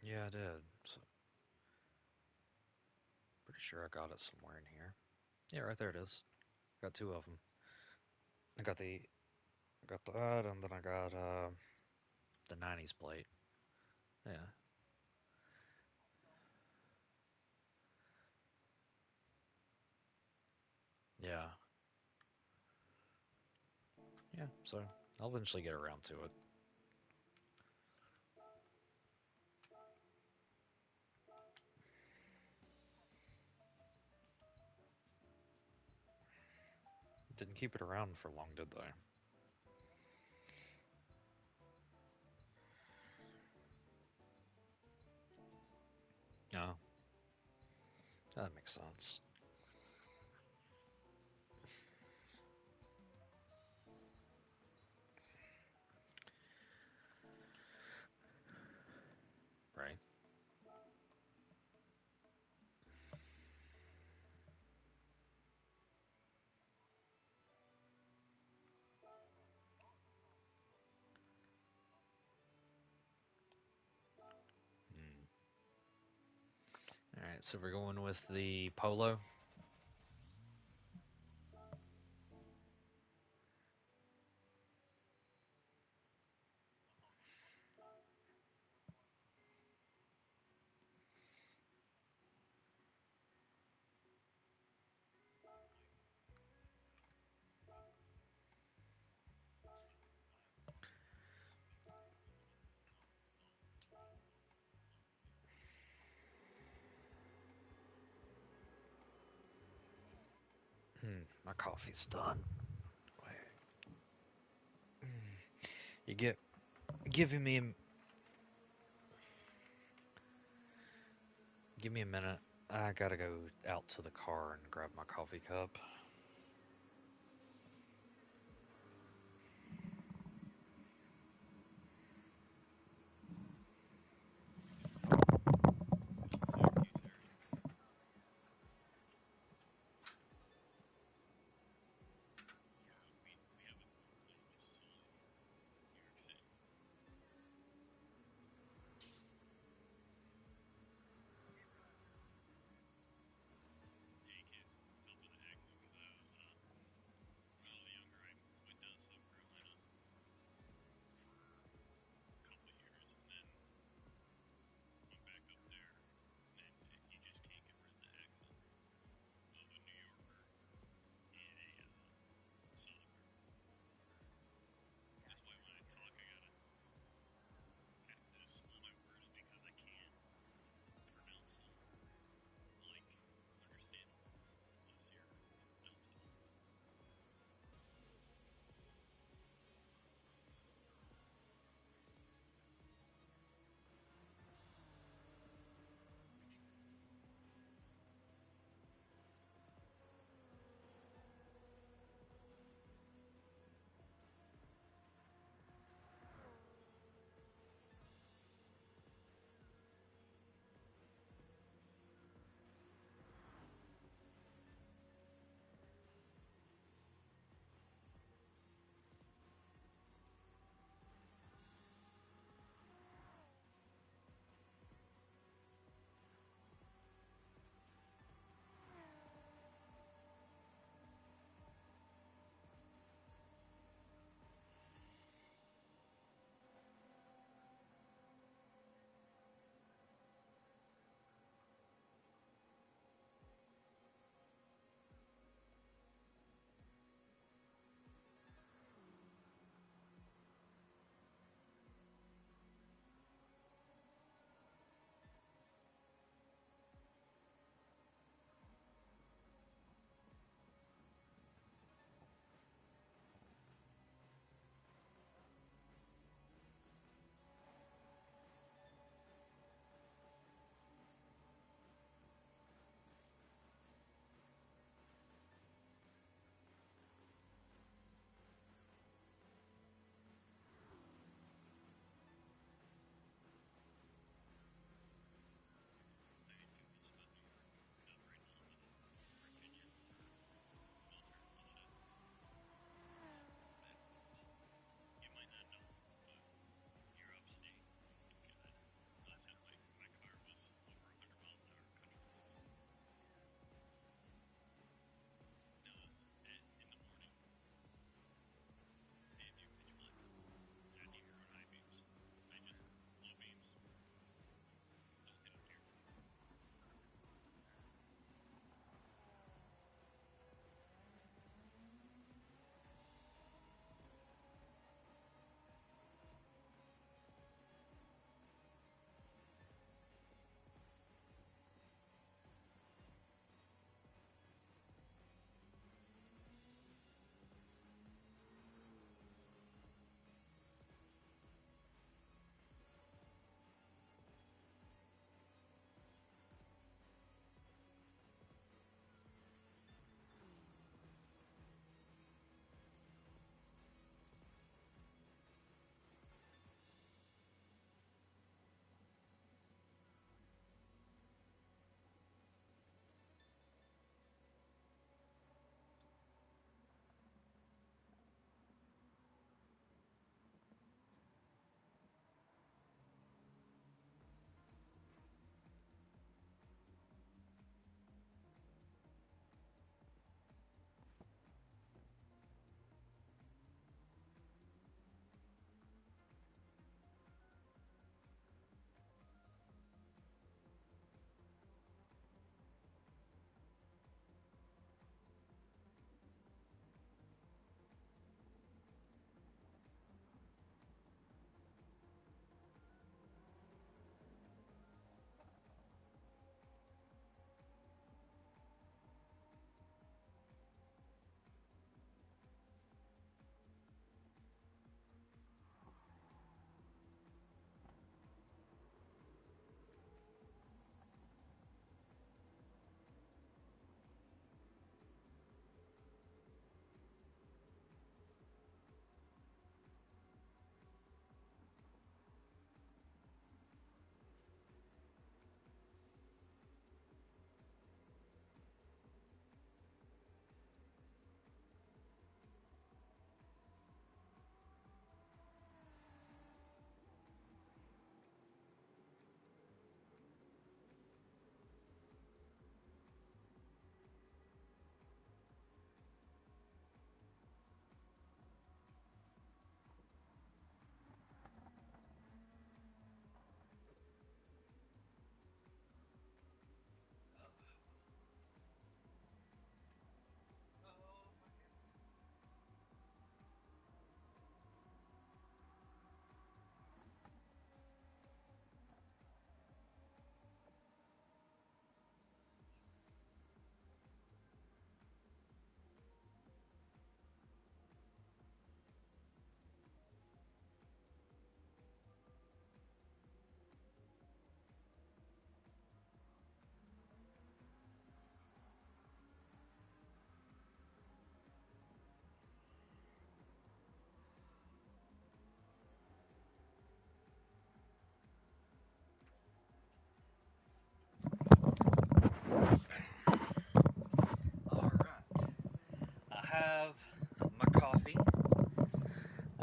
Yeah, I did. So, pretty sure I got it somewhere in here. Yeah, right there it is. Got two of them. I got that, and then I got the '90s plate. Yeah, yeah, yeah. So I'll eventually get around to it. Didn't keep it around for long, did they? No, that makes sense. Right. Hmm. All right, so we're going with the Polo. My coffee's done. You get giving me give me a minute. I gotta go out to the car and grab my coffee cup.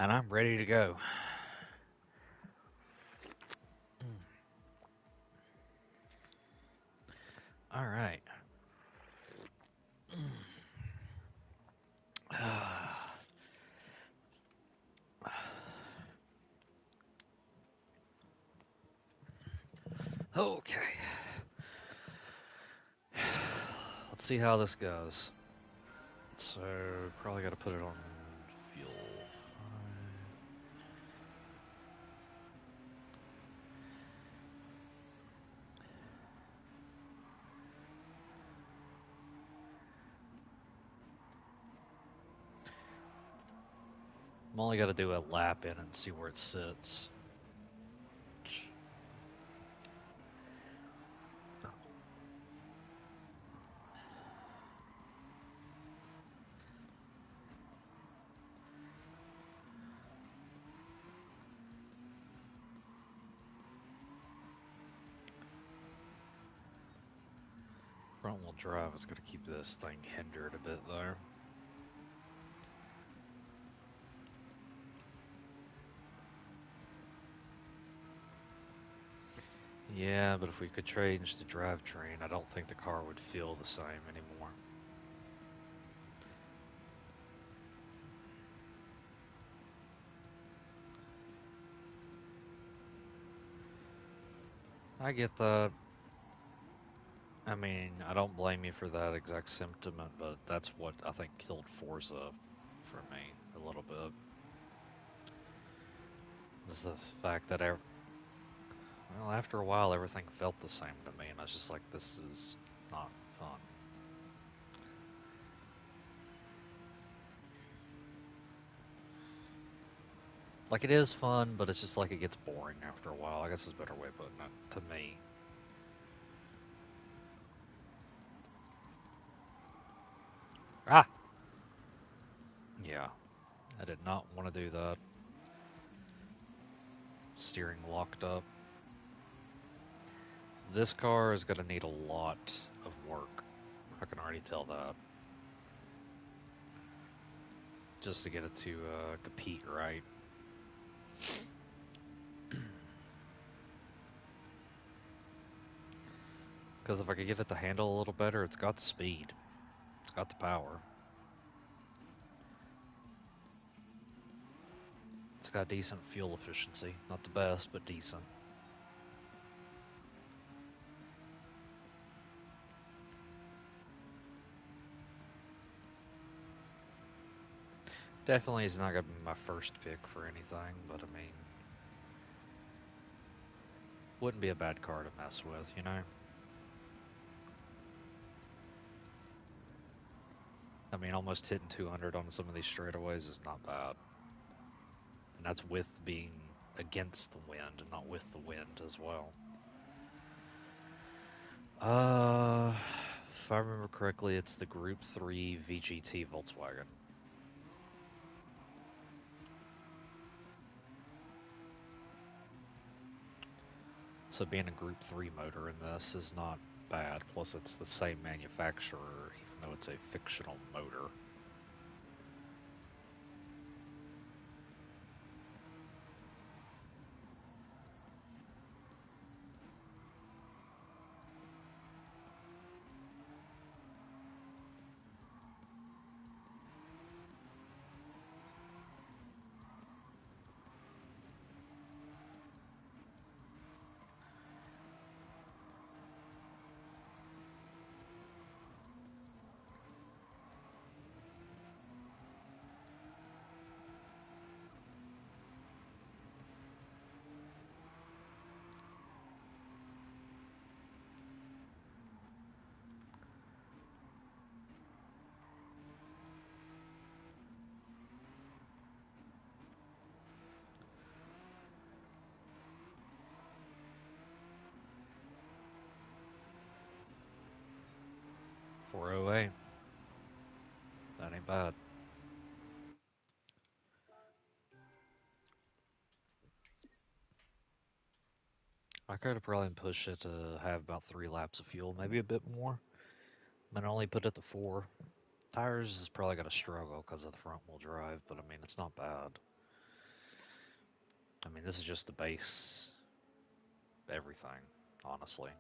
And I'm ready to go. All right. Okay. Let's see how this goes. So, probably got to put it on fuel. I'm only got to do a lap in and see where it sits. Front wheel drive is going to keep this thing hindered a bit though. Yeah, but if we could change the drivetrain, I don't think the car would feel the same anymore. I get that. I mean, I don't blame you for that exact sentiment, but that's what I think killed Forza for me a little bit. Is the fact that, well, after a while, everything felt the same to me, and I was just like, this is not fun. Like, it is fun, but it's just like it gets boring after a while. I guess is a better way of putting it to me. Ah! Yeah, I did not want to do that. Steering locked up. This car is going to need a lot of work. I can already tell that. Just to get it to compete right. Because if I could get it to handle a little better, it's got the speed. It's got the power. It's got decent fuel efficiency. Not the best, but decent. Definitely is not going to be my first pick for anything, but I mean, wouldn't be a bad car to mess with, you know? I mean, almost hitting 200 on some of these straightaways is not bad. And that's with being against the wind and not with the wind as well. If I remember correctly, it's the Group 3 VGT Volkswagen. So being a Group 3 motor in this is not bad. Plus, it's the same manufacturer, even though it's a fictional motor. For 08. That ain't bad. I could have probably pushed it to have about 3 laps of fuel, maybe a bit more. But I only put it to 4. Tires is probably going to struggle because of the front wheel drive, but I mean, it's not bad. I mean, this is just the base, everything, honestly.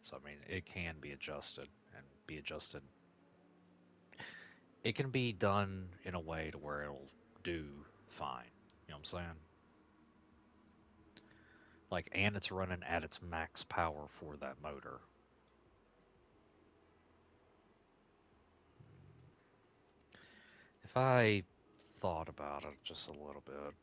So, I mean, it can be adjusted and be adjusted. It can be done in a way to where it'll do fine. You know what I'm saying? Like, and it's running at its max power for that motor. If I thought about it just a little bit,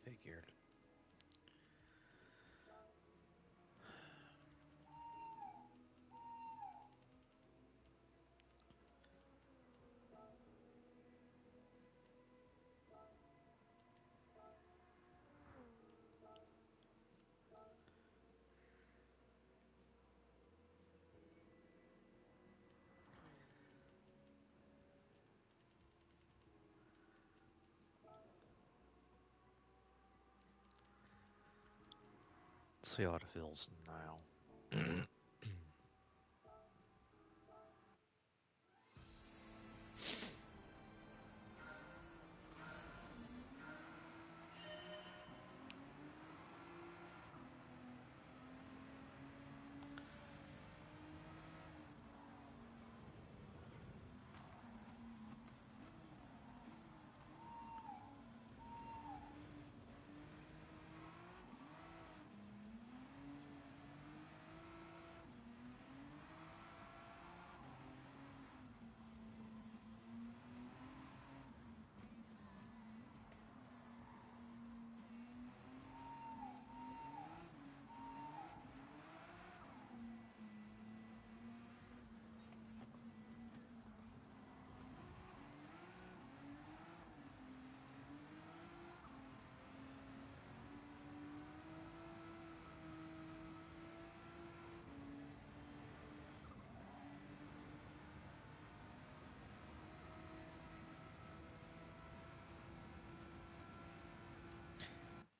figured. Let's see how it feels now.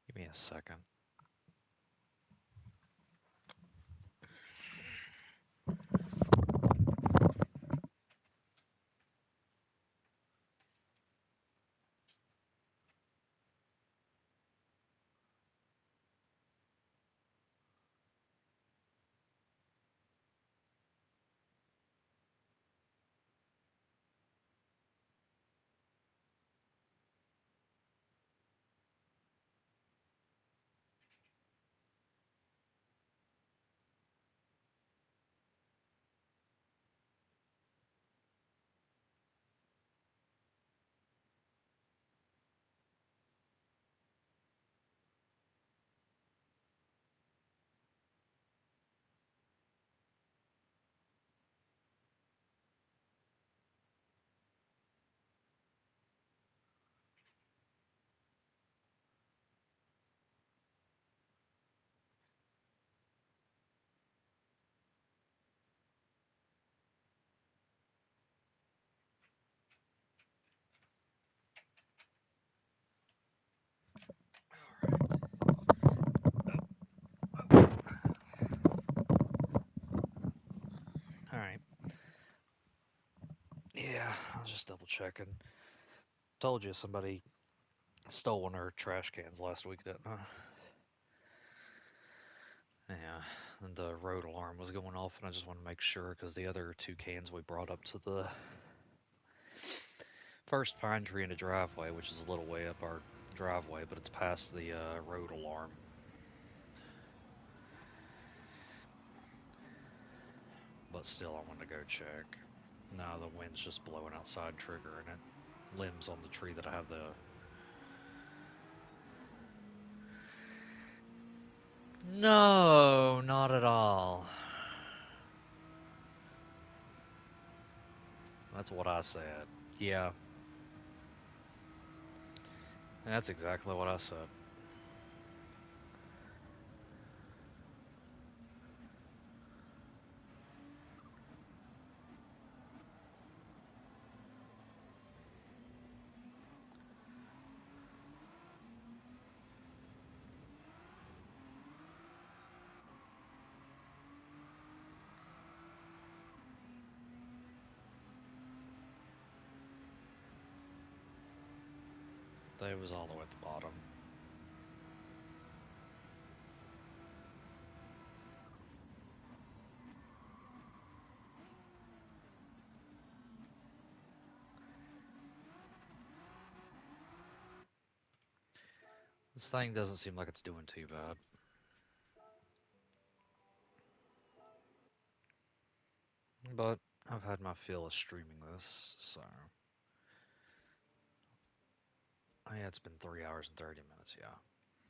Give me a second. All right. Yeah, I was just double checking. Told you somebody stole one of her trash cans last week, didn't I? Yeah, and the road alarm was going off, and I just want to make sure because the other two cans we brought up to the first pine tree in the driveway, which is a little way up our driveway, but it's past the road alarm. But still, I want to go check. No, the wind's just blowing outside, triggering it. Limbs on the tree that I have the No, not at all. That's what I said. Yeah, that's exactly what I said. They was all the way at the bottom. This thing doesn't seem like it's doing too bad. But I've had my fill of streaming this, so. Oh, yeah, it's been 3 hours and 30 minutes, yeah.